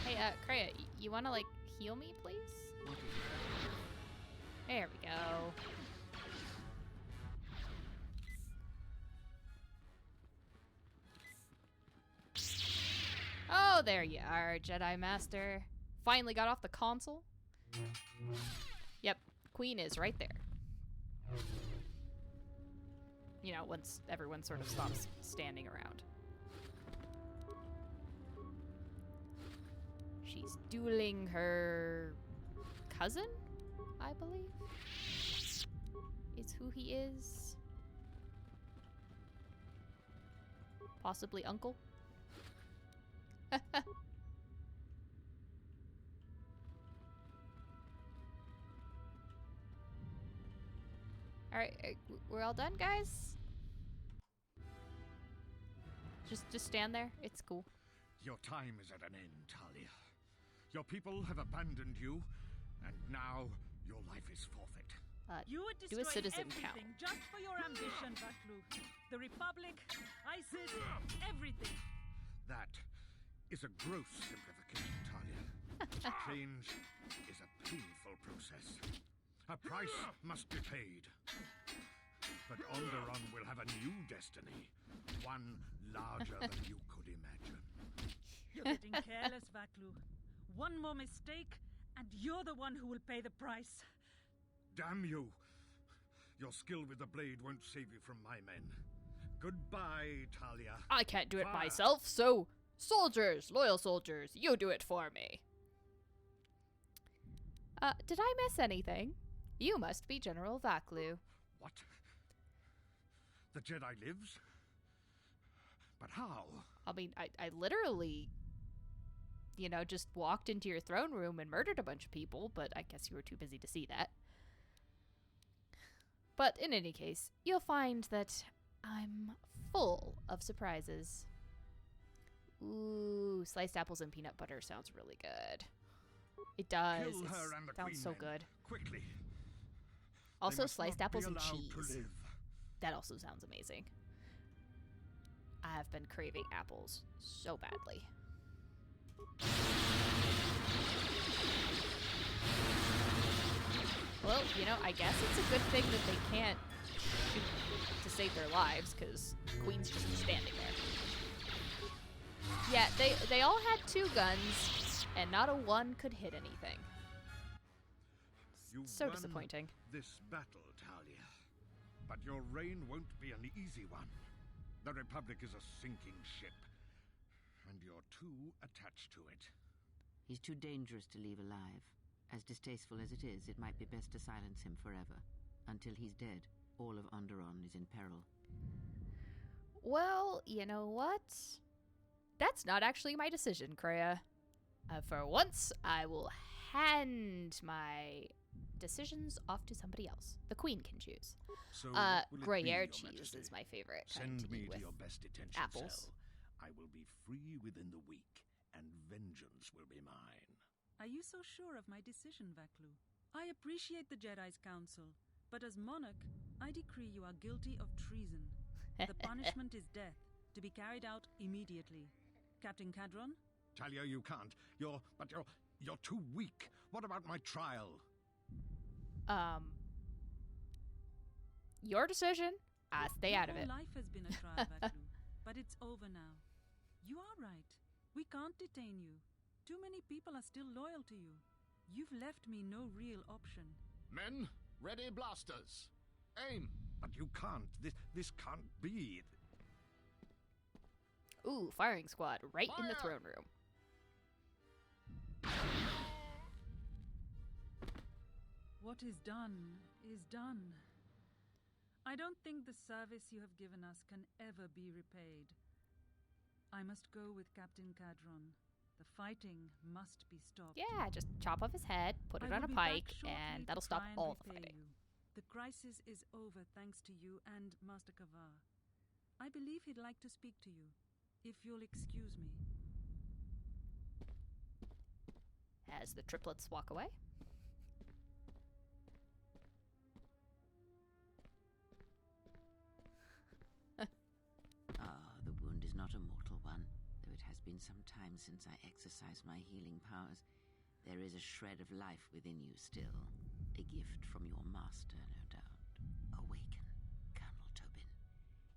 Hey, Kreia, you wanna, like, heal me, please? There we go. Oh, there you are, Jedi Master. Finally got off the console. Yep, Queen is right there. You know, once everyone sort of stops standing around. She's dueling her cousin, I believe, is who he is. Possibly uncle. Alright, we're all done, guys? Just stand there. It's cool. Your time is at an end, Talia. Your people have abandoned you, and now your life is forfeit. You would do a destroy citizen count. everything just for your ambition, Vaklu. The Republic, ISIS, everything. That is a gross simplification, Talia. Change is a painful process. A price must be paid. But Onderon will have a new destiny. One larger than you could imagine. You're getting careless, Vaklu. One more mistake, and you're the one who will pay the price. Damn you! Your skill with the blade won't save you from my men. Goodbye, Talia. I can't do it Fire. myself, so soldiers, loyal soldiers, you do it for me. Did I miss anything? You must be General Vaklu. What? The Jedi lives? But how? I mean, I literally, you know, just walked into your throne room and murdered a bunch of people, but I guess you were too busy to see that. But in any case, you'll find that I'm full of surprises. Ooh, sliced apples and peanut butter sounds really good. It does. Kill her and the sounds Queen so men. good. Quickly. Also, They must sliced not apples be and allowed cheese. to live. That also sounds amazing. I have been craving apples so badly. Well, you know, I guess it's a good thing that they can't shoot to save their lives, because Queen's just standing there. Yeah, they all had 2 guns, and not a one could hit anything. You So won disappointing. this battle, Talia. But your reign won't be an easy one. The Republic is a sinking ship, and you're too attached to it. He's too dangerous to leave alive. As distasteful as it is, it might be best to silence him forever. Until he's dead, all of Onderon is in peril. Well, you know what? That's not actually my decision, Kreia. For once, I will hand my decisions off to somebody else. The Queen can choose. So what will it be, Gruyere Your cheese Majesty? is my favorite kind Send to me eat to with your best detention apples. cell. I will be free within the week, and vengeance will be mine. Are you so sure of my decision, Vaklu? I appreciate the Jedi's counsel, but as monarch, I decree you are guilty of treason. The punishment is death, to be carried out immediately. Captain Cadron? Talia, you can't. You're You're too weak. What about my trial? Your decision. I stay out of it. Your whole life has been a trial, Vaklu, but it's over now. You are right. We can't detain you. Too many people are still loyal to you. You've left me no real option. Men, ready blasters. Aim. But you can't. This can't be. Ooh, firing squad right in the throne room. What is done is done. I don't think the service you have given us can ever be repaid. I must go with Captain Cadron. The fighting must be stopped. Yeah, just chop off his head, put it on a pike, and that'll stop all the fighting. You. The crisis is over thanks to you and Master Kavar. I believe he'd like to speak to you, if you'll excuse me. As the triplets walk away. The wound is not a mortal one, though it has been some time since I exercised my healing powers. There is a shred of life within you still. A gift from your master, no doubt. Awaken, Colonel Tobin.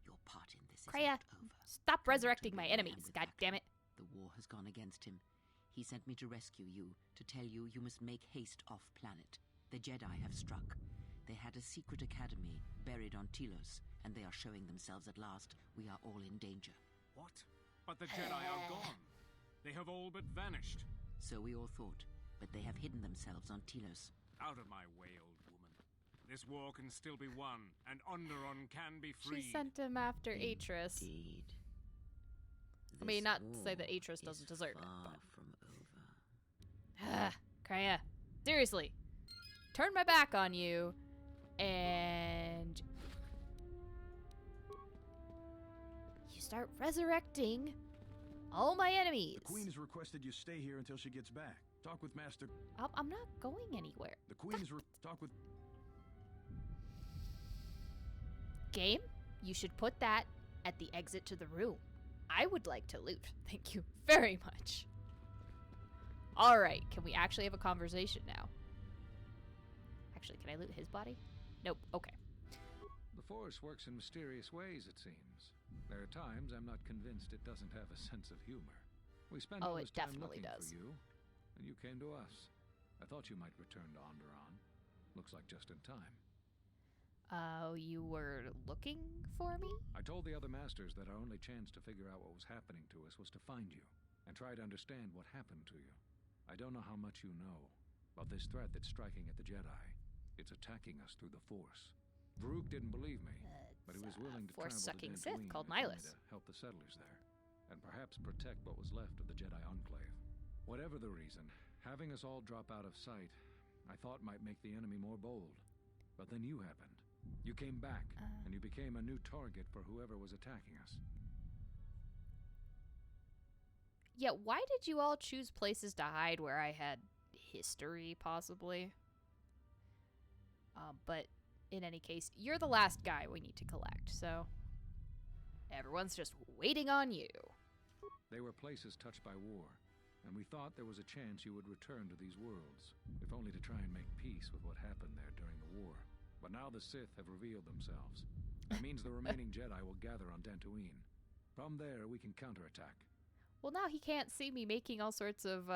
Your part in this is not over. Stop resurrecting my enemies, god damn it. The war has gone against him. He sent me to rescue you, to tell you you must make haste off-planet. The Jedi have struck. They had a secret academy buried on Telos, and they are showing themselves at last. We are all in danger. What? But the Jedi are gone. They have all but vanished. So we all thought, but they have hidden themselves on Telos. Out of my way, old woman. This war can still be won, and Onderon can be freed. She sent him after Atris. Indeed. I mean, not to say that Atris doesn't deserve it, but... from over. Kreia, seriously. Turn my back on you, and... you start resurrecting all my enemies. The Queen has requested you stay here until she gets back. Talk with Master... I'm not going anywhere. The Queen has... Talk with... Game, you should put that at the exit to the room. I would like to loot. Thank you very much. Alright, can we actually have a conversation now? Actually, can I loot his body? Nope, okay. The Force works in mysterious ways, it seems. There are times I'm not convinced it doesn't have a sense of humor. We spent all this time looking for you, and you came to us. I thought you might return to Onderon. Looks like just in time. You were looking for me? I told the other masters that our only chance to figure out what was happening to us was to find you, and try to understand what happened to you. I don't know how much you know, but this threat that's striking at the Jedi, it's attacking us through the Force. Varuk didn't believe me, but he was willing to travel to Force-sucking Sith Dantooine called with me Nihilus. to help the settlers there, and perhaps protect what was left of the Jedi Enclave. Whatever the reason, having us all drop out of sight, I thought might make the enemy more bold. But then you happened. You came back, and you became a new target for whoever was attacking us. Yeah, why did you all choose places to hide where I had history, possibly? But in any case, you're the last guy we need to collect, so everyone's just waiting on you. They were places touched by war, and we thought there was a chance you would return to these worlds, if only to try and make peace with what happened there during the war. But now the Sith have revealed themselves. That means the remaining Jedi will gather on Dantooine. From there, we can counterattack. Well, now he can't see me making all sorts of,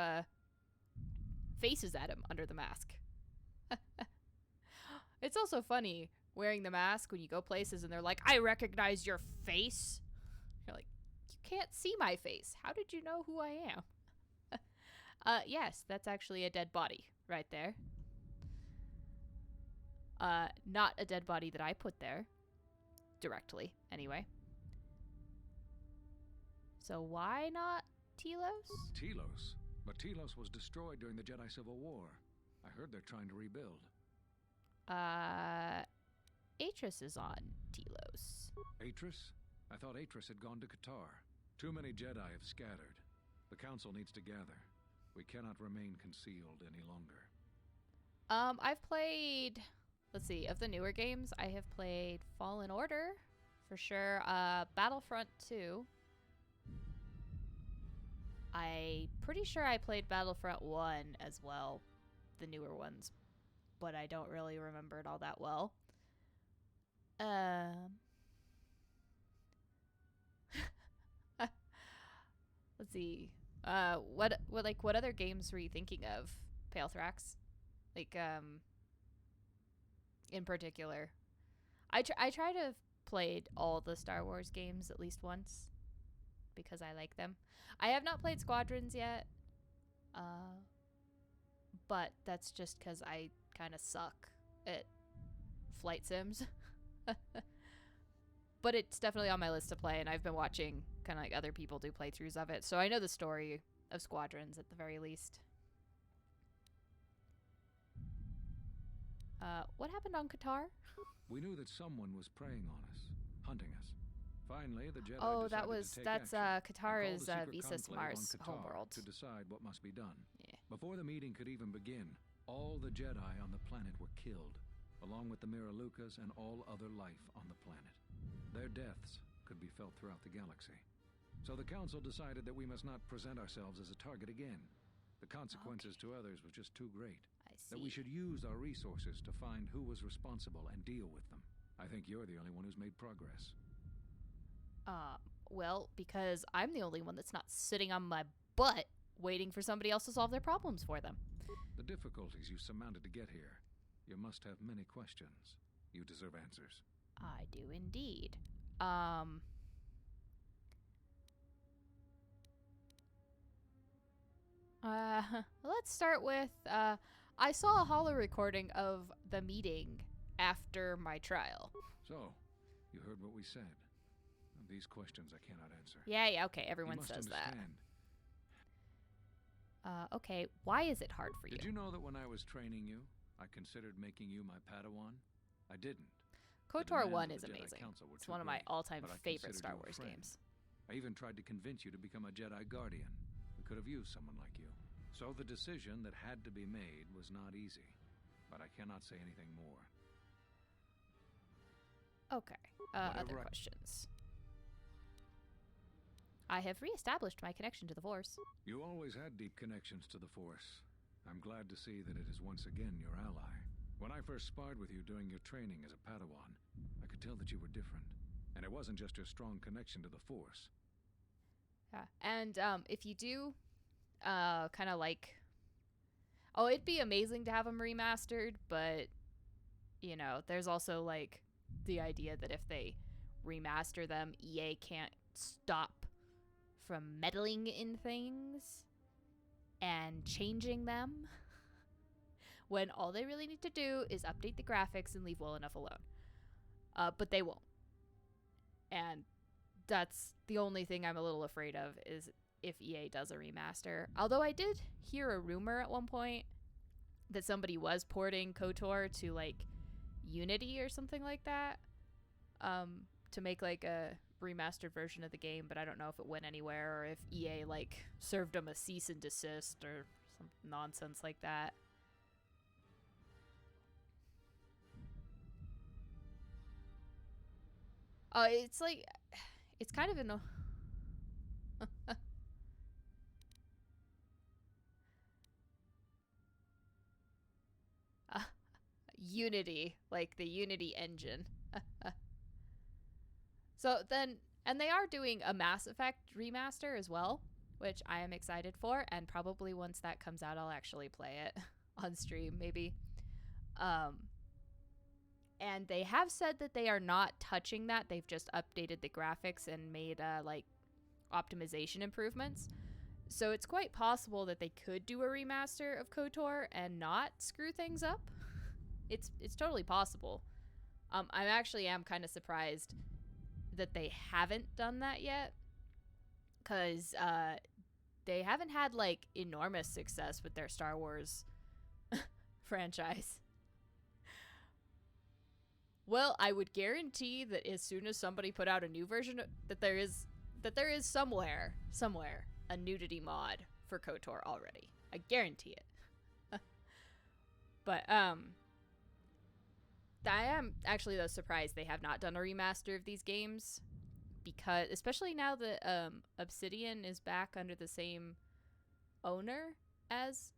faces at him under the mask. It's also funny wearing the mask when you go places and they're like, I recognize your face. You're like, you can't see my face. How did you know who I am? Yes, that's actually a dead body right there. Not a dead body that I put there. Directly, anyway. So why not Telos? Telos? But Telos was destroyed during the Jedi Civil War. I heard they're trying to rebuild. Atris is on Telos. Atris? I thought Atris had gone to KOTOR. Too many Jedi have scattered. The Council needs to gather. We cannot remain concealed any longer. I've played... Let's see, of the newer games, I have played Fallen Order, for sure. Battlefront 2. I pretty sure I played Battlefront 1 as well, the newer ones, but I don't really remember it all that well. Let's see. What other games were you thinking of, Palethrax? Like, in particular. I try to have played all the Star Wars games at least once, because I like them. I have not played Squadrons yet, but that's just because I kind of suck at flight sims. But it's definitely on my list to play, and I've been watching kind of like other people do playthroughs of it, so I know the story of Squadrons at the very least. What happened on KOTOR? We knew that someone was preying on us, hunting us. Finally, the Jedi that's KOTOR is Visa Smart's homeworld to decide what must be done. Yeah. Before the meeting could even begin, all the Jedi on the planet were killed, along with the Miralukas and all other life on the planet. Their deaths could be felt throughout the galaxy. So the Council decided that we must not present ourselves as a target again. The consequences to others were just too great. I see. That we should use our resources to find who was responsible and deal with them. I think you're the only one who's made progress. Well, because I'm the only one that's not sitting on my butt waiting for somebody else to solve their problems for them. The difficulties you surmounted to get here. You must have many questions. You deserve answers. I do indeed. Let's start with, I saw a holo recording of the meeting after my trial. So, you heard what we said. These questions I cannot answer. Yeah, okay, everyone says that. Okay, why is it hard for you? Did you know that when I was training you, I considered making you my Padawan? I didn't. KOTOR 1 is amazing. It's one of my all-time favorite Star Wars games. I even tried to convince you to become a Jedi Guardian. We could have used someone like you. So the decision that had to be made was not easy. But I cannot say anything more. Okay, other questions. I have reestablished my connection to the Force. You always had deep connections to the Force. I'm glad to see that it is once again your ally. When I first sparred with you during your training as a Padawan, I could tell that you were different. And it wasn't just your strong connection to the Force. Yeah, and if you do, kind of like... Oh, it'd be amazing to have them remastered, but, you know, there's also, like, the idea that if they remaster them, EA can't stop from meddling in things and changing them when all they really need to do is update the graphics and leave well enough alone. But they won't. And that's the only thing I'm a little afraid of, is if EA does a remaster. Although I did hear a rumor at one point that somebody was porting KOTOR to, like, Unity or something like that, to make, like, a remastered version of the game, but I don't know if it went anywhere or if EA, like, served them a cease and desist or some nonsense like that. It's like, it's kind of in a... Unity, like the Unity engine. So then, and they are doing a Mass Effect remaster as well, which I am excited for, and probably once that comes out, I'll actually play it on stream, maybe. And they have said that they are not touching that. They've just updated the graphics and made, like, optimization improvements. So it's quite possible that they could do a remaster of KOTOR and not screw things up. It's totally possible. I actually am kind of surprised that they haven't done that yet, because they haven't had, like, enormous success with their Star Wars franchise. Well, I would guarantee that as soon as somebody put out a new version, that there is somewhere a nudity mod for KOTOR already. I guarantee it. But I am actually, though, surprised they have not done a remaster of these games, because especially now that Obsidian is back under the same owner as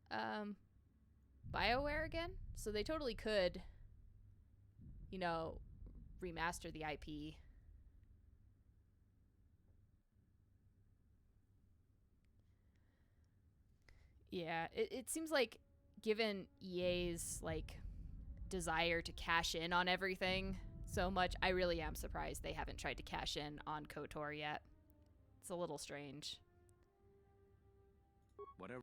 BioWare again, so they totally could, you know, remaster the IP. Yeah, it seems like, given EA's like desire to cash in on everything so much, I really am surprised they haven't tried to cash in on KOTOR yet. It's a little strange. Whatever.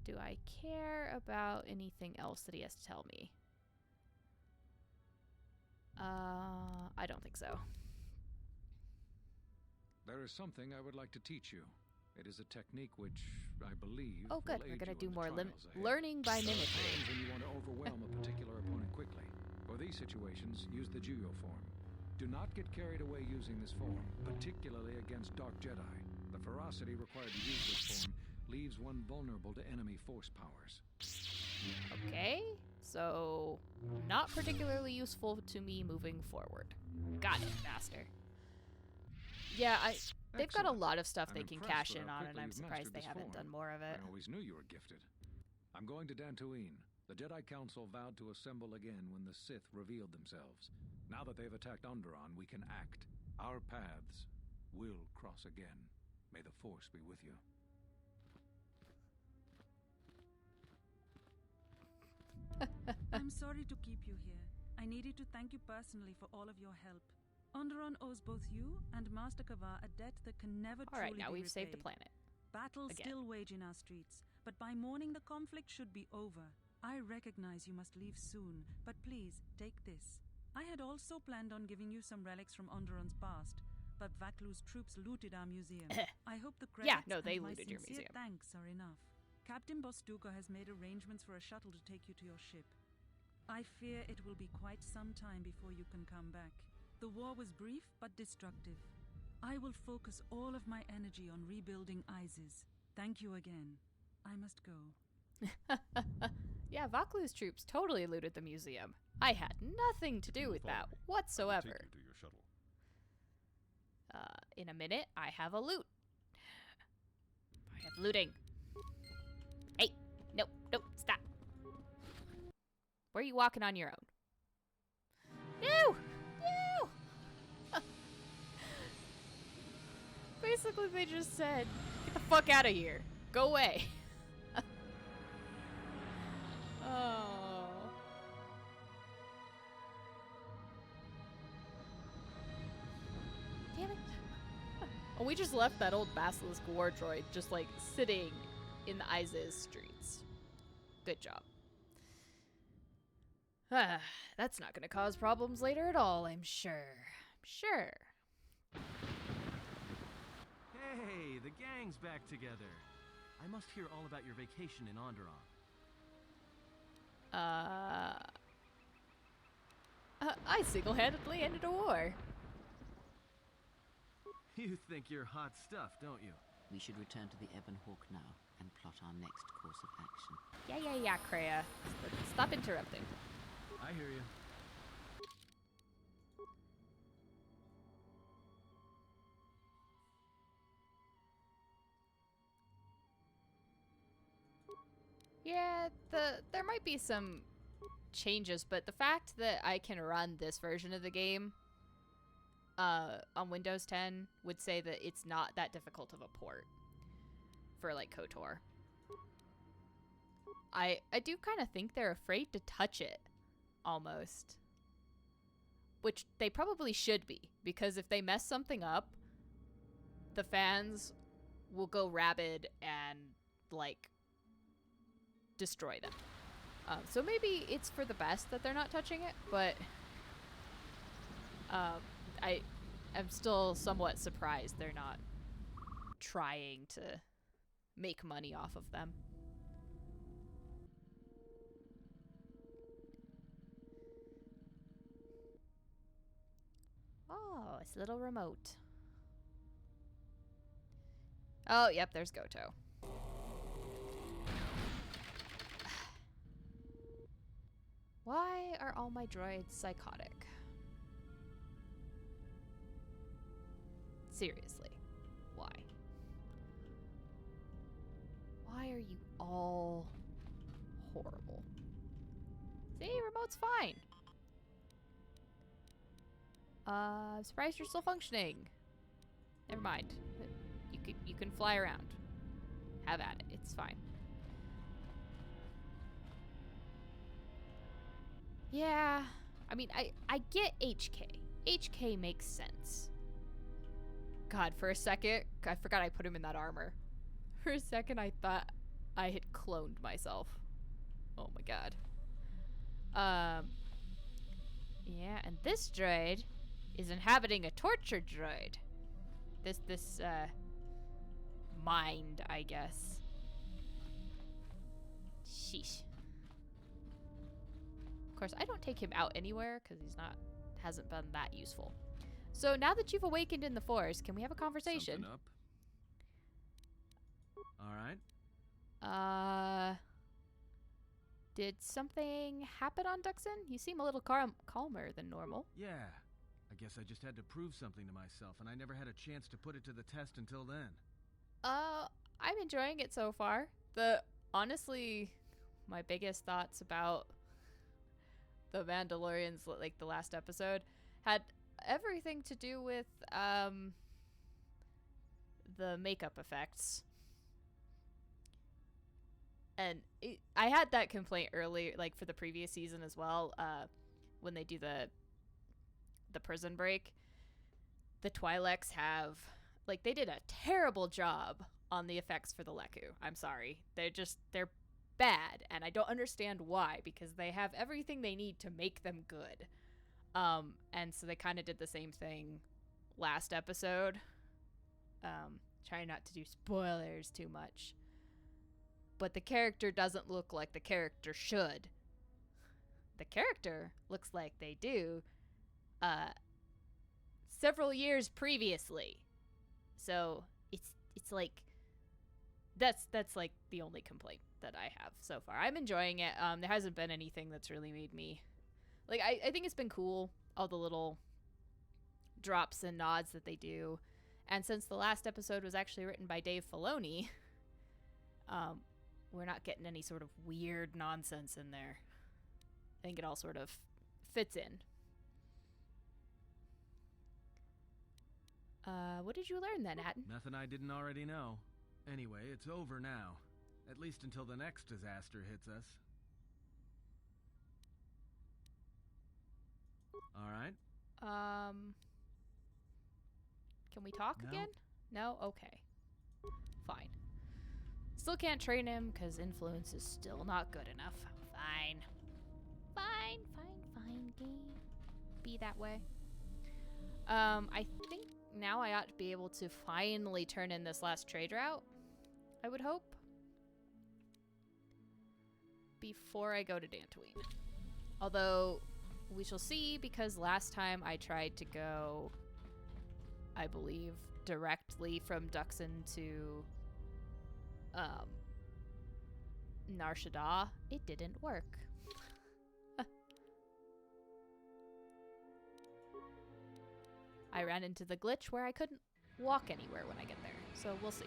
Do I care about anything else that he has to tell me? I don't think so. There is something I would like to teach you. It is a technique which, I believe, oh good, will we're aid gonna you do in the more trials ahead. learning by There are mimicry. times when you want to overwhelm a particular opponent quickly. For these situations, use the Juyo form. Do not get carried away using this form, particularly against Dark Jedi. The ferocity required to use this form leaves one vulnerable to enemy force powers. Okay, so not particularly useful to me moving forward. Got it, master. Yeah, they've got a lot of stuff they can cash in on, and I'm surprised they haven't done more of it. I always knew you were gifted. I'm going to Dantooine. The Jedi Council vowed to assemble again when the Sith revealed themselves. Now that they've attacked Onderon, we can act. Our paths will cross again. May the Force be with you. I'm sorry to keep you here. I needed to thank you personally for all of your help. Onderon owes both you and Master Kavar a debt that can never All right, truly now be we've saved the repaid. planet. Battles Again. still wage in our streets, but by morning the conflict should be over. I recognize you must leave soon, but please, take this. I had also planned on giving you some relics from Onderon's past, but Vaklu's troops looted our museum. I hope the credits they and my looted your sincere museum. thanks are enough. Captain Bostuka has made arrangements for a shuttle to take you to your ship. I fear it will be quite some time before you can come back. The war was brief but destructive. I will focus all of my energy on rebuilding Isis. Thank you again. I must go. Yeah, Vaklu's troops totally looted the museum. I had nothing to do with that whatsoever. Take you to your shuttle. In a minute, I have a loot. I have looting. Hey, no, stop. Where are you walking on your own? No! Basically, they just said, get the fuck out of here. Go away. Oh. Damn it. Oh, we just left that old basilisk war droid just like sitting in the Isis streets. Good job. That's not gonna cause problems later at all, I'm sure. Hey, the gang's back together. I must hear all about your vacation in Onderon. I single-handedly ended a war. You think you're hot stuff, don't you? We should return to the Ebon Hawk now and plot our next course of action. Yeah, Kreia. Stop interrupting. I hear you. Yeah, there might be some changes, but the fact that I can run this version of the game on Windows 10 would say that it's not that difficult of a port for like KOTOR. I do kind of think they're afraid to touch it, almost. Which they probably should be, because if they mess something up, the fans will go rabid and, like, destroy them. So maybe it's for the best that they're not touching it, but I am still somewhat surprised they're not trying to make money off of them. Oh, it's a little remote. Oh, yep, there's Goto. Why are all my droids psychotic? Seriously. Why? Why are you all horrible? See, remote's fine. I'm surprised you're still functioning. Never mind. You can fly around. Have at it. It's fine. Yeah. I mean, I get HK. HK makes sense. God, for a second, I forgot I put him in that armor. For a second, I thought I had cloned myself. Oh my god. Yeah, and this droid is inhabiting a torture droid. This mind, I guess. Sheesh. Of course, I don't take him out anywhere because hasn't been that useful. So now that you've awakened in the Force, can we have a conversation? Something up. All right. Did something happen on Duxon? You seem a little calmer than normal. Yeah. I guess I just had to prove something to myself, and I never had a chance to put it to the test until then. I'm enjoying it so far. Honestly, my biggest thoughts about the Mandalorians, like the last episode, had everything to do with the makeup effects. And I had that complaint earlier, like for the previous season as well, when they do the prison break. The Twi'leks have, like, they did a terrible job on the effects for the Leku. I'm sorry. They're bad, and I don't understand why, because they have everything they need to make them good. And so they kind of did the same thing last episode. Trying not to do spoilers too much. But the character doesn't look like the character should. The character looks like they do several years previously. So it's like that's like the only complaint that I have so far. I'm enjoying it. There hasn't been anything that's really made me like I think it's been cool, all the little drops and nods that they do. And since the last episode was actually written by Dave Filoni, we're not getting any sort of weird nonsense in there. I think it all sort of fits in. What did you learn then, Atten? Nothing I didn't already know. Anyway, it's over now. At least until the next disaster hits us. Alright. Can we talk No. again? No? Okay. Fine. Still can't train him because influence is still not good enough. Fine. Fine, game. Be that way. I think now I ought to be able to finally turn in this last trade route. I would hope. Before I go to Dantooine. Although, we shall see, because last time I tried to go, I believe, directly from Duxon to Nar Shaddaa, it didn't work. I ran into the glitch where I couldn't walk anywhere when I get there, so we'll see.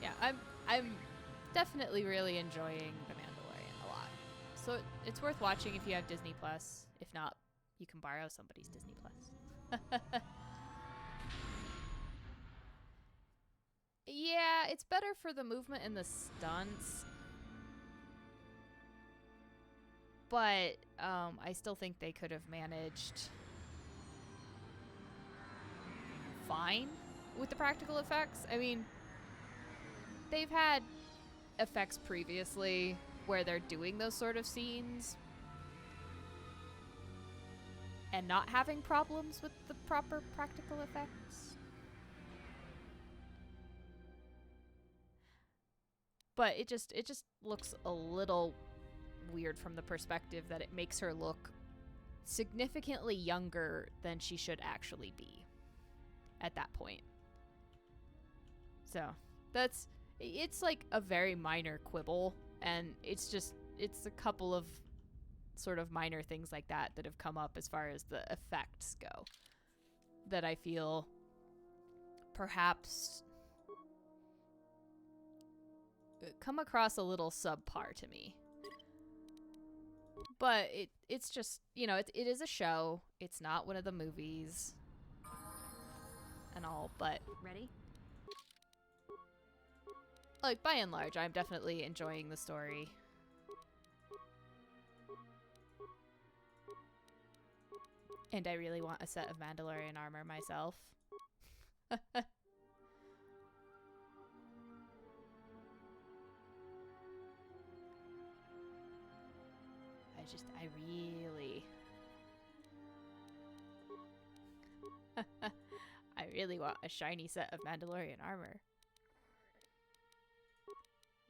Yeah, I'm definitely really enjoying The Mandalorian a lot. So it's worth watching if you have Disney Plus. If not, you can borrow somebody's Disney Plus. Yeah, it's better for the movement and the stunts. But I still think they could have managed fine with the practical effects. I mean, they've had effects previously where they're doing those sort of scenes and not having problems with the proper practical effects. But it just looks a little weird from the perspective that it makes her look significantly younger than she should actually be at that point. So it's like a very minor quibble, and it's just it's a couple of sort of minor things like that that have come up as far as the effects go that I feel perhaps come across a little subpar to me. But it's just, you know, it is a show. It's not one of the movies and all, but ready? Like, by and large, I'm definitely enjoying the story. And I really want a set of Mandalorian armor myself. I really... I really want a shiny set of Mandalorian armor.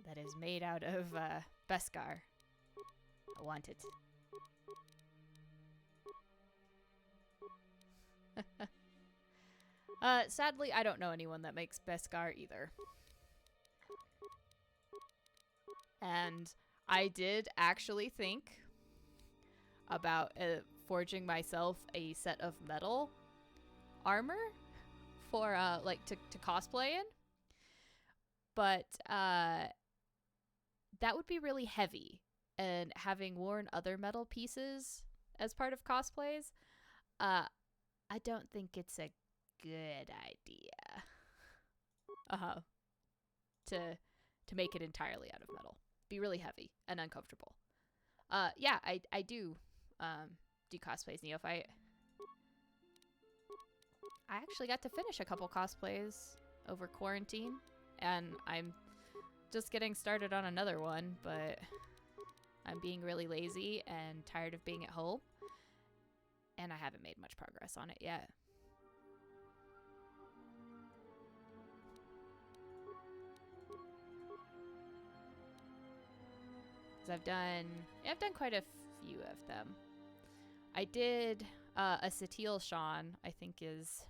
That is made out of, Beskar. I want it. Sadly, I don't know anyone that makes Beskar either. And I did actually think about forging myself a set of metal armor for, like, to cosplay in. But, that would be really heavy. And having worn other metal pieces as part of cosplays, I don't think it's a good idea. To make it entirely out of metal. Be really heavy and uncomfortable. Yeah, I do cosplays, Neophyte. I actually got to finish a couple cosplays over quarantine, and I'm just getting started on another one, but I'm being really lazy and tired of being at home, and I haven't made much progress on it yet. I've done quite a few of them. I did a Satil Shan, I think is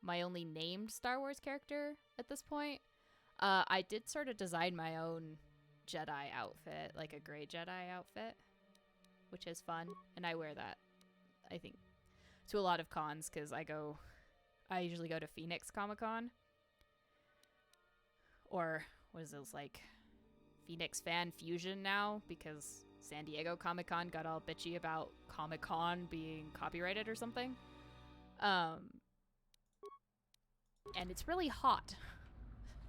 my only named Star Wars character at this point. I did sort of design my own Jedi outfit, like a gray Jedi outfit, which is fun, and I wear that, I think, to a lot of cons, because I usually go to Phoenix Comic-Con, or what is this, like, Phoenix Fan Fusion now, because San Diego Comic-Con got all bitchy about Comic-Con being copyrighted or something. And it's really hot.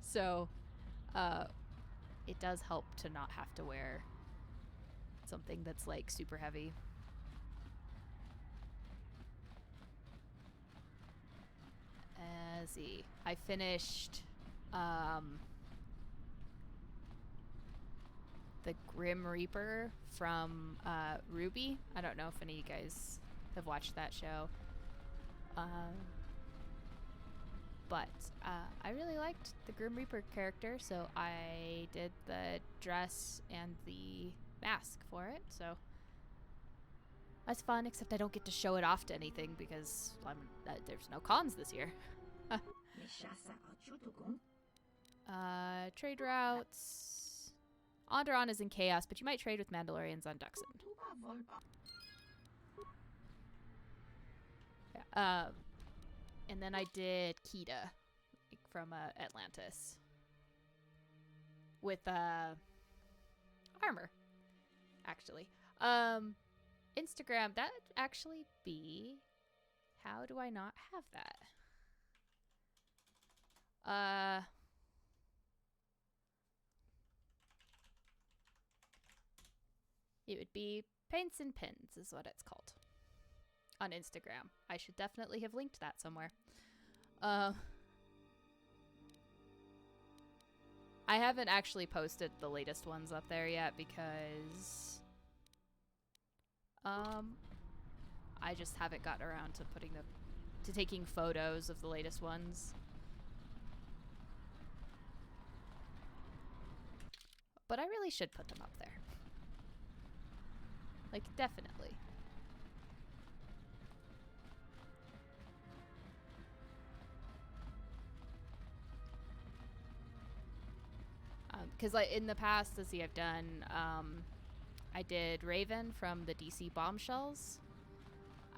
So, it does help to not have to wear something that's, like, super heavy. Let's see. I finished, the Grim Reaper from Ruby. I don't know if any of you guys have watched that show. But I really liked the Grim Reaper character, so I did the dress and the mask for it, so that's fun, except I don't get to show it off to anything because there's no cons this year. Trade routes. Onderon is in Chaos, but you might trade with Mandalorians on Duxon. Yeah, and then I did Kita from Atlantis with armor, actually. Instagram, that actually be... How do I not have that? It would be Paints and Pins is what it's called on Instagram. I should definitely have linked that somewhere. I haven't actually posted the latest ones up there yet because I just haven't gotten around to taking photos of the latest ones. But I really should put them up there. Like, definitely. because like in the past, let's see, I've done, I did Raven from the DC Bombshells.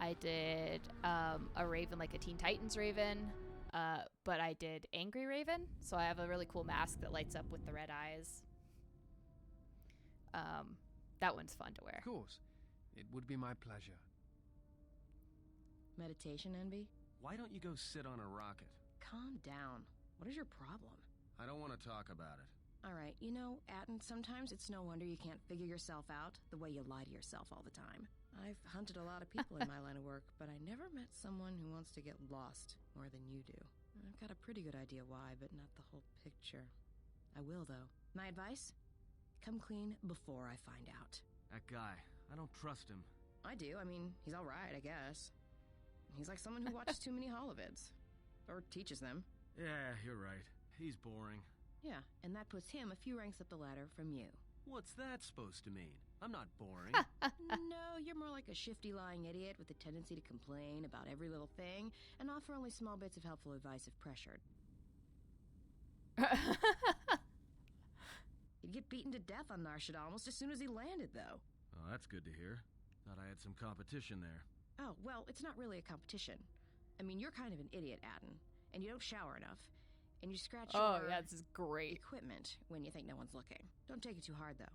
I did a Raven, like a Teen Titans Raven, but I did Angry Raven, so I have a really cool mask that lights up with the red eyes. That one's fun to wear. Of course. It would be my pleasure. Meditation, Envy? Why don't you go sit on a rocket? Calm down. What is your problem? I don't want to talk about it. All right, you know, Atten, sometimes it's no wonder you can't figure yourself out the way you lie to yourself all the time. I've hunted a lot of people in my line of work, but I never met someone who wants to get lost more than you do. I've got a pretty good idea why, but not the whole picture. I will, though. My advice? Come clean before I find out. That guy, I don't trust him. I do. I mean, he's all right, I guess. He's like someone who watches too many holovids. Or teaches them. Yeah, you're right. He's boring. Yeah, and that puts him a few ranks up the ladder from you. What's that supposed to mean? I'm not boring. No, you're more like a shifty, lying idiot with a tendency to complain about every little thing and offer only small bits of helpful advice if pressured. He'd get beaten to death on Nar Shaddaa almost as soon as he landed, though. Oh, that's good to hear. Thought I had some competition there. Oh, well, it's not really a competition. I mean, you're kind of an idiot, Atten, and you don't shower enough. And you scratch your yeah, this is great. equipment when you think no one's looking. Don't take it too hard, though.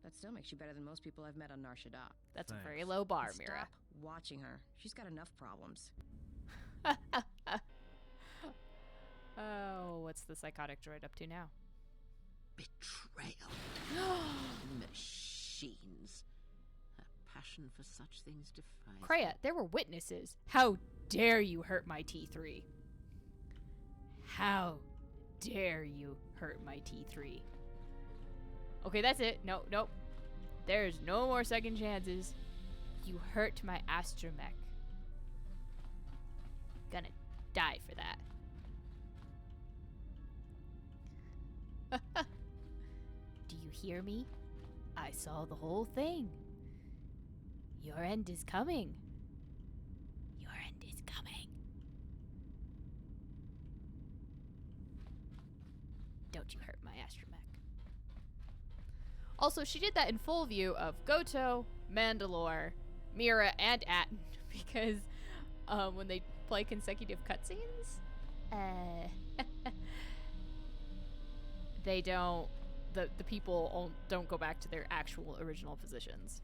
That still makes you better than most people I've met on Nar Shaddaa. That's a very low bar, And Mira. Stop watching her. She's got enough problems. Oh, what's the psychotic droid up to now? Betrayal. Machines. Her passion for such things defies... Kreia, there were witnesses. How dare you hurt my T3? How dare you hurt my T3? Okay, that's it. No, nope. There's no more second chances. You hurt my astromech. Gonna die for that. Do you hear me? I saw the whole thing. Your end is coming. Your end is coming. Don't you hurt my astromech. Also, she did that in full view of Goto, Mandalore, Mira, and Atten, because when they play consecutive cutscenes, they don't, the people don't go back to their actual original positions.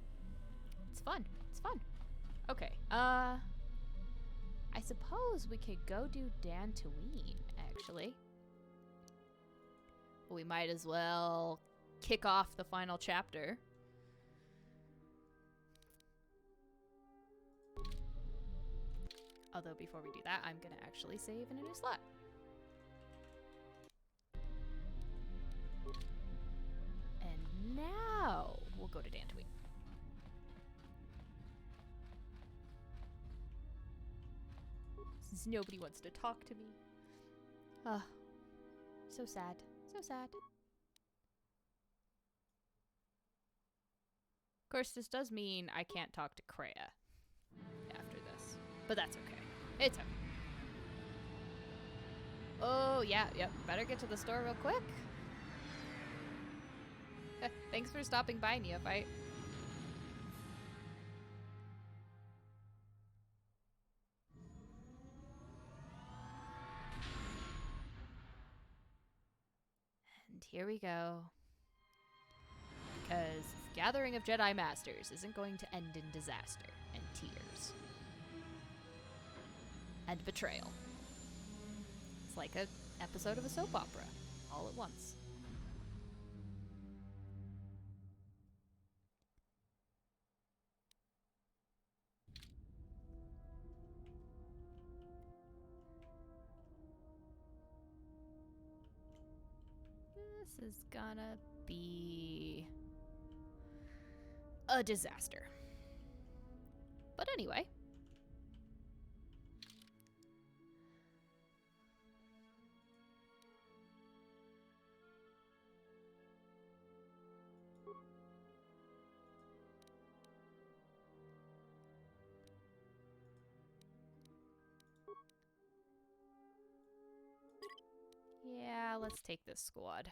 It's fun. It's fun. Okay. I suppose we could go do Dantooine, actually. We might as well kick off the final chapter. Although before we do that, I'm gonna actually save in a new slot. And now we'll go to Dantooine. Since nobody wants to talk to me. Ugh. So sad. So sad. Of course, this does mean I can't talk to Kreia after this. But that's okay. It's okay. Oh, yeah, yep. Better get to the store real quick. Thanks for stopping by, Neophyte. And here we go. Because Gathering of Jedi Masters isn't going to end in disaster and tears. And betrayal. It's like an episode of a soap opera, all at once. This is gonna be a disaster. But anyway. Yeah, let's take this squad.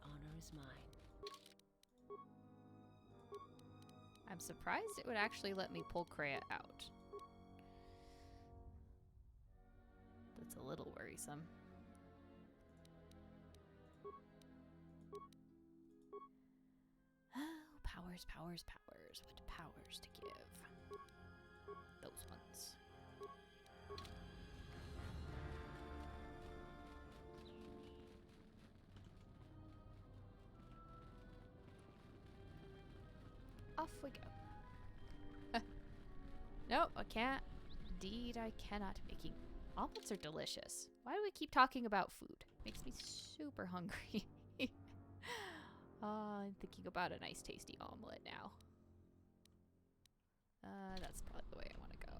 honor is mine. I'm surprised it would actually let me pull Kreia out. That's a little worrisome. Oh, powers, powers, powers. What powers to give? Those ones. Off we go. Nope, I can't. Indeed, I cannot. Making omelets are delicious. Why do we keep talking about food? Makes me super hungry. I'm thinking about a nice tasty omelet now. That's probably the way I want to go.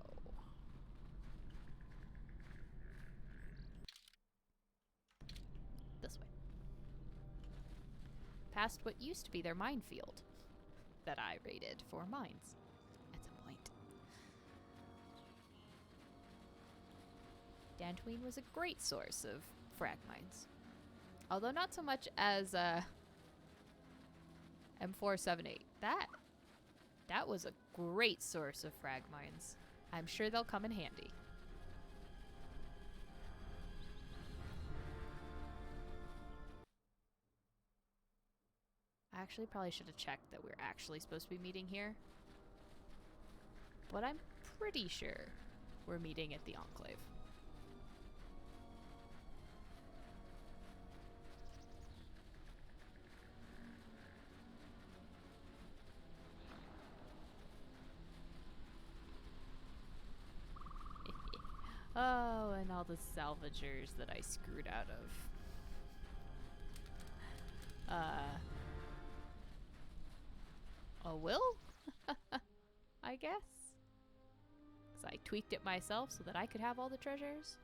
This way. Past what used to be their minefield that I raided for mines at some point. Dantooine was a great source of frag mines. Although not so much as M478. That was a great source of frag mines. I'm sure they'll come in handy. I actually probably should have checked that we're actually supposed to be meeting here. But I'm pretty sure we're meeting at the Enclave. Oh, and all the salvagers that I screwed out of. A will? I guess. Because I tweaked it myself so that I could have all the treasures.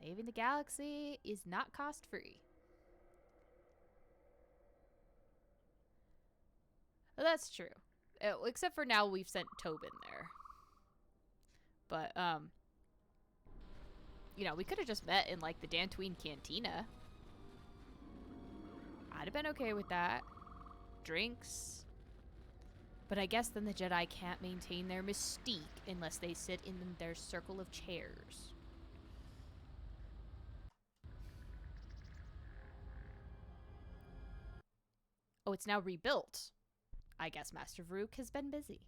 Saving the galaxy is not cost-free. Well, that's true. Except for now we've sent Tobin there. But, you know, we could have just met in, like, the Dantooine Cantina. I'd have been okay with that. Drinks. But I guess then the Jedi can't maintain their mystique unless they sit in their circle of chairs. Oh, it's now rebuilt. I guess Master Varuk has been busy.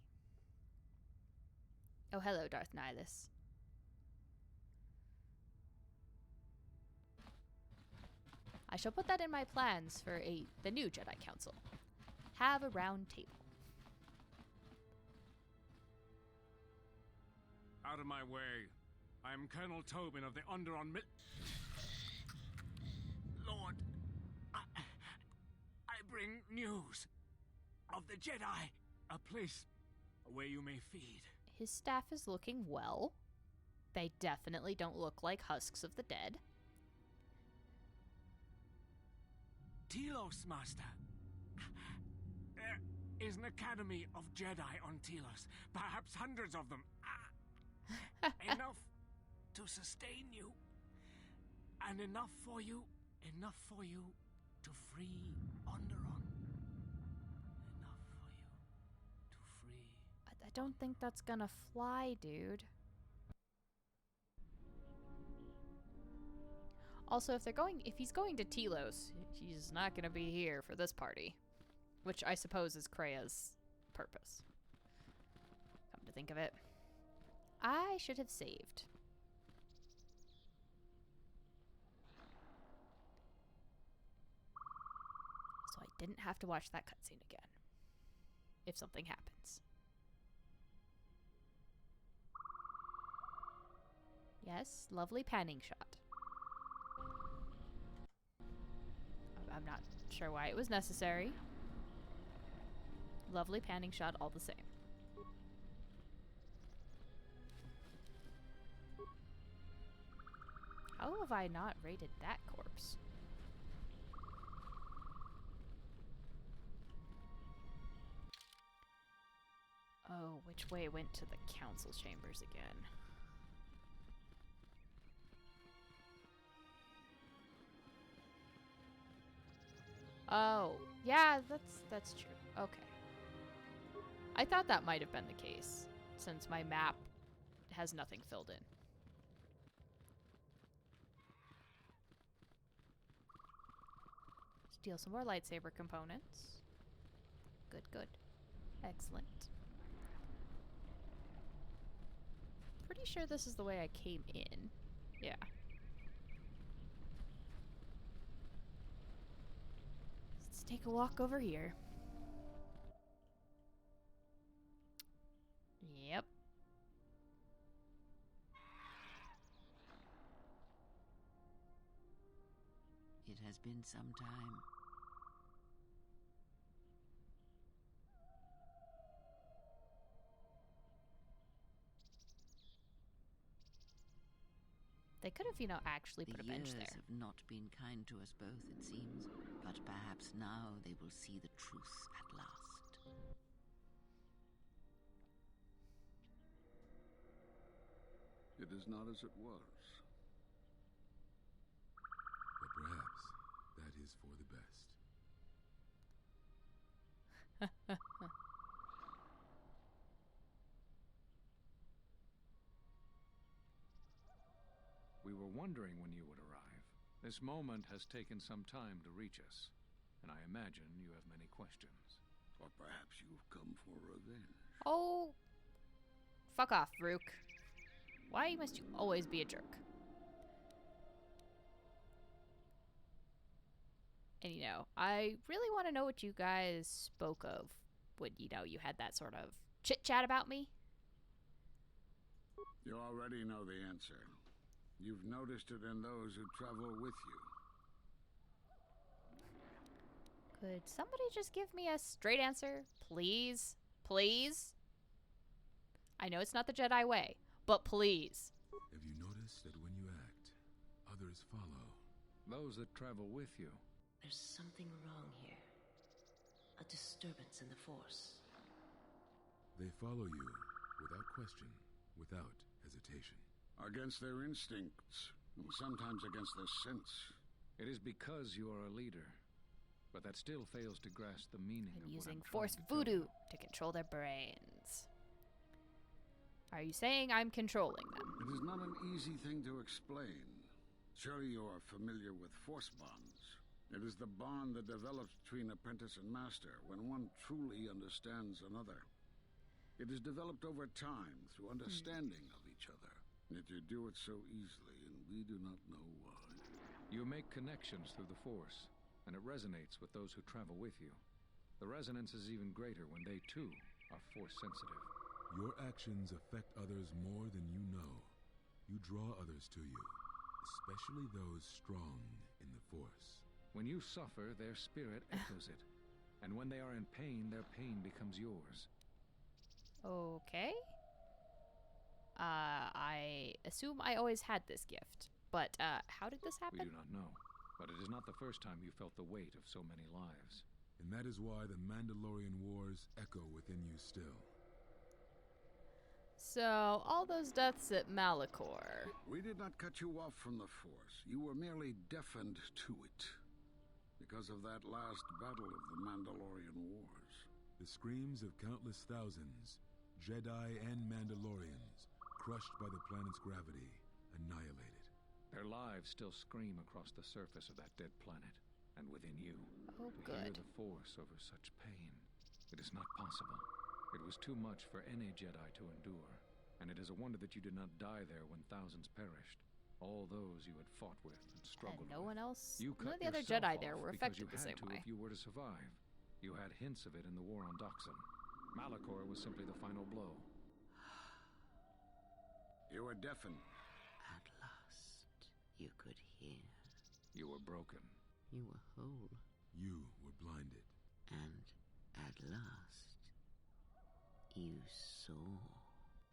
Oh, hello, Darth Nihilus. I shall put that in my plans for the new Jedi Council. Have a round table. Out of my way. I am Colonel Tobin of the Underon Lord, I bring news of the Jedi. A place where you may feed. His staff is looking well. They definitely don't look like husks of the dead. Telos, Master. There is an academy of Jedi on Telos. Perhaps hundreds of them. Enough to sustain you. And enough for you to free Onderon. Enough for you to free. I don't think that's gonna fly, dude. Also, if he's going to Telos, he's not gonna be here for this party. Which I suppose is Kreia's purpose. Come to think of it. I should have saved. So I didn't have to watch that cutscene again. If something happens. Yes, lovely panning shot. I'm not sure why it was necessary. Lovely panning shot all the same. How have I not raided that corpse? Oh, which way went to the council chambers again? Oh, yeah, that's true. Okay. I thought that might have been the case, since my map has nothing filled in. Steal some more lightsaber components. Good, good. Excellent. Pretty sure this is the way I came in. Yeah. Let's take a walk over here. Yep. It has been some time. They could have, actually put a bench there. The years have not been kind to us both, it seems. But perhaps now they will see the truth at last. It is not as it was. But perhaps that is for the best. We were wondering when you would arrive. This moment has taken some time to reach us, and I imagine you have many questions. Or perhaps you've come for revenge. Oh, fuck off, Rook. Why must you always be a jerk? And I really want to know what you guys spoke of when, you had that sort of chit-chat about me. You already know the answer. You've noticed it in those who travel with you. Could somebody just give me a straight answer? Please? Please? I know it's not the Jedi way, but please. Have you noticed that when you act, others follow? Those that travel with you. There's something wrong here. A disturbance in the Force. They follow you without question, without hesitation. Against their instincts, and sometimes against their sense. It is because you are a leader, but that still fails to grasp the meaning of using what I'm Force trying to tell voodoo to control their brains. Are you saying I'm controlling them? It is not an easy thing to explain. Surely you are familiar with Force bonds. It is the bond that develops between apprentice and master when one truly understands another. It is developed over time through understanding of each other. Yet you do it so easily, and we do not know why. You make connections through the Force, and it resonates with those who travel with you. The resonance is even greater when they, too, are Force-sensitive. Your actions affect others more than you know. You draw others to you, especially those strong in the Force. When you suffer, their spirit echoes it. And when they are in pain, their pain becomes yours. Okay. I assume I always had this gift. But, how did this happen? We do not know. But it is not the first time you felt the weight of so many lives. And that is why the Mandalorian Wars echo within you still. So, all those deaths at Malachor. We did not cut you off from the Force. You were merely deafened to it. Because of that last battle of the Mandalorian Wars. The screams of countless thousands, Jedi and Mandalorians, crushed by the planet's gravity, annihilated. Their lives still scream across the surface of that dead planet, and within you. Oh, to good. hear the Force over such pain. It is not possible. It was too much for any Jedi to endure, and it is a wonder that you did not die there when thousands perished. All those you had fought with and struggled And no one else, You none cut of the other yourself Jedi there off were because affected you the had same to way. if you were to survive. You had hints of it in the war on Doxon. Malachor was simply the final blow. You were deafened. At last, you could hear. You were broken. You were whole. You were blinded. And at last, you saw.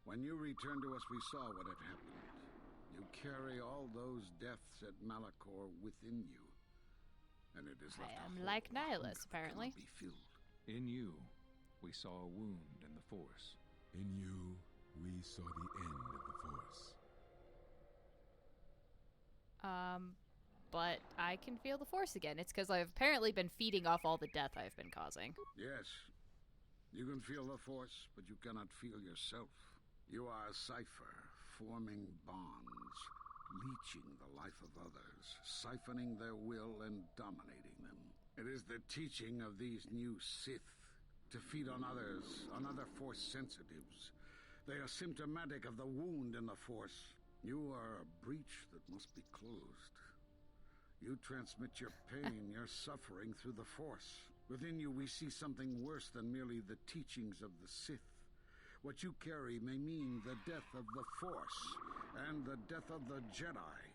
When you returned to us, we saw what had happened. You carry all those deaths at Malachor within you. And it is left I a am hole like that Nihilus, apparently. cannot be filled. In you, we saw a wound in the Force. In you, we saw the end of the Force. but I can feel the Force again. It's because I've apparently been feeding off all the death I've been causing. Yes. You can feel the Force, but you cannot feel yourself. You are a cipher, forming bonds, leeching the life of others, siphoning their will and dominating them. It is the teaching of these new Sith to feed on others, on other Force sensitives. They are symptomatic of the wound in the Force. You are a breach that must be closed. You transmit your pain, your suffering through the Force. Within you we see something worse than merely the teachings of the Sith. What you carry may mean the death of the Force and the death of the Jedi.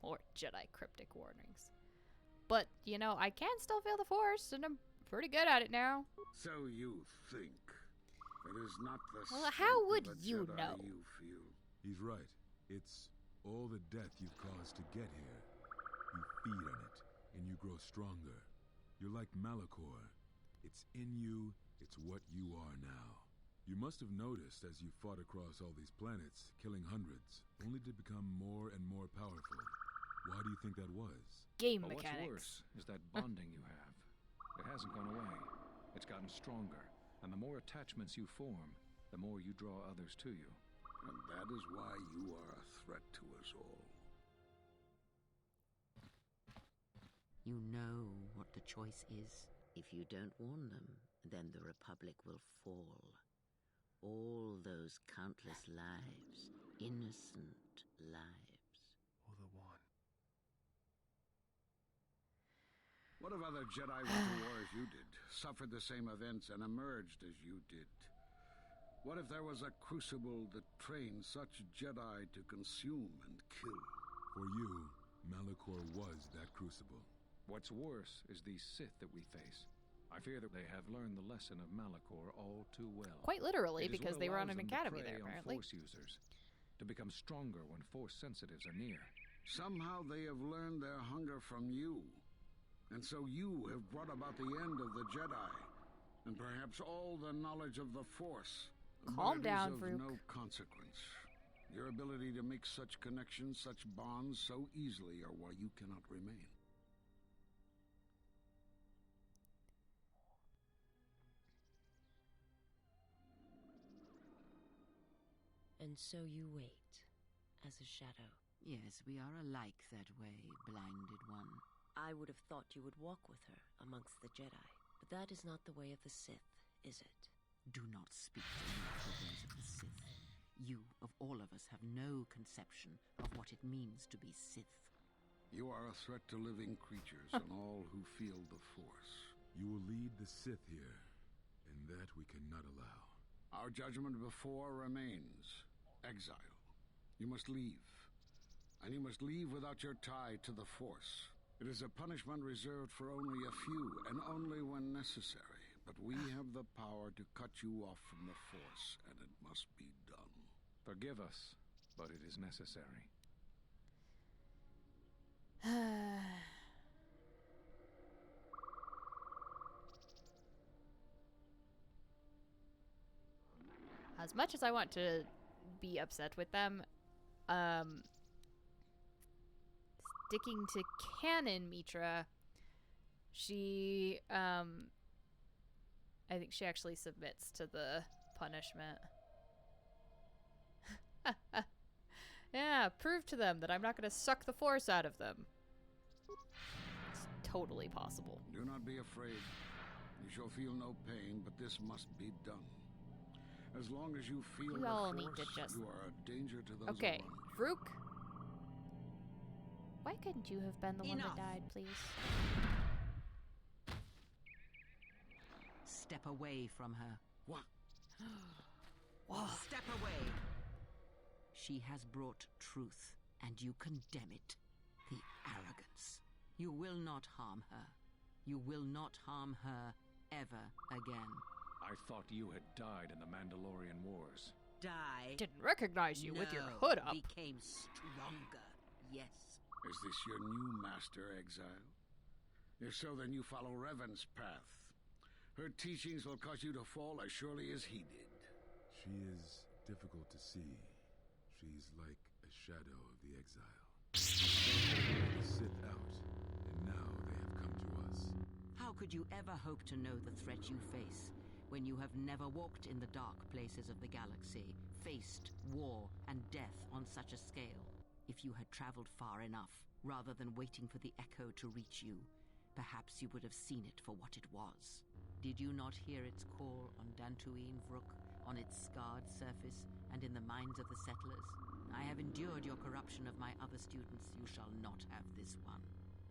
More Jedi cryptic warnings. But, you know, I can still feel the Force, and I'm pretty good at it now. So you think. It is not the Well, how would strength of a you Jedi know? you feel. He's right. It's all the death you've caused to get here. You feed on it, and you grow stronger. You're like Malachor. It's in you, it's what you are now. You must have noticed as you fought across all these planets, killing hundreds, only to become more and more powerful. Why do you think that was? Game Well, mechanics. what's worse is that bonding you have. It hasn't gone away. It's gotten stronger, and the more attachments you form, the more you draw others to you. And that is why you are a threat to us all. You know what the choice is. If you don't warn them, then the Republic will fall. All those countless lives, innocent lives. Or the one. What if other Jedi went to war as you did, suffered the same events, and emerged as you did? What if there was a crucible that trained such Jedi to consume and kill? For you, Malachor was that crucible. What's worse is these Sith that we face. I fear that they have learned the lesson of Malachor all too well. Quite literally, It is because what they were on allows an them to academy prey there, on apparently. Force users, to become stronger when Force sensitives are near. Somehow they have learned their hunger from you. And so you have brought about the end of the Jedi. And perhaps all the knowledge of the Force. Calm But down, it is of Vrook. no consequence. Your ability to make such connections, such bonds so easily are why you cannot remain. And so you wait, as a shadow. Yes, we are alike that way, blinded one. I would have thought you would walk with her amongst the Jedi, but that is not the way of the Sith, is it? Do not speak to me of the ways of the Sith. You, of all of us, have no conception of what it means to be Sith. You are a threat to living creatures and all who feel the Force. You will lead the Sith here, and that we cannot allow. Our judgment before remains. Exile. You must leave. And you must leave without your tie to the Force. It is a punishment reserved for only a few, and only when necessary. But we have the power to cut you off from the Force, and it must be done. Forgive us, but it is necessary. As much as I want to be upset with them, sticking to canon, Mitra, she, I think she actually submits to the punishment. Yeah, prove to them that I'm not going to suck the Force out of them. It's totally possible. Do not be afraid. You shall feel no pain, but this must be done. As long as you feel You the all Force, need to just... you are a danger to those Okay, around. Vrook. Why couldn't you have been the one that died, please? Step away from her. What? Step away. She has brought truth, and you condemn it. The arrogance. You will not harm her. You will not harm her ever again. I thought you had died in the Mandalorian Wars. Die? Didn't recognize you with your No, hood up. Became stronger. Yes. Is this your new master, Exile? If so, then you follow Revan's path. Her teachings will cause you to fall as surely as he did. She is difficult to see. She's like a shadow of the exile. The Sith out, and now they have come to us. How could you ever hope to know the threat you face when you have never walked in the dark places of the galaxy, faced war and death on such a scale? If you had traveled far enough, rather than waiting for the echo to reach you, perhaps you would have seen it for what it was. Did you not hear its call on Dantooine Vrook, on its scarred surface, and in the minds of the settlers? I have endured your corruption of my other students. You shall not have this one.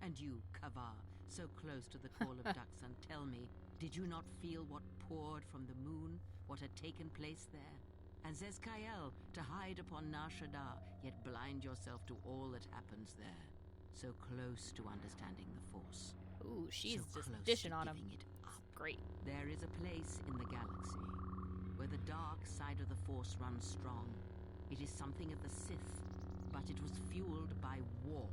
And you, Kavar, so close to the call of Daxan, tell me, did you not feel what poured from the moon, what had taken place there? And Zezkael, to hide upon Nar Shaddaa, yet blind yourself to all that happens there. So close to understanding the Force. Ooh, she's so just close dishing to on him. giving it up. Great. There is a place in the galaxy where the dark side of the Force runs strong. It is something of the Sith, but it was fueled by war.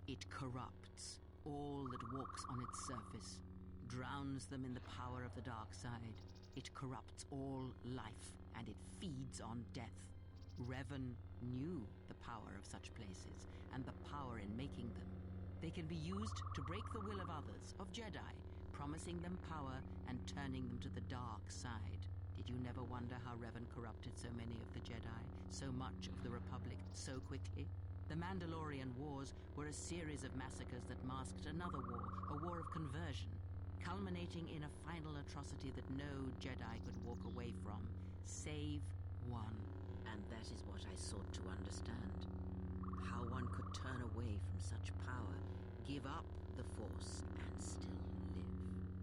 It corrupts all that walks on its surface, drowns them in the power of the dark side. It corrupts all life, and it feeds on death. Revan knew the power of such places, and the power in making them. They can be used to break the will of others, of Jedi, promising them power and turning them to the dark side. Did you never wonder how Revan corrupted so many of the Jedi, so much of the Republic, so quickly? The Mandalorian Wars were a series of massacres that masked another war, a war of conversion, culminating in a final atrocity that no Jedi could walk away from, save one. And that is what I sought to understand. How one could turn away from such power, give up the Force, and still live.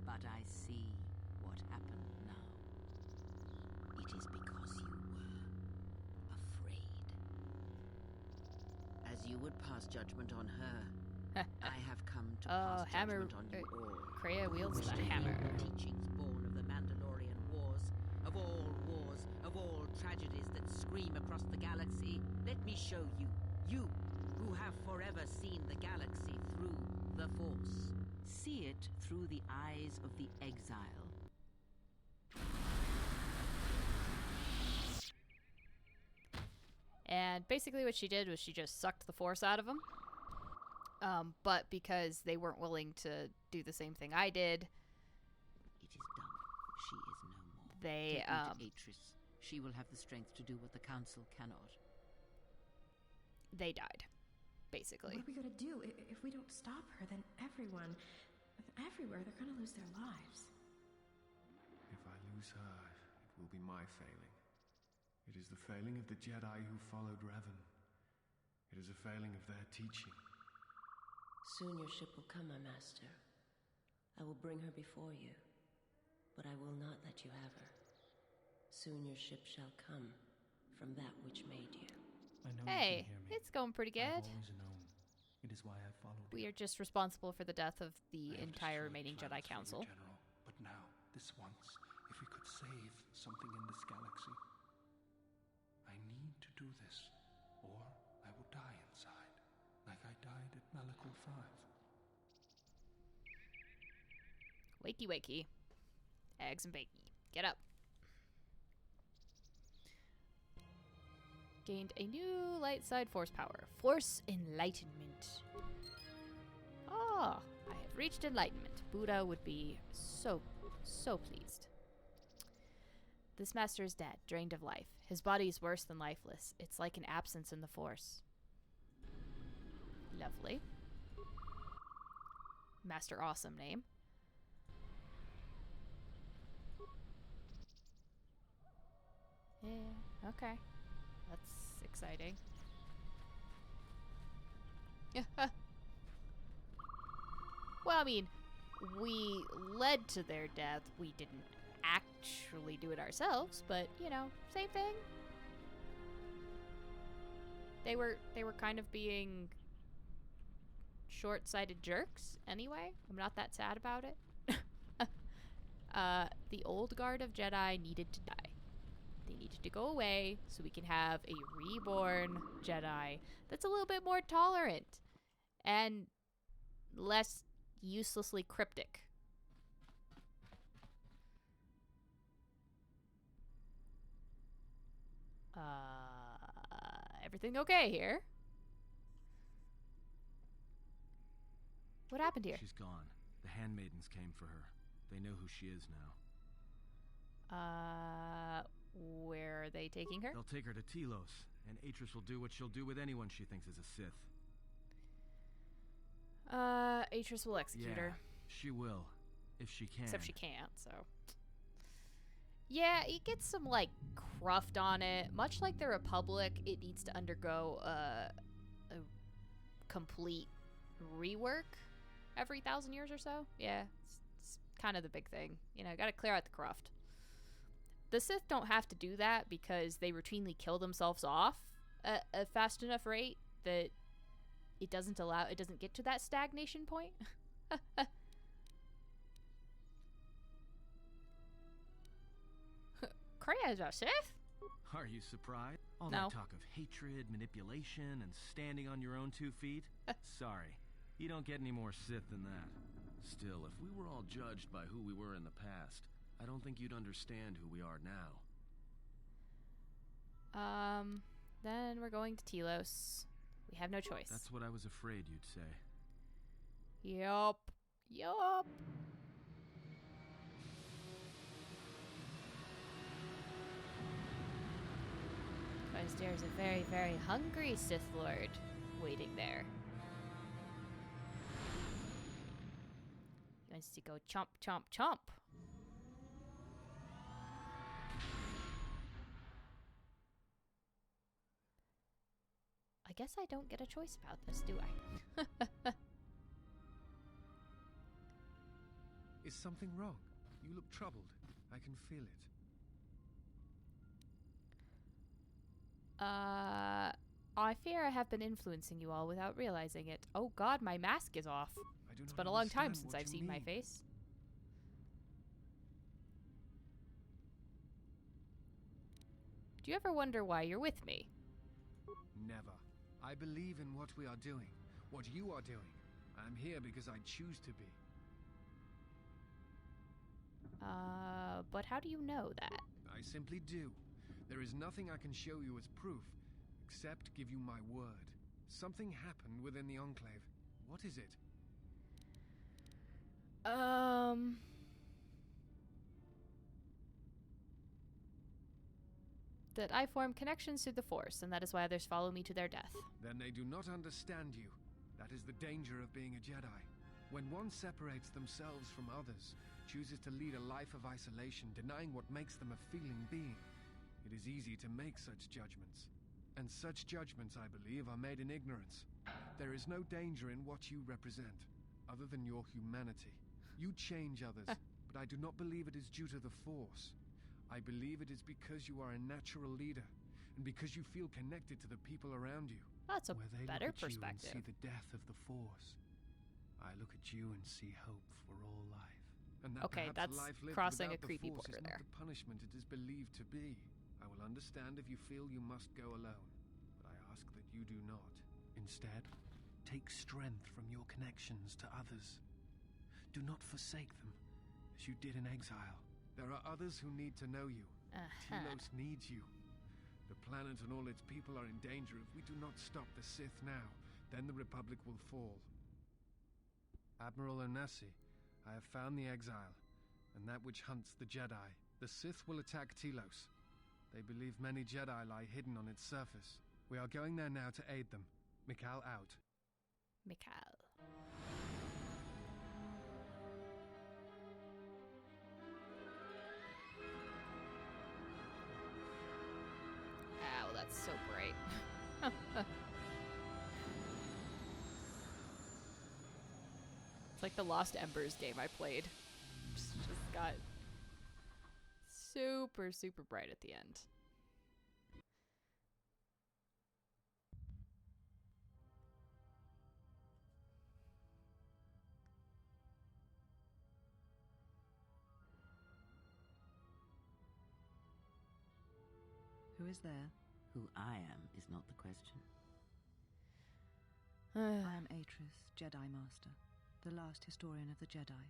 But I see what happened now. It is because you were afraid. As you would pass judgment on her, I have come to pass judgment on you all. Kreia wields the Which hammer. teachings born of the Mandalorian Wars, of all tragedies that scream across the galaxy. Let me show you, you who have forever seen the galaxy through the Force. See it through the eyes of the exile. And basically what she did was she just sucked the Force out of him. But because they weren't willing to do the same thing I did, It is done. She is no more. They, Take me to Atris. She will have the strength to do what the Council cannot. they died, basically. What are we gonna do? If we don't stop her, then everyone, everywhere, they're gonna lose their lives. If I lose her, it will be my failing. It is the failing of the Jedi who followed Revan. It is a failing of their teaching. Soon your ship will come, my master. I will bring her before you, but I will not let you have her. Soon your ship shall come from that which made you. I know Hey, you can hear me. it's going pretty good. I've always known. It is why I followed We you. are just responsible for the death of the I have entire destroyed remaining Jedi plans for you, Council. General, but now, this once, if we could save something in this galaxy, I need to do this, or I will die inside, like I died at Malachor 5. Wakey wakey. Eggs and bacon. Get up. Gained a new light side force power. Force enlightenment. Ah, I have reached enlightenment. Buddha would be so pleased. This master is dead, drained of life. His body is worse than lifeless. It's like an absence in the Force. Lovely. Master awesome name. Yeah, okay. That's exciting. Well, I mean, we led to their death. We didn't actually do it ourselves, but, you know, same thing. They were kind of being short-sighted jerks anyway. I'm not that sad about it. The old guard of Jedi needed to die. They needed to go away so we can have a reborn Jedi that's a little bit more tolerant and less uselessly cryptic. everything okay here? What happened here? She's gone. The handmaidens came for her. They know who she is now. Where are they taking her? They'll take her to Telos, and Atris will do what she'll do with anyone she thinks is a Sith. Atris will execute her. She will. If she can. Except she can't, so... Yeah, it gets some, like, cruft on it. Much like the Republic, it needs to undergo a complete rework every 1,000 years or so. Yeah, it's kind of the big thing. You know, gotta clear out the cruft. The Sith don't have to do that because they routinely kill themselves off at a fast enough rate that it doesn't get to that stagnation point. Kreia is a Sith? Are you surprised? All No. that talk of hatred, manipulation, and standing on your own 2 feet? Sorry, you don't get any more Sith than that. Still, if we were all judged by who we were in the past, I don't think you'd understand who we are now. Then we're going to Telos. We have no choice. That's what I was afraid you'd say. Yup. Yup. Because there's a very, very hungry Sith Lord waiting there. He wants to go chomp, chomp, chomp. I guess I don't get a choice about this, do I? Is something wrong? You look troubled. I can feel it. I fear I have been influencing you all without realizing it. Oh god, my mask is off. It's been a long time since I've seen my face. Do you ever wonder why you're with me? Never. I believe in what we are doing, what you are doing. I'm here because I choose to be. But how do you know that? I simply do. There is nothing I can show you as proof, except give you my word. Something happened within the Enclave. What is it? That I form connections through the Force, and that is why others follow me to their death. Then they do not understand you. That is the danger of being a Jedi. When one separates themselves from others, chooses to lead a life of isolation, denying what makes them a feeling being, it is easy to make such judgments. And such judgments, I believe, are made in ignorance. There is no danger in what you represent, other than your humanity. You change others, but I do not believe it is due to the Force. I believe it is because you are a natural leader, and because you feel connected to the people around you. That's a Where they better look at perspective. you and see the death of the Force, I look at you and see hope for all life. And that Okay, perhaps that's life lived crossing without a creepy the Force border is there. not the punishment it is believed to be. I will understand if you feel you must go alone, but I ask that you do not. Instead, take strength from your connections to others. Do not forsake them, as you did in exile. There are others who need to know you. Telos needs you. The planet and all its people are in danger if we do not stop the Sith now. Then the Republic will fall. Admiral Onasi, I have found the exile, and that which hunts the Jedi. The Sith will attack Telos. They believe many Jedi lie hidden on its surface. We are going there now to aid them. Mikal out. Mikal. Ow, that's so bright. It's like the Lost Embers game I played. Just got super, super bright at the end. Who is there? Who I am is not the question. I am Atris, Jedi Master, the last historian of the Jedi,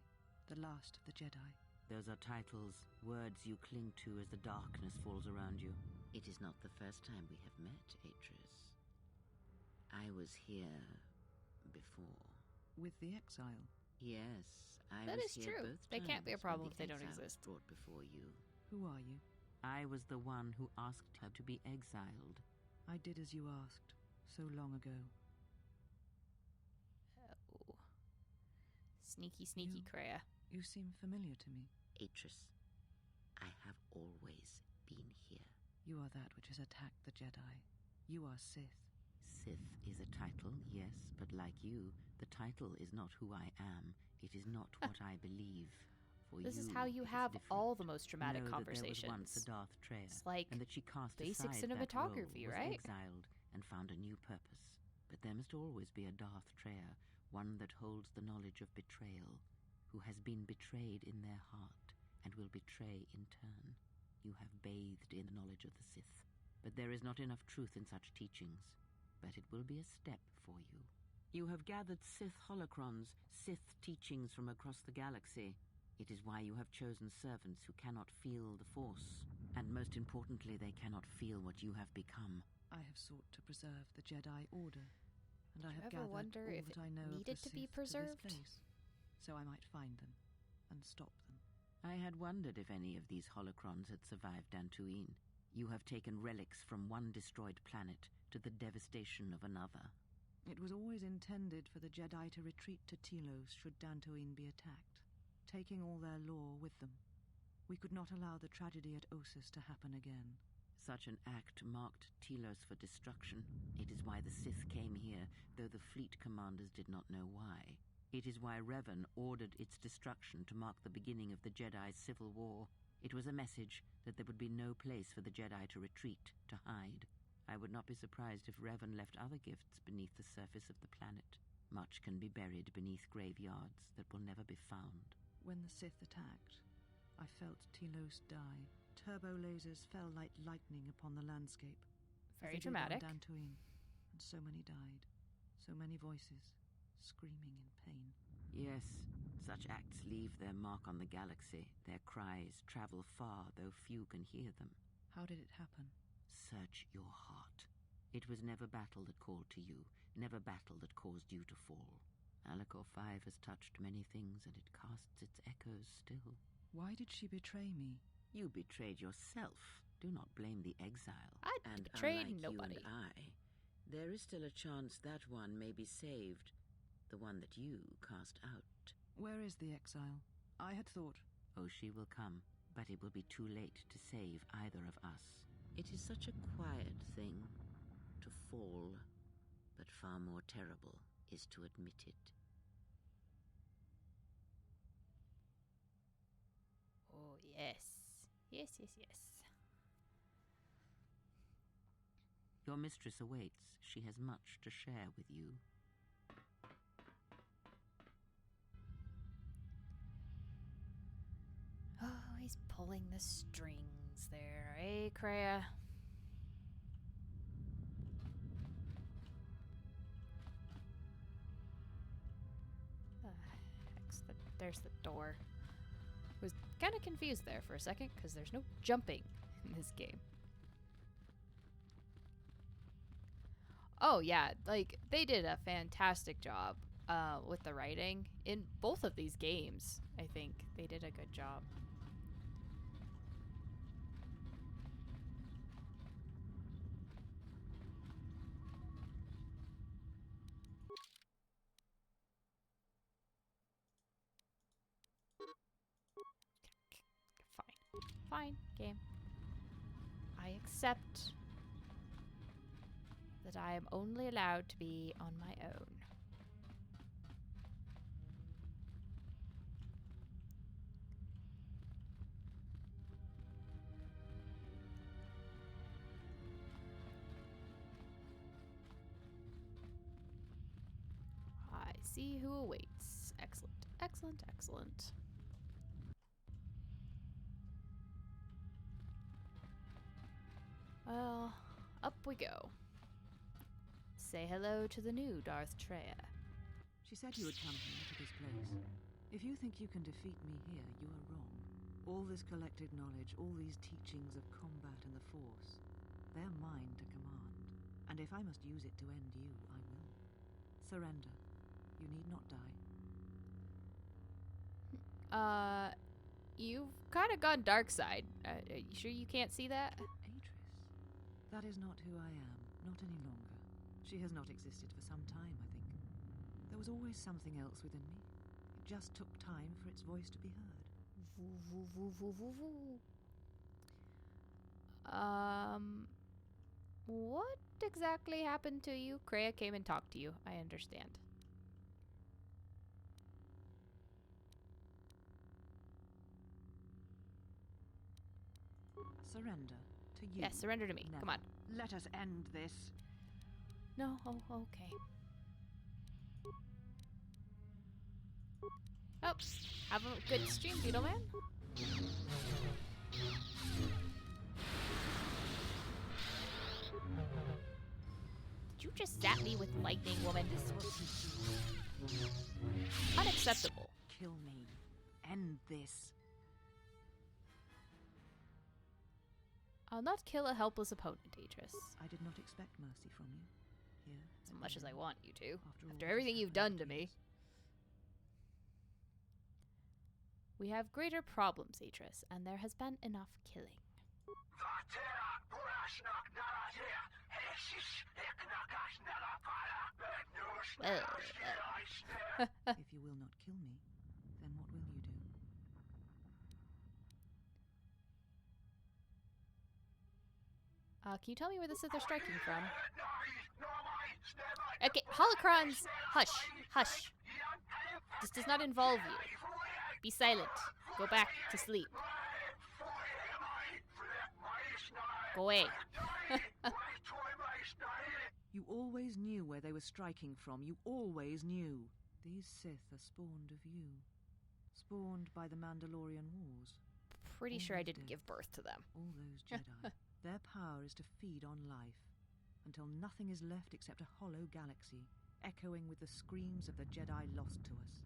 the last of the Jedi. Those are titles, words you cling to as the darkness falls around you. It is not the first time we have met, Atris. I was here before. With the exile? Yes, I That was is here true. both They can't be a times when problem the if they don't exile was exist. brought before you. Who are you? I was the one who asked her to be exiled. I did as you asked, so long ago. Oh. Sneaky, sneaky Kreia. You seem familiar to me. Atris, I have always been here. You are that which has attacked the Jedi. You are Sith. Sith is a title, yes, but like you, the title is not who I am. It is not what I believe. For This is you, how you it is have different. all the most dramatic Know conversations. That there was once a Darth Treya, It's like and that she cast basic aside cinematography, that role, right? was exiled and found a new purpose. But there must always be a Darth Treya, one that holds the knowledge of betrayal, who has been betrayed in their heart and will betray in turn. You have bathed in the knowledge of the Sith, but there is not enough truth in such teachings. But it will be a step for you. You have gathered Sith holocrons, Sith teachings from across the galaxy. It is why you have chosen servants who cannot feel the Force. And most importantly, they cannot feel what you have become. I have sought to preserve the Jedi Order, and I have ever gathered wonder all if that it I know of the needed to Sith be preserved? to this place, so I might find them and stop them. I had wondered if any of these holocrons had survived Dantooine. You have taken relics from one destroyed planet to the devastation of another. It was always intended for the Jedi to retreat to Telos should Dantooine be attacked, taking all their lore with them. We could not allow the tragedy at Ossus to happen again. Such an act marked Telos for destruction. It is why the Sith came here, though the fleet commanders did not know why. It is why Revan ordered its destruction to mark the beginning of the Jedi's civil war. It was a message that there would be no place for the Jedi to retreat, to hide. I would not be surprised if Revan left other gifts beneath the surface of the planet. Much can be buried beneath graveyards that will never be found. When the Sith attacked, I felt Telos die. Turbo lasers fell like lightning upon the landscape. Very dramatic. On Dantooine, and so many died. So many voices, screaming in pain. Yes, such acts leave their mark on the galaxy. Their cries travel far, though few can hear them. How did it happen? Search your heart. It was never battle that called to you, never battle that caused you to fall. Alacor 5 has touched many things, and it casts its echoes still. Why did she betray me? You betrayed yourself. Do not blame the exile. I and betrayed unlike nobody. You and I, there is still a chance that one may be saved. The one that you cast out. Where is the exile? I had thought... Oh, she will come, but it will be too late to save either of us. It is such a quiet thing to fall, but far more terrible is to admit it. Oh, yes. Yes, yes, yes. Your mistress awaits. She has much to share with you. Oh, he's pulling the strings there, eh, Kreia? There's the door. Was kind of confused there for a second because there's no jumping in this game. Oh yeah, like they did a fantastic job with the writing in both of these games. I think they did a good job. Fine, game. I accept that I am only allowed to be on my own. I see who awaits. Excellent, excellent, excellent. Well, up we go. Say hello to the new Darth Treya. She said you would come here to this place. If you think you can defeat me here, you are wrong. All this collected knowledge, all these teachings of combat and the Force, they are mine to command. And if I must use it to end you, I will. Surrender. You need not die. You've kind of gone dark side. Are you sure you can't see that? Atris. That is not who I am. Not any longer. She has not existed for some time, I think. There was always something else within me. It just took time for its voice to be heard. Voo, voo, voo, voo, voo, voo. What exactly happened to you? Kreia came and talked to you. I understand. Surrender to you. Yes, surrender to me. Never. Come on. Let us end this. No, oh, okay. Oh, have a good stream, Beetleman. Did you just zap me with lightning, woman? Unacceptable. Kill me. End this. I'll not kill a helpless opponent, Atris. I did not expect mercy from you. Here, As much as I want you to. After all everything this you've done to me. We have greater problems, Atris, and there has been enough killing. If you will not kill me, then what will you do? Can you tell me where the Sith are striking from? Okay, holocrons! Hush, hush. This does not involve you. Be silent. Go back to sleep. Go away. You always knew where they were striking from. You always knew. These Sith are spawned of you. Spawned by the Mandalorian Wars. Pretty sure I Almost didn't dead. give birth to them. All those Jedi. Their power is to feed on life, until nothing is left except a hollow galaxy, echoing with the screams of the Jedi lost to us.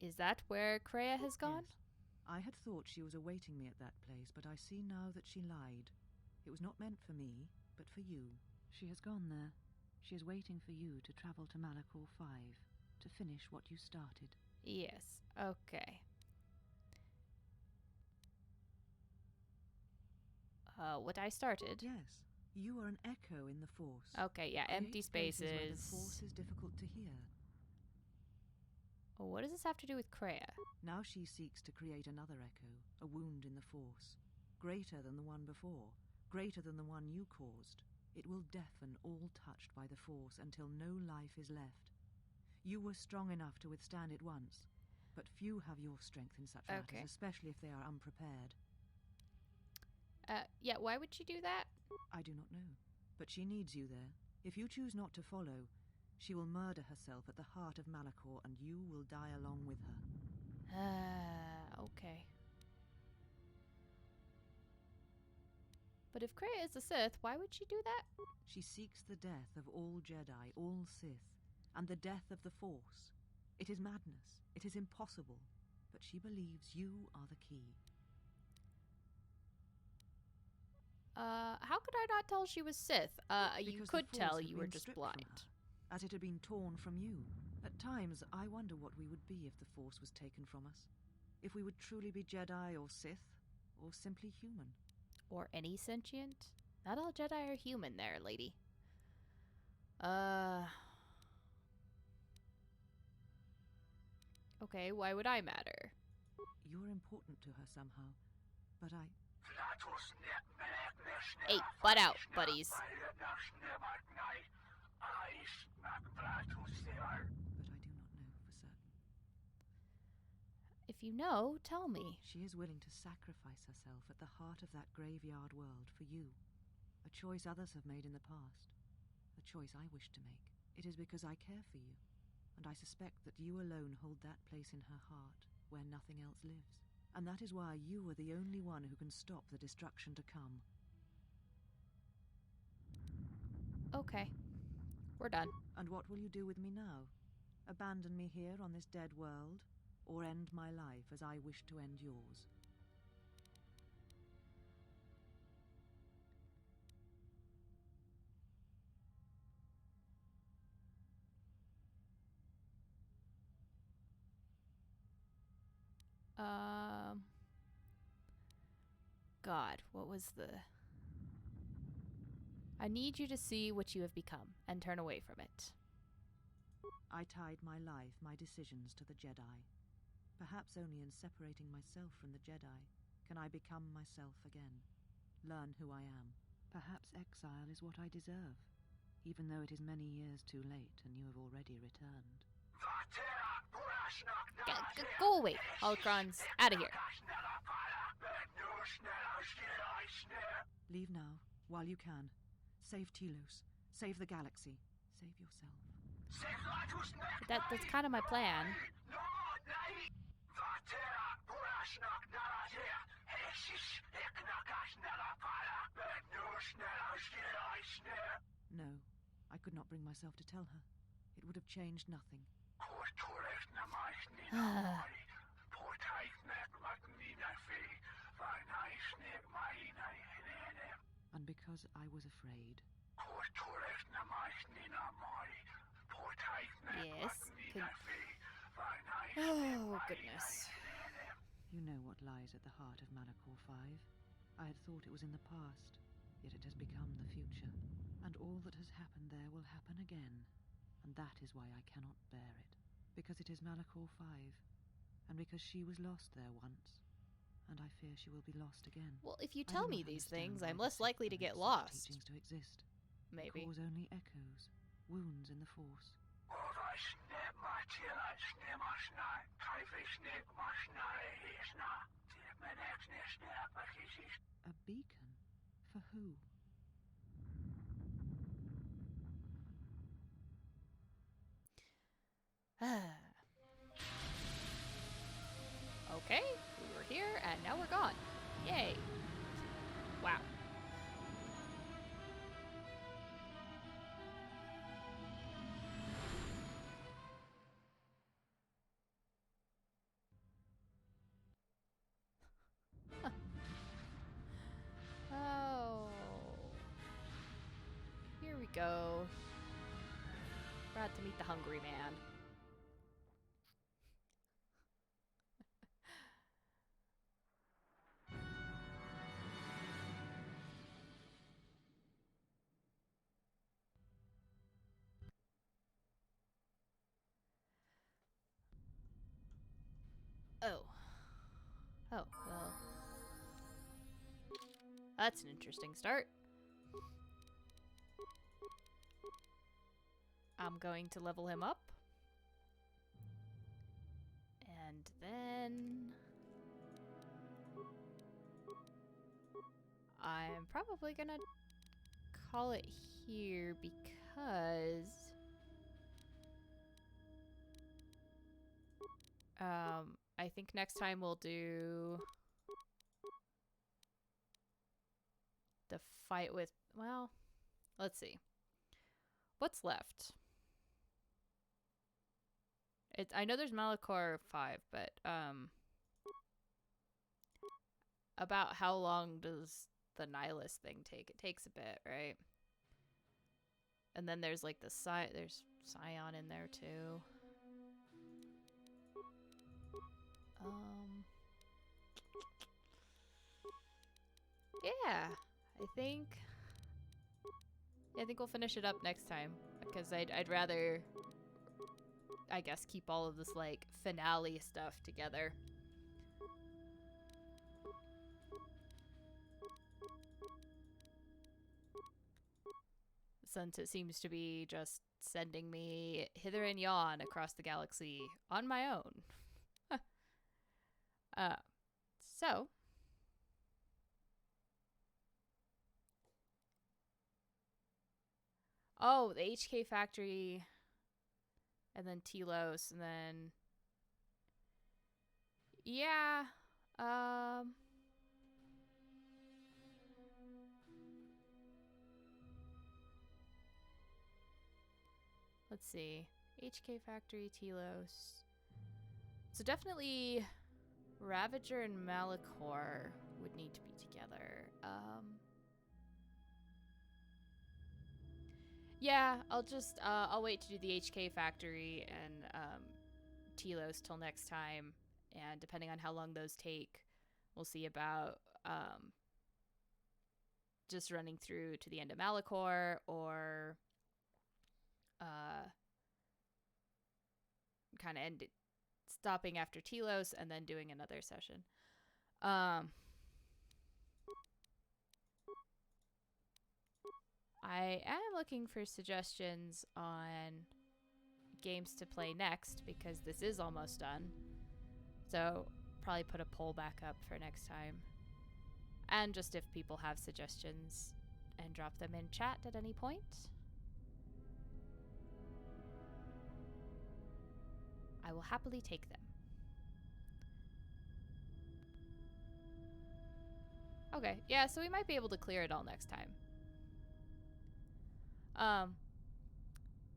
Is that where Kreia has gone? Yes. I had thought she was awaiting me at that place, but I see now that she lied. It was not meant for me, but for you. She has gone there. She is waiting for you to travel to Malachor 5, to finish what you started. Yes, okay. What I started? Yes. You are an echo in the Force. Okay, yeah, empty Create places where the spaces. Force is difficult to hear. Oh, what does this have to do with Kreia? Now she seeks to create another echo, a wound in the Force. Greater than the one before, greater than the one you caused. It will deafen all touched by the Force until no life is left. You were strong enough to withstand it once, but few have your strength in such matters, especially if they are unprepared. Yeah, why would she do that? I do not know, but she needs you there. If you choose not to follow, she will murder herself at the heart of Malachor, and you will die along with her. Okay. But if Kreia is a Sith, why would she do that? She seeks the death of all Jedi, all Sith, and the death of the Force. It is madness. It is impossible. But she believes you are the key. How could I not tell she was Sith? You Because could the tell Force had you were been just stripped from blind. her, as it had been torn from you. At times, I wonder what we would be if the Force was taken from us. If we would truly be Jedi or Sith, or simply human. Or any sentient? Not all Jedi are human there, lady. Okay, why would I matter? You're important to her somehow, but I... Hey, butt out, buddies. But I do not know for certain. If you know, tell me. She is willing to sacrifice herself at the heart of that graveyard world for you. A choice others have made in the past. A choice I wish to make. It is because I care for you, and I suspect that you alone hold that place in her heart where nothing else lives. And that is why you are the only one who can stop the destruction to come. Okay. We're done. And what will you do with me now? Abandon me here on this dead world? Or end my life as I wish to end yours? God, what was the... I need you to see what you have become and turn away from it. I tied my life, my decisions to the Jedi. Perhaps only in separating myself from the Jedi can I become myself again, learn who I am. Perhaps exile is what I deserve, even though it is many years too late and you have already returned. Go away, holocrons, out of here. Leave now, while you can. Save Telos. Save the galaxy. Save yourself. That's kind of my plan. No, I could not bring myself to tell her. It would have changed nothing. And because I was afraid. Yes. Oh, goodness. You know what lies at the heart of Malachor 5. I had thought it was in the past, yet it has become the future. And all that has happened there will happen again. And that is why I cannot bear it. Because it is Malachor 5. And because she was lost there once. And I fear she will be lost again. Well, if you tell me these things, I'm less likely to get lost. Teachings to exist. Maybe. They cause only echoes, wounds in the Force. A beacon? For who? Okay, we were here, and now we're gone. Yay. Wow. Oh. Here we go. Glad to meet the hungry man. Oh. Oh, well. That's an interesting start. I'm going to level him up. And then... I'm probably gonna call it here because... I think next time we'll do the fight with, well, let's see. What's left? I know there's Malachor 5, but about how long does the Nihilus thing take? It takes a bit, right? And then there's like there's Scion in there too. Yeah, I think we'll finish it up next time because I'd rather, I guess, keep all of this like finale stuff together. Since it seems to be just sending me hither and yon across the galaxy on my own. So oh, the HK factory, and then Telos, and then yeah, let's see, HK factory, Telos. So definitely Ravager and Malachor would need to be together. Yeah, I'll wait to do the HK factory and Telos till next time, and depending on how long those take, we'll see about just running through to the end of Malachor, or kind of stopping after Telos and then doing another session. I am looking for suggestions on games to play next, because this is almost done. So probably put a poll back up for next time. And just if people have suggestions, and drop them in chat at any point. I will happily take them. Okay, yeah, so we might be able to clear it all next time.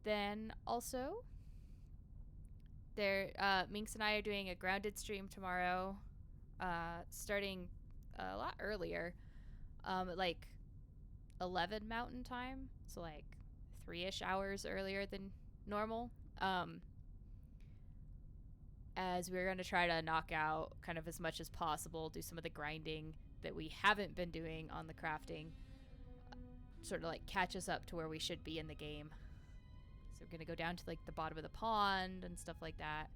Then also, Minx and I are doing a grounded stream tomorrow, starting a lot earlier, at like 11 Mountain Time, so like 3-ish hours earlier than normal. As we're going to try to knock out kind of as much as possible, do some of the grinding that we haven't been doing on the crafting, sort of like catch us up to where we should be in the game. So we're going to go down to like the bottom of the pond and stuff like that.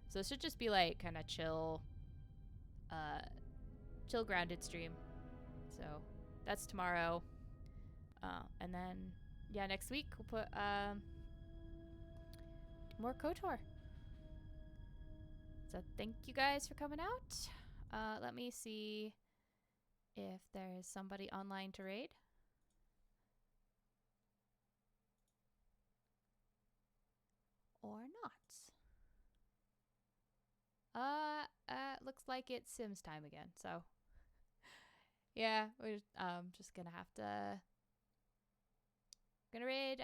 So it should just be like kind of chill grounded stream. So that's tomorrow. And then, yeah, next week we'll put more KOTOR. So thank you guys for coming out. Let me see if there's somebody online to raid. Or not. Looks like it's Sims time again, so yeah, we're just gonna have to raid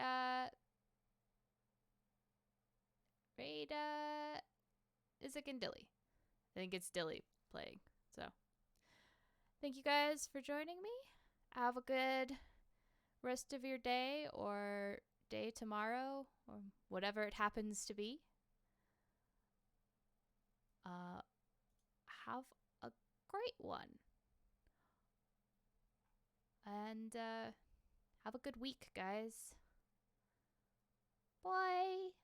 Isaac and Dilly. I think it's Dilly playing. So thank you guys for joining me. Have a good rest of your day, or day tomorrow, or whatever it happens to be. Have a great one. And have a good week, guys. Bye.